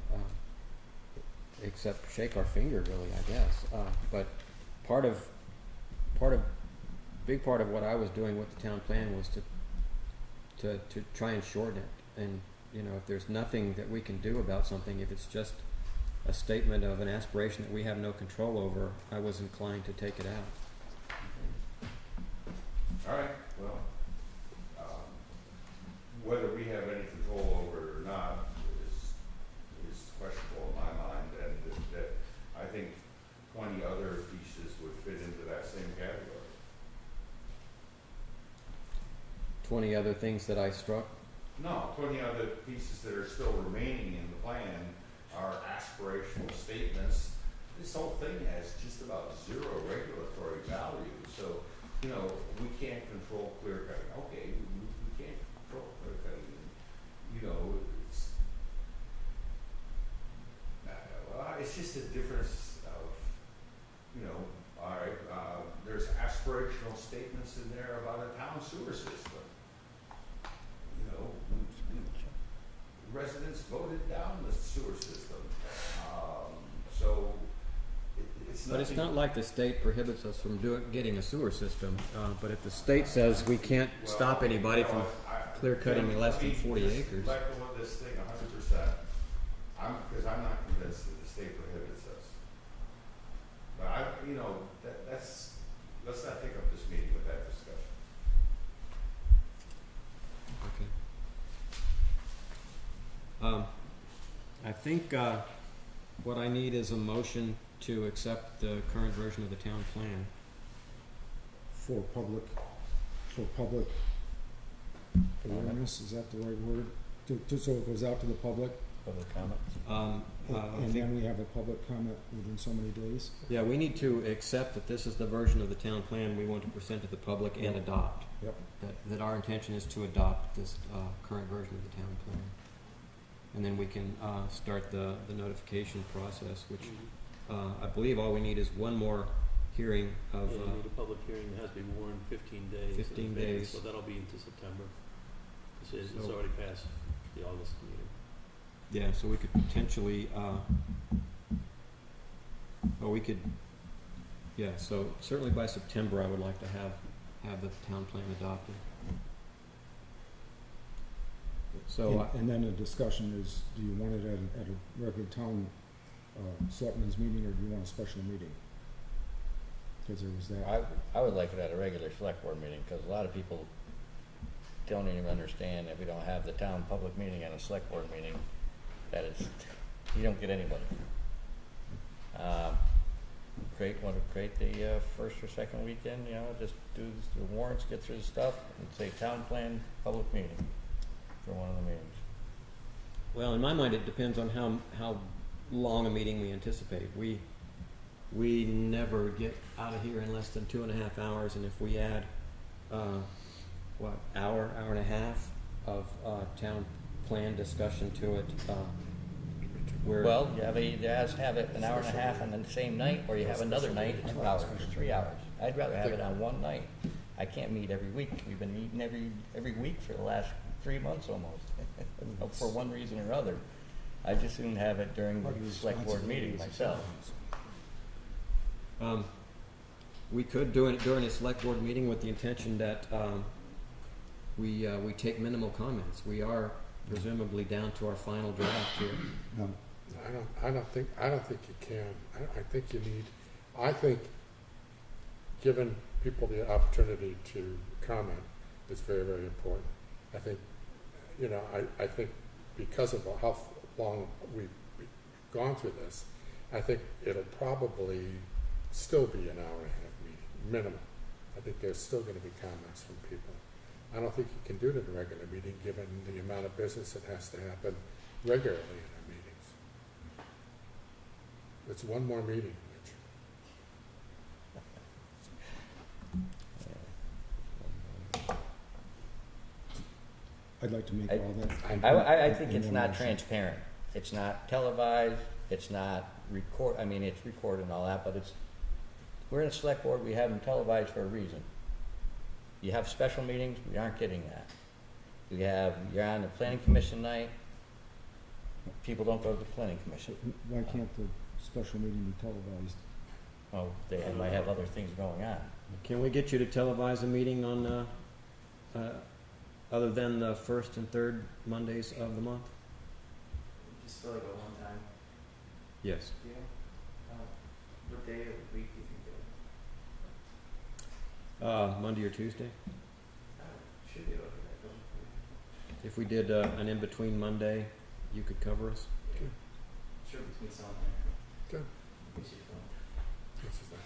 except shake our finger, really, I guess. But big part of what I was doing with the town plan was to try and shorten it. And if there's nothing that we can do about something, if it's just a statement of an aspiration that we have no control over, I was inclined to take it out. All right, well, whether we have any control over it or not is questionable in my mind, and that I think 20 other pieces would fit into that same category. 20 other things that I struck. No, 20 other pieces that are still remaining in the plan are aspirational statements. This whole thing has just about zero regulatory value, so, we can't control clear cutting. Okay, we can't control clear cutting. It's just a difference of, all right, there's aspirational statements in there about a town sewer system. Residents voted down the sewer system. So it's But it's not like the state prohibits us from getting a sewer system. But if the state says we can't stop anybody from clear cutting less than 40 acres. Let go of this thing 100%. Because I'm not convinced that the state prohibits us. But let's not take up this meeting with that discussion. Okay. I think what I need is a motion to accept the current version of the town plan. for public awareness, is that the right word? So it goes out to the public, Public comments? and then we have a public comment within so many days? Yeah, we need to accept that this is the version of the town plan we want to present to the public and adopt. Yep. That our intention is to adopt this current version of the town plan. And then we can start the notification process, which I believe all we need is one more hearing of, Yeah, you need a public hearing, it has to be warned 15 days. in 15 advance, days. So that'll be into September. It's So- already past the August meeting. yeah, so we could potentially, so certainly by September, I would like to have the town plan adopted. So, And then the discussion is, do you want it at a regular town selectmen's meeting, or do you want a special meeting? Because there was that. I would like it at a regular select board meeting, because a lot of people don't even understand that we don't have the town public meeting and a select board meeting, that it's, you don't get anybody. Want to create the first or second weekend, just do the warrants, get through the stuff, and say town plan, public meeting for one of the meetings. well, in my mind, it depends on how long a meeting we anticipate. We never get out of here in less than 2.5 hours, and if we add, hour and a half of town plan discussion to it, we're. Well, you have it an hour and a half on the same night, or you have another night, 2 hours, 3 hours. I'd rather have it on one night. I can't meet every week. We've been meeting every week for the last 3 months almost, for one reason or other. I just soon have it during the select board meeting myself. We could do it during a select board meeting with the intention that we take minimal comments. We are presumably down to our final draft here. No. I don't think you can. I think you need, I think giving people the opportunity to comment is very, very important. I think, I think because of how long we've gone through this, I think it'll probably still be an hour and a half meeting, minimum. I think there's still gonna be comments from people. I don't think you can do it in a regular meeting, given the amount of business that has to happen regularly in our meetings. It's one more meeting, Rich. I'd like to make all that. I think in it's one not motion. transparent. It's not televised, it's not it's recorded and all that, but we're in a select board, we have them televised for a reason. You have special meetings, we aren't getting that. You're on the planning commission night, people don't go to the planning commission. Why can't the special meeting be televised? Oh, they might have other things going on. Can we get you to televise a meeting on, other than the first and third Mondays of the month? Just for like a one time Yes. deal? What day of the week do you think Monday or Tuesday? should be able to get that done? If we did an in-between Monday, you could cover us? Sure, between some there. Good. We should go. This is that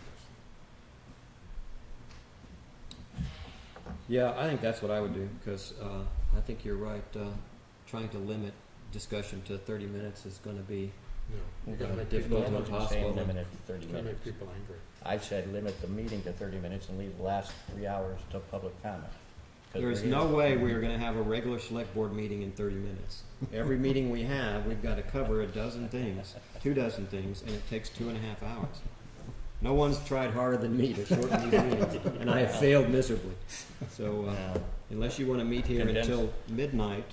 person. Yeah, I think that's what I would do, because I think you're right. Trying to limit discussion to 30 minutes is going to be No, you gotta Yeah, make difficult people to angry. impossible. Limit it to 30 Gotta make minutes. people angry. I said limit the meeting to 30 minutes and leave the last 3 hours to public comment. 'Cause There is no way we are going to have a regular select board meeting in 30 minutes. Every meeting we have, we've got to cover 24 things, 24 things, and it takes 2.5 hours. No one's tried harder than me to shorten these meetings, and I have failed miserably. So unless you want to meet here Condense. until midnight,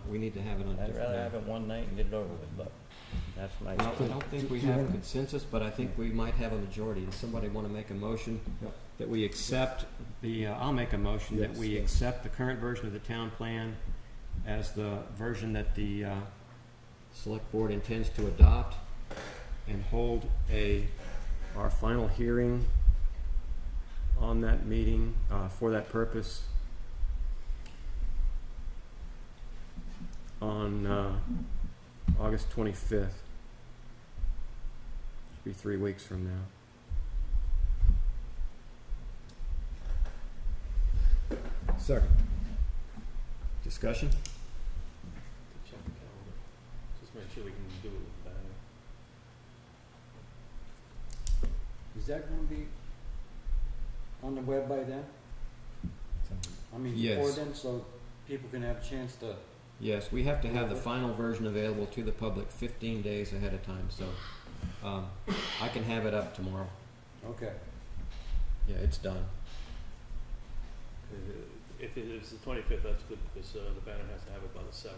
we need to have it on a I'd different rather day. have it one night and get it over with, but that's my. Well, I don't think we have consensus, but I think we might have a majority. Does somebody want to make a motion that we accept I'll make a motion that Yes, we yes. accept the current version of the town plan as the version that the select board intends to adopt, and hold our final hearing on that meeting for that purpose on August 25th. Should be 3 weeks from now. Second. Discussion? To check the calendar, just make sure we can do it with the banner. Is that gonna be on the web by then? I mean, before Yes. then, so people can have a chance to, Yes, we have to have the final version available to the public 15 days ahead of time, so I can have it up tomorrow. okay. Yeah, it's done. If it's the 25th, that's good, because the banner has to have it by the 7th,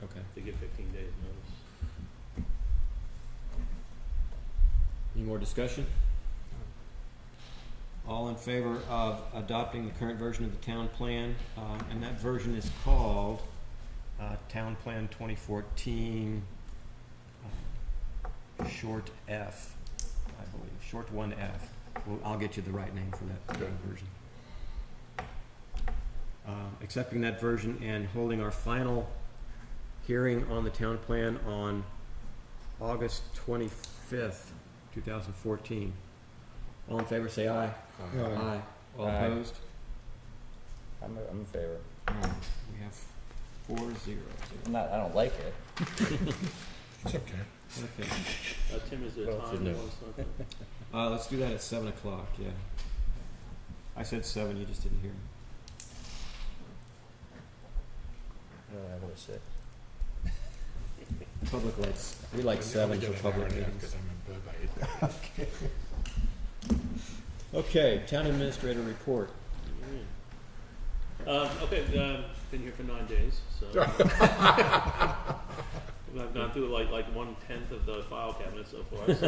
Okay. to give 15 days notice. Any more discussion? All in favor of adopting the current version of the town plan, and that version is called Town Plan 2014, short F, I believe, short 1F. Well, I'll get you the right name for that version. Accepting that version and holding our final hearing on the town plan on August 25th, 2014. All in favor, say aye. Aye. All Aye. opposed? I'm in favor. We have 4-0. I don't like it. It's okay. Okay. Tim, is there a Well, time should you know. want to start that? Let's do that at 7 o'clock, yeah. I said 7, you just didn't hear me. I would have said. Public lights, we like I'm 7 gonna for give it an hour public and a half meetings. 'cause I'm in bed by 8:30. Okay, town administrator report. Okay, been here for 9 days, so. I've gone through like 1/10 of the file cabinet so far, so.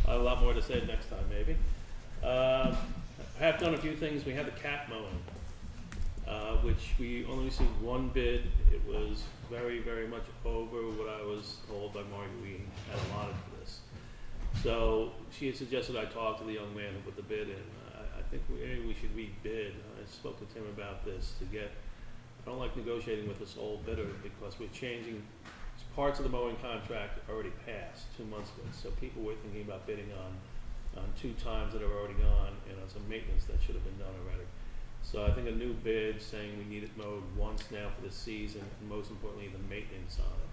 I have a lot more to say next time, maybe. I have done a few things. We had the cap mowing, which we only received one bid. It was very, very much over what I was told by Margie we had allotted for this. So she had suggested I talk to the young man who put the bid in. I think we should rebid. I spoke to Tim about this to get, I don't like negotiating with this old bidder because we're changing, parts of the mowing contract already passed 2 months ago. So people were thinking about bidding on 2 times that are already gone and on some maintenance that should have been done already. So I think a new bid saying we need it mowed once now for the season, and most importantly, the maintenance on it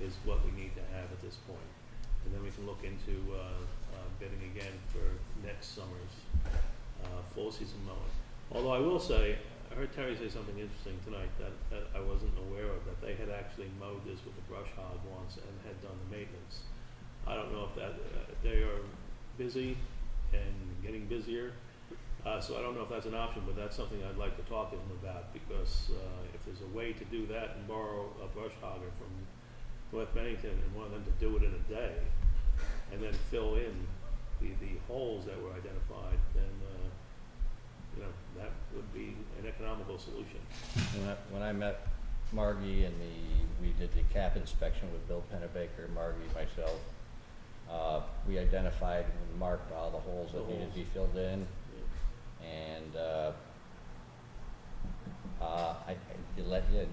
is what we need to have at this point. And then we can look into bidding again for next summer's full season mowing. Although I will say, I heard Terry say something interesting tonight that I wasn't aware of, that they had actually mowed this with a brush hog once and had done the maintenance. I don't know if that, they are busy and getting busier, so I don't know if that's an option, but that's something I'd like to talk to them about, because if there's a way to do that and borrow a brush hogger from North Bennington and want them to do it in a day, and then fill in the holes that were identified, then that would be an economical solution. When I met Margie and we did the cap inspection with Bill Pennebaker, Margie, myself, we identified and marked all the holes that needed to be filled in, and and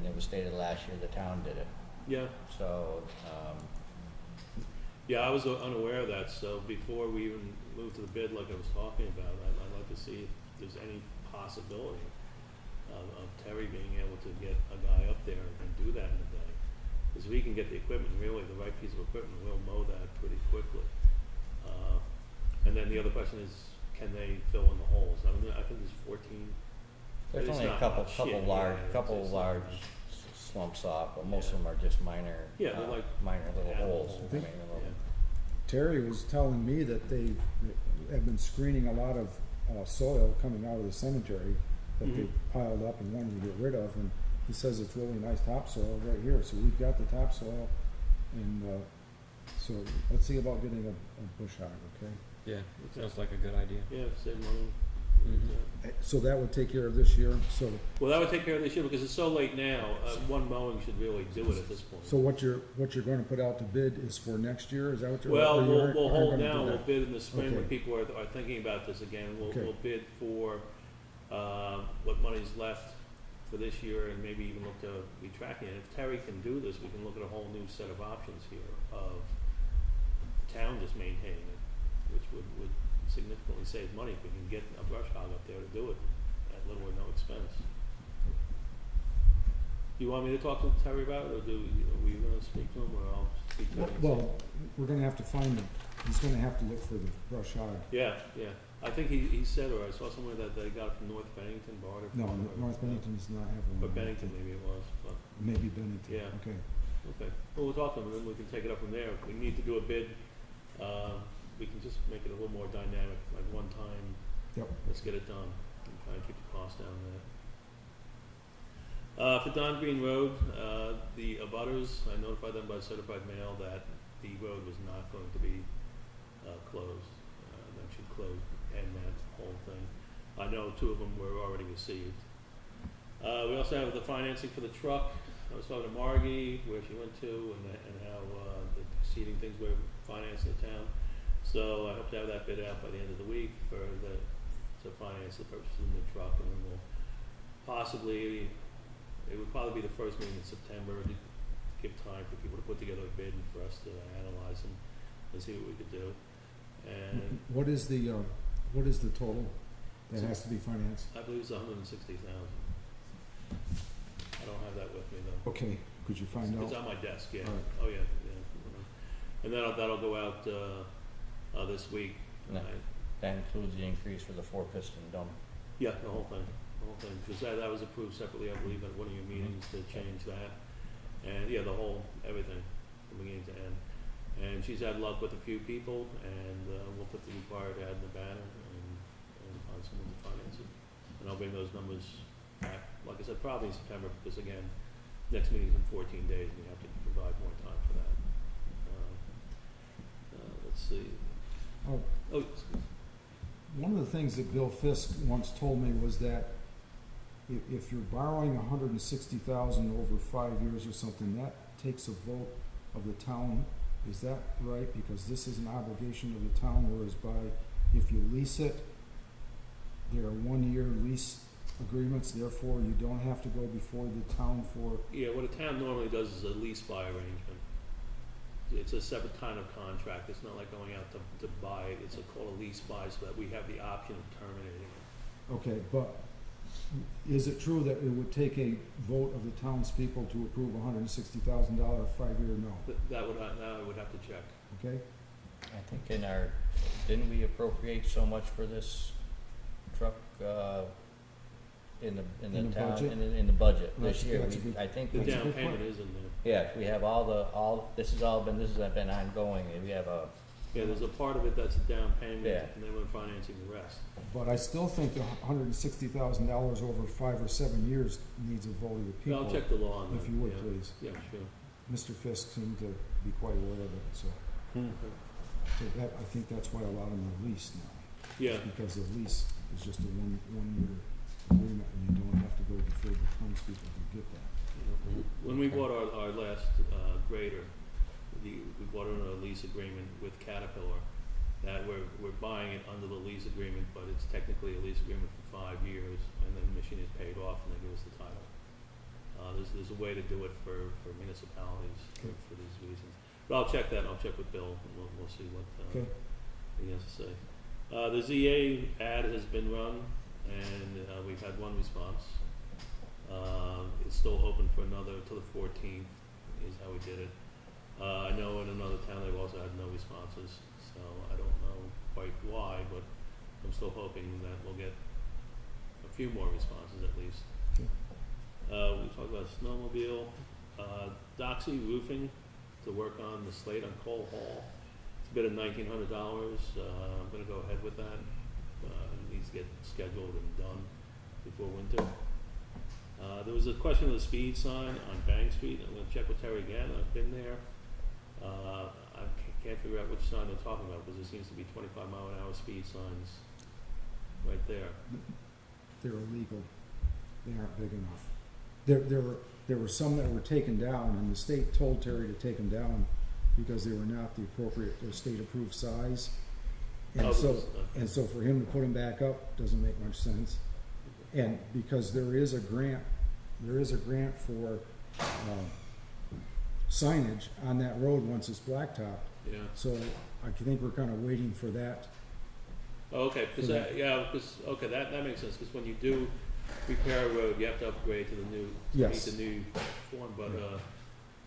it was stated last year the town did it. Yeah. So, Yeah, I was unaware of that, so before we even moved to the bid like I was talking about, I'd like to see if there's any possibility of Terry being able to get a guy up there and do that in a day. Because we can get the equipment, really, the right piece of equipment, we'll mow that pretty quickly. And then the other question is, can they fill in the holes? I mean, I think there's 14. there's It's only a not couple much. Yeah, couple it's large slumps off, but most of them are just minor, Yeah, they're like minor little animal holes. holes. I mean, little- Terry was telling me that they have been screening a lot of soil coming out of the cemetery that they piled up and wanted to get rid of, and he says it's really nice topsoil right here, so we've got the topsoil, and so let's see about getting a bush hog, okay? Yeah, it sounds like a good idea. Yeah, save money. So that would take care of this year, so, Well, that would take care of this year, because it's so late now, one mowing should really do it at this point. so what you're gonna put out to bid is for next year, is that what you're? Well, or you we'll aren't hold gonna do now, we'll that? bid in the spring when Okay. people are thinking about this again. Okay. We'll bid for what money's left for this year, and maybe even look to be tracking it. If Terry can do this, we can look at a whole new set of options here of the town just maintaining it, which would significantly save money if we can get a brush hog up there to do it at little or no expense. Do you want me to talk to Terry about it, or are we gonna speak to him, or I'll speak to him? and see? Well, we're gonna have to find him. He's gonna have to look for the brush hog. Yeah, yeah. I think he said, or I saw somewhere that they got it from North Bennington, barter. No, from, or- North Bennington does not have one. Or Bennington maybe it was, but, Maybe Bennington. Yeah. Okay. okay. Well, we'll talk to him, and then we can take it up from there. If we need to do a bid, we can just make it a little more dynamic, like one time, Yep. let's get it done, and try and keep the cost down there. For Don Green Road, the abutters, I notified them by certified mail that the road was not going to be closed. That should close, end that whole thing. I know 2 of them were already received. We also have the financing for the truck. I was talking to Margie, where she went to, and how the preceding things were financed in the town. So I hope to have that bid out by the end of the week to finance the purchase of the truck, and then we'll possibly, it would probably be the first meeting in September to give time for people to put together a bid and for us to analyze and see what we could do. And What is the total that has to be financed? I believe it's $160,000. I don't have that with me though. Okay, could you find It's out? on my desk, yeah. All right. Oh, yeah, yeah. And that'll go out, this week. No. That includes the increase for the 4-piston dump. Yeah, the whole thing, because that was approved separately, I believe, at one of your meetings to change that. And, yeah, the whole, everything, from beginning to end. And she's had luck with a few people, and, we'll put the required ad in the banner and find someone to finance it. And I'll bring those numbers back, like I said, probably in September, because again, next meeting's in 14 days, and we have to provide more time for that. Let's see. Oh, Oh, excuse me. one of the things that Bill Fisk once told me was that if you're borrowing $160,000 over 5 years or something, that takes a vote of the town. Is that right? Because this is an obligation of the town, whereas if you lease it, there are 1-year lease agreements, therefore you don't have to go before the town for. Yeah, what a town normally does is a lease buy arrangement. It's a separate kind of contract. It's not like going out to buy it. It's called a lease buy, so that we have the option of terminating it. Okay, but is it true that it would take a vote of the townspeople to approve $160,000 5-year no? That I would have to check. Okay? I think didn't we appropriate so much for this truck, in the town, budget? in the budget this That's- year? that's a good- I think The we, That's a down good payment point. is in there. yeah, we have this has been ongoing, and we have Yeah, there's a part of it that's a down payment, Yeah. and then we're financing the rest. But I still think the $160,000 over 5 or 7 years needs a vote of the Yeah, people. I'll check the law on that. If you would, yeah. please. Yeah, sure. Mr. Fisk seemed to be quite aware of it, so that, I think that's why a lot of them are leased now. Yeah, Because the lease is just a one-year agreement, and you don't have to go before the townspeople to get that. when we bought our last grader, we bought it on a lease agreement with Caterpillar, that we're buying it under the lease agreement, but it's technically a lease agreement for 5 years, and then the machine is paid off, and they give us the title. There's a way to do it for municipalities for these reasons. But I'll check that, I'll check with Bill, and we'll see what Okay? he has to say. The ZA ad has been run, and we've had one response. It's still open for another till the 14th, is how we did it. I know in another town they've also had no responses, so I don't know quite why, but I'm still hoping that we'll get a few more responses at least. Okay. We talked about snowmobile, Doxy Roofing to work on the slate on Cole Hall. It's a bid of $1,900. I'm gonna go ahead with that. It needs to get scheduled and done before winter. There was a question of the speed sign on Bank Street. I'm gonna check with Terry again. I've been there. I can't figure out which sign they're talking about, because there seems to be 25-mile-an-hour speed signs right there. They're illegal. They aren't big enough. There were some that were taken down, and the state told Terry to take them down because they were not the appropriate or state-approved size. And so for him to put them back up doesn't make much sense. And because there is a grant for signage on that road once it's blacktopped. Yeah. So I think we're kind of waiting for that. Okay, because For that. that makes sense, because when you do Repair Road, you have to upgrade to the new, to meet Yes. the new form, but,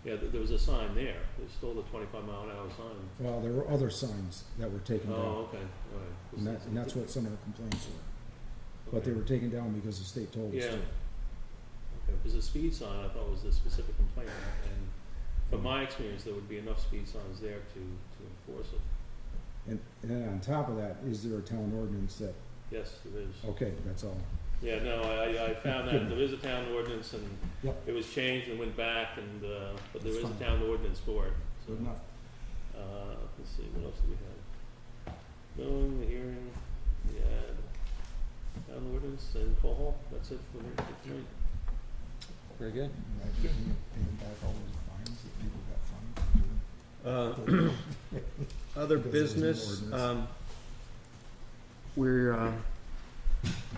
yeah, there was a sign there. There's still the 25-mile-an-hour sign. Well, there were other signs that were taken down, Oh, okay, all right. and that's what some of the complaints were. But they were taken down because the state told us Yeah. to. Okay, because the speed sign, I thought was the specific complaint, and from my experience, there would be enough speed signs there to enforce it. And on top of that, is there a town ordinance that, Yes, there is. okay, that's all. Yeah, no, I found that there is a town ordinance, and Yep. it was changed and went back, and, but there That's is a fine. town ordinance for it. So, Good enough. let's see, what else do we have? Knowing the hearing, yeah, town ordinance and call hall, that's it for me, for tonight. Very good. Imagine paying back all those fines that people got fined for doing. Other Because there's no business, ordinance.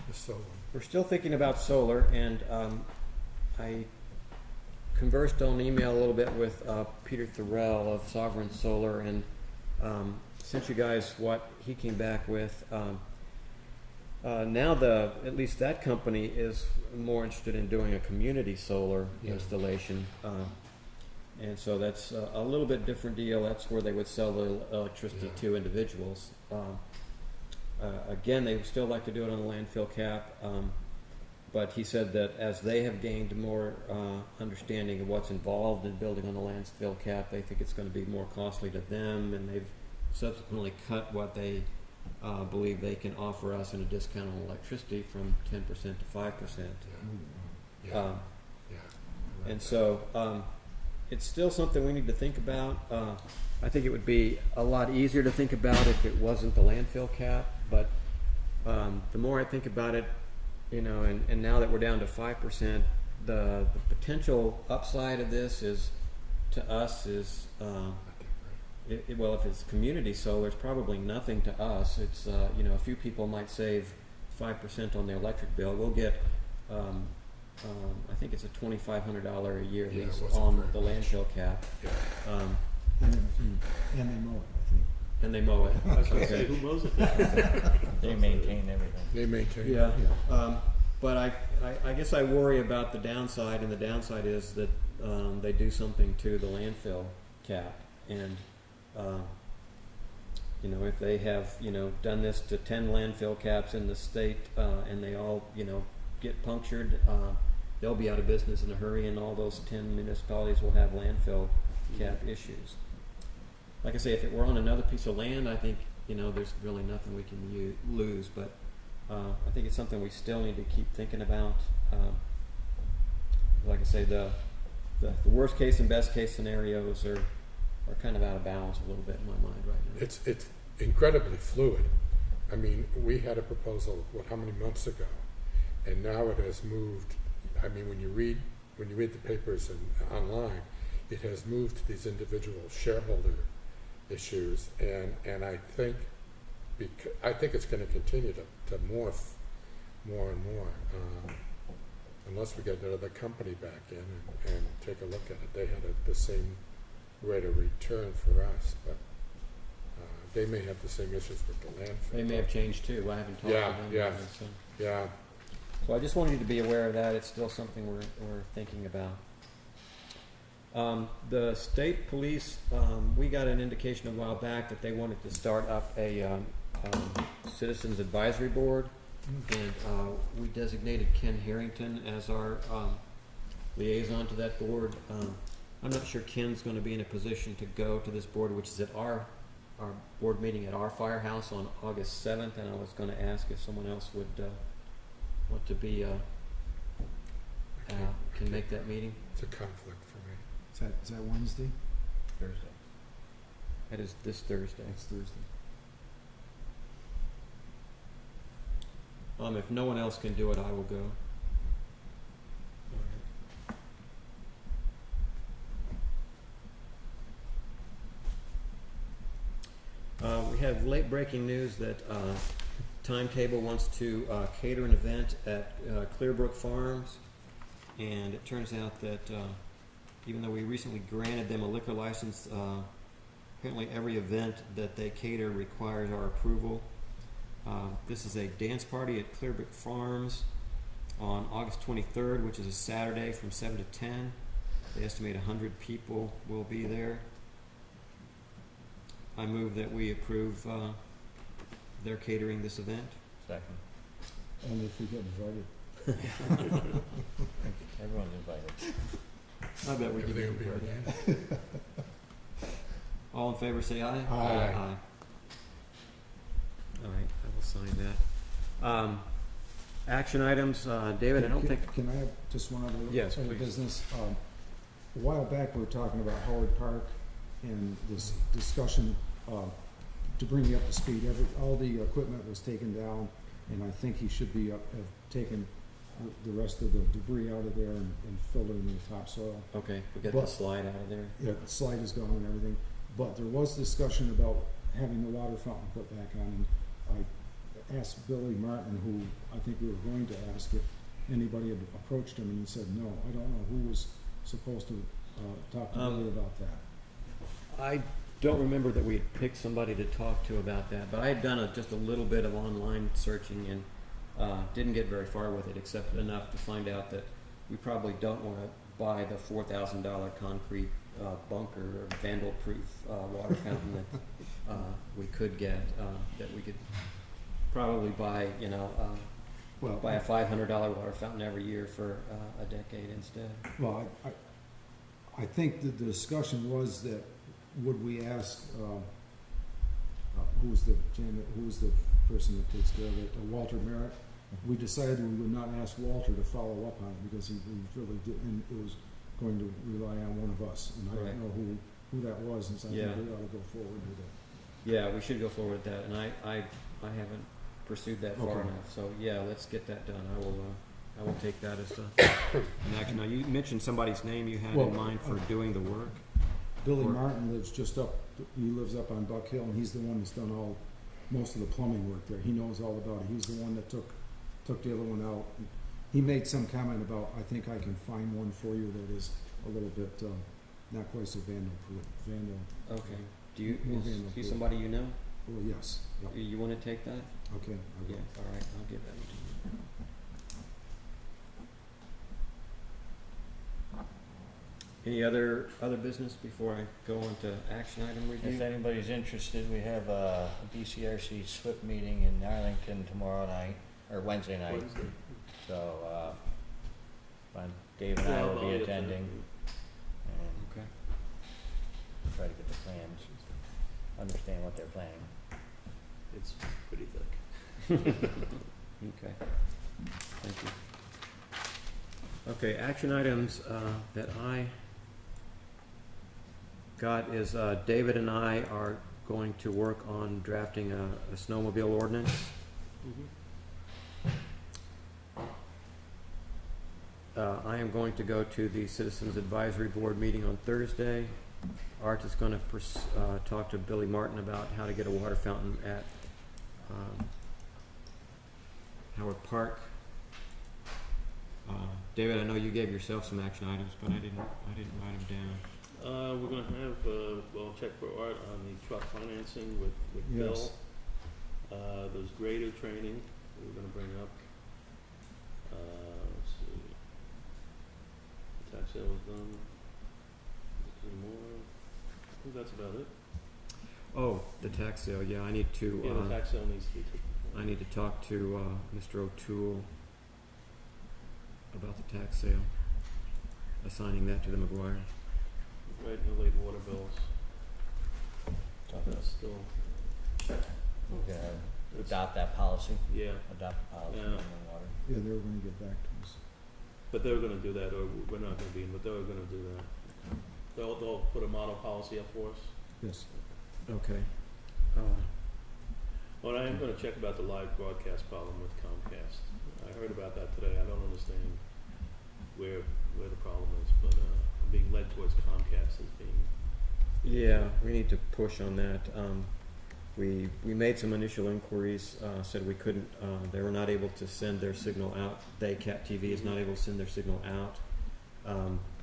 The solar. we're still thinking about solar, and I conversed on email a little bit with Peter Thorell of Sovereign Solar, and sent you guys what he came back with. Now at least that company is more interested in doing a community solar Yeah. installation. And so that's a little bit different deal. That's where they would sell the electricity Yeah. to individuals. Again, they would still like to do it on the landfill cap, but he said that as they have gained more understanding of what's involved in building on the landfill cap, they think it's going to be more costly to them, and they've subsequently cut what they believe they can offer us in a discount on electricity from 10% to 5%. Yeah. Yeah. Yeah. I read And that. so it's still something we need to think about. I think it would be a lot easier to think about if it wasn't the landfill cap, but the more I think about it, and now that we're down to 5%, the potential upside of this is, to us, is well, if it's community solar, it's probably nothing to us. It's a few people might save 5% on their electric bill. We'll get I think it's a $2,500 a year Yeah, it lease wasn't on very the much. landfill cap, Yeah. And they mow it, I think. and they mow it. I was gonna Okay. say, who mows it? They maintain everything. They maintain. Yeah, but I guess I worry about the downside, and the downside is that they do something to the landfill cap, and if they have done this to 10 landfill caps in the state, and they all get punctured, they'll be out of business in a hurry, and all those 10 municipalities will have landfill cap issues. Like I say, if it were on another piece of land, I think there's really nothing we can lose, but I think it's something we still need to keep thinking about. Like I say, the worst case and best case scenarios are kind of out of balance a little bit in my mind right now. It's incredibly fluid. I mean, we had a proposal, how many months ago? And now it has moved. I mean, when you read the papers and online, it has moved to these individual shareholder issues, and I think it's going to continue to morph more and more, unless we get another company back in and take a look at it. They had the same rate of return for us, but they may have the same issues with the landfill. They may have changed too. I haven't talked Yeah, to them. yeah. About it, so. Yeah. So I just wanted you to be aware of that. It's still something we're thinking about. The state police, we got an indication a while back that they wanted to start up a citizens advisory board, and we designated Ken Harrington as our liaison to that board. I'm not sure Ken's going to be in a position to go to this board, which is at our board meeting at our firehouse on August 7th, and I was going to ask if someone else would want to be can make that meeting. It's a conflict for me. Is that Wednesday? Thursday. That is this Thursday. It's Thursday. If no one else can do it, I will go. We have late breaking news that Timetable wants to cater an event at Clearbrook Farms, and it turns out that even though we recently granted them a liquor license, apparently every event that they cater requires our approval. This is a dance party at Clearbrook Farms. on August 23rd, which is a Saturday from 7 to 10. They estimate 100 people will be there. I move that we approve their catering this event. Second. Only if we get invited. Everyone's invited. I bet we can get Everything will be invited. All in favor, say aye. Aye. All right, I will sign that. Action items, David, I don't Can- think, Can I have just one other? Yes, other please. business? A while back, we were talking about Howard Park and this discussion, to bring you up to speed, all the equipment was taken down, and I think he should be have taken the rest of the debris out of there and filled it in the topsoil. okay, we got the But- slide out of there. Yeah, the slide is gone and everything, but there was discussion about having the water fountain put back on, and I asked Billy Martin, who I think we were going to ask if anybody had approached him, and he said, no, I don't know who was supposed to, talk to Billy about that. I don't remember that we had picked somebody to talk to about that, but I had done just a little bit of online searching and didn't get very far with it, except enough to find out that we probably don't want to buy the $4,000 concrete bunker or vandal-proof water fountain that we could get, that we could probably buy, Well, buy a $500 water fountain every year for a decade instead. well, I think the discussion was that, would we ask, who's the person that takes care of it, Walter Merritt? We decided we would not ask Walter to follow up on it, because he really didn't, it was going to rely on one of us, and I Right. don't know who that was, and so I Yeah. think we ought to go forward with it. Yeah, we should go forward with that, and I haven't pursued that far Okay. enough, so yeah, let's get that done. I will take that as an action. Now, you mentioned somebody's name you had Well, in mind for doing the work. Billy Or- Martin lives just up, he lives up on Buck Hill, and he's the one that's done most of the plumbing work there. He knows all about it. He's the one that took the other one out. He made some comment about, I think I can find one for you that is a little bit, not quite so vandal-proof. Okay. Do you, More is he vandal-proof. somebody you know? Well, yes, yep. You wanna take that? Okay, I will. Yeah, all right, I'll give that one to you. Any other business before I go on to action item If review? anybody's interested, we have a BCRC SWIP meeting in Arlington tomorrow night, or Wednesday night. Wednesday. So, Dave and I Yeah, will I'll be get attending and Okay. try to get the plans, understand what they're planning. It's pretty thick. Okay, thank you. Okay, action items that I got is David and I are going to work on drafting a snowmobile ordinance. I am going to go to the Citizens Advisory Board meeting on Thursday. Art is going to talk to Billy Martin about how to get a water fountain at Howard Park. David, I know you gave yourself some action items, but I didn't write them down. We're gonna have, check for Art on the truck financing with Bill. Yes. There's grader training we're gonna bring up. Let's see. The tax sale was done. Any more? I think that's about it. Oh, the tax sale, yeah, I need to, Yeah, the tax sale needs to be taken. I need to talk to, Mr. O'Toole about the tax sale, assigning that to the McGuires. Right, no late water bills. So That's still, we're gonna adopt that policy, yeah, adopt the policy Yeah. on the water. Yeah, they were gonna get back to us. but they were gonna do that, or we're not gonna be in, but they were gonna do that. They'll put a model policy up for us. Yes. Okay. Well, I am gonna check about the live broadcast problem with Comcast. I heard about that today. I don't understand where the problem is, but I'm being led towards Comcast as being. Yeah, we need to push on that. We made some initial inquiries, said we couldn't, they were not able to send their signal out. Cat TV is not able to send their signal out.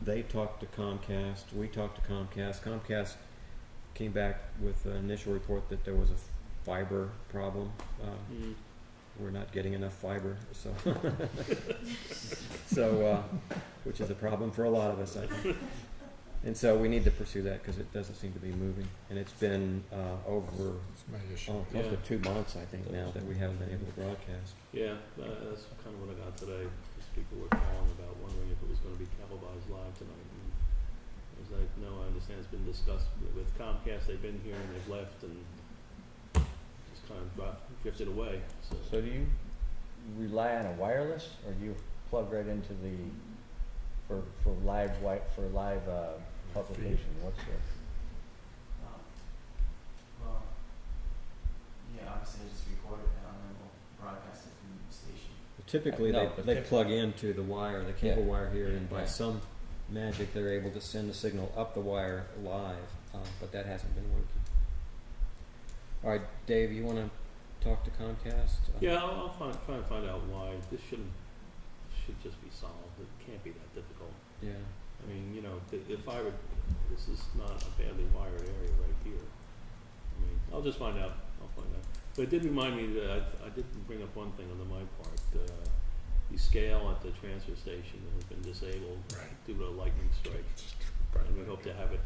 They talked to Comcast, we talked to Comcast. Comcast came back with an initial report that there was a fiber problem. we're not getting enough fiber, so. Which is a problem for a lot of us, I think. And so we need to pursue that because it doesn't seem to be moving. And it's been, over, It's my issue. close to 2 months, I think, now that we haven't been able to broadcast. Yeah, that's kind of what I got today. Just people were calling about wondering if it was gonna be televised live tonight. And I was like, no, I understand it's been discussed with Comcast. They've been here and they've left and just kind of drifted away, so. So do you rely on a wireless, or do you plug right into the, for live publication? What's the? Well, yeah, obviously I just record it now and then we'll broadcast it from the station. Typically, No, but they plug into the wire, the cable Yeah. wire here, and by Yeah. some magic, they're able to send the signal up the wire live, but that hasn't been working. All right, Dave, you wanna talk to Comcast? Yeah, I'll try and find out why. This should just be solved. It can't be that difficult. Yeah. I mean, you know, if I would, this is not a badly wired area right here. I mean, I'll just find out. But it did remind me that I did bring up one thing on my part. The scale at the transfer station has been disabled Right. due to a lightning strike. And we hope to have it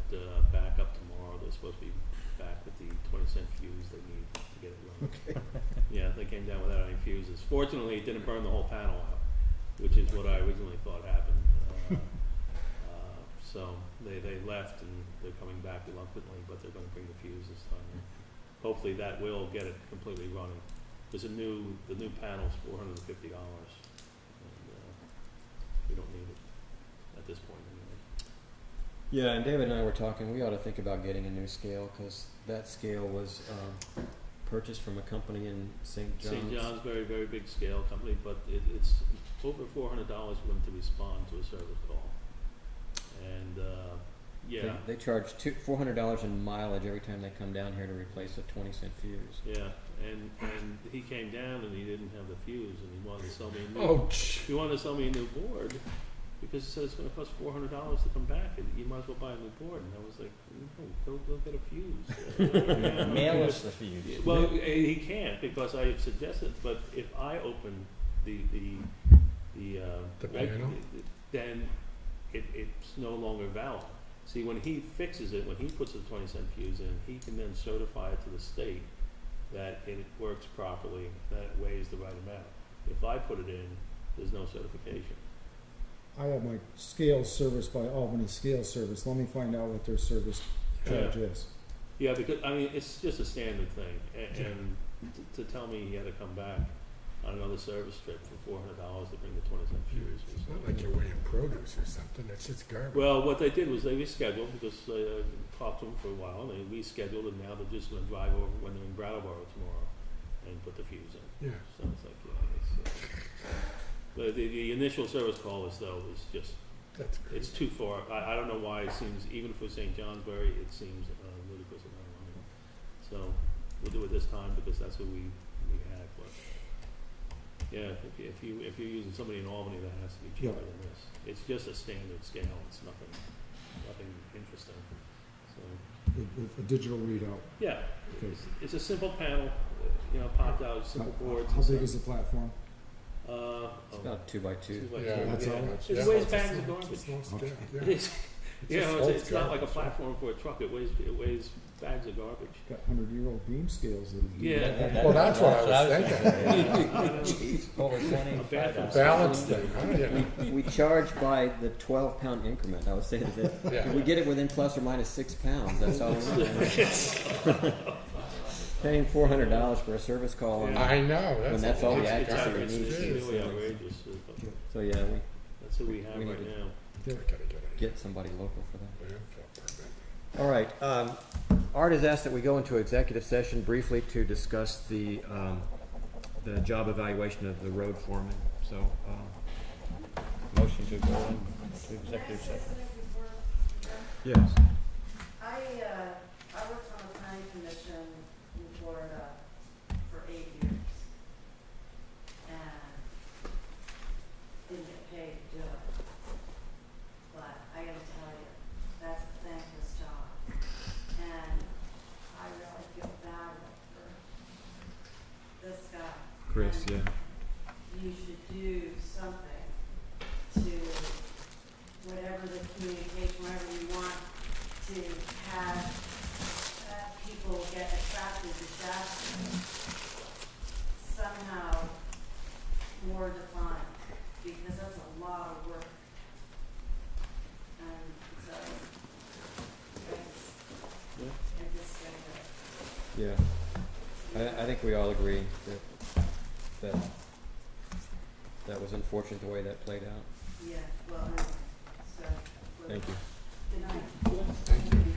back up tomorrow. They're supposed to be back with the 20-cent fuse they need to get it running. Okay. Yeah, they came down without any fuses. Fortunately, it didn't burn the whole panel out, which is what I originally thought happened. So they left and they're coming back reluctantly, but they're going to bring the fuse this time. And hopefully that will get it completely running. There's the new panel's $450, and we don't need it at this point anyway. Yeah, and David and I were talking, we ought to think about getting a new scale, because that scale was purchased from a company in St. John's. St. John's, very, very big scale company, but it's over $400 for them to respond to a service call. And, yeah. They charge $400 in mileage every time they come down here to replace a 20-cent fuse. Yeah, and he came down and he didn't have the fuse, and he wanted to sell me a new. Oh, He wanted to sell me a new board because he said it's going to cost $400 to come back, and you might as well buy a new board. And I was like, no, go get a fuse. Mail us the fuse. Well, he can't because I have suggested. But if I open the panel? then it's no longer valid. See, when he fixes it, when he puts the 20-cent fuse in, he can then certify it to the state that it works properly, that it weighs the right amount. If I put it in, there's no certification. I have my scale serviced by Albany Scale Service. Let me find out what their service charge is. Yeah, because, I mean, it's just a standard thing, and to tell me he had to come back on another service trip for $400 to bring the 20-cent fuse. It's not like you're weighing produce or something, it's just garbage. Well, what they did was they rescheduled because I talked to them for a while, and they rescheduled, and now they're just going to drive over when they're in Brattleboro tomorrow and put the fuse in. Yeah. So it's like, but the initial service call is just, That's great. it's too far. I don't know why it seems, even for St. Johnsbury, it seems ludicrous amount of money. So we'll do it this time because that's who we had. But yeah, if you're using somebody in Albany, that has to be cheaper than this. It's just a standard scale. It's nothing interesting. So A digital readout. yeah, Okay. it's a simple panel, popped out, simple boards. How and big stuff. is the platform? It's about 2 by 2. 2 by 2. Yeah, that's all. It weighs bags of garbage. It's a small scale, yeah. It's, a it's small not like a scale. platform for a truck. It weighs bags of garbage. Got 100-year-old beam scales that'll do Yeah. that. Well, that's what I was thinking. thinking. Over A bathroom. Balance thing, huh? Yeah. We charge by the 12-pound increment. I would say that Yeah. if we get it within plus or minus 6 pounds, that's all we need. Paying $400 for a service call on I know, when that's all the It's accuracy we outrageous. need. It's is, really outrageous. But So yeah, that's who we have We need right to- now. I gotta get somebody local for that. landfill permit. All right. Art has asked that we go into executive session briefly to discuss the job evaluation of the road foreman. So, Motion to go into executive session. yes. I worked on the planning commission in Florida for 8 years. And didn't get paid to do it. But I gotta tell you, that's a thankless job. And I really feel bad for this guy. Chris. this, yeah. you should do something to, whatever the communication, whatever you want to have people get attracted to Shasta, somehow more defined, because that's a lot of work. And so, I just think that Yeah. I think we all agree that that was unfortunate the way that played out. yeah, well, anyway, so. Thank you. Good night.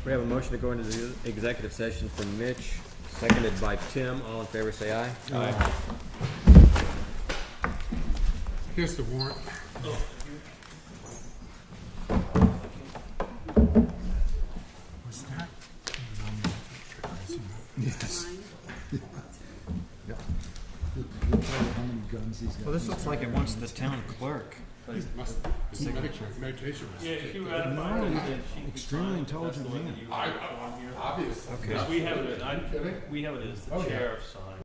We have a motion to go into the executive session from Mitch, seconded by Tim. All in favor, say aye. Aye. Here's the warrant. Was that? Yes. Mine. You'll tell you how many guns he's got. Well, this looks like it wants the town clerk. Meditation. Yeah, if you ratify No, it, he's then she can extremely sign it. That's intelligent the one man. that you have on here. Obviously. Okay. Because we have it, we have it as the Oh, yeah. sheriff sign.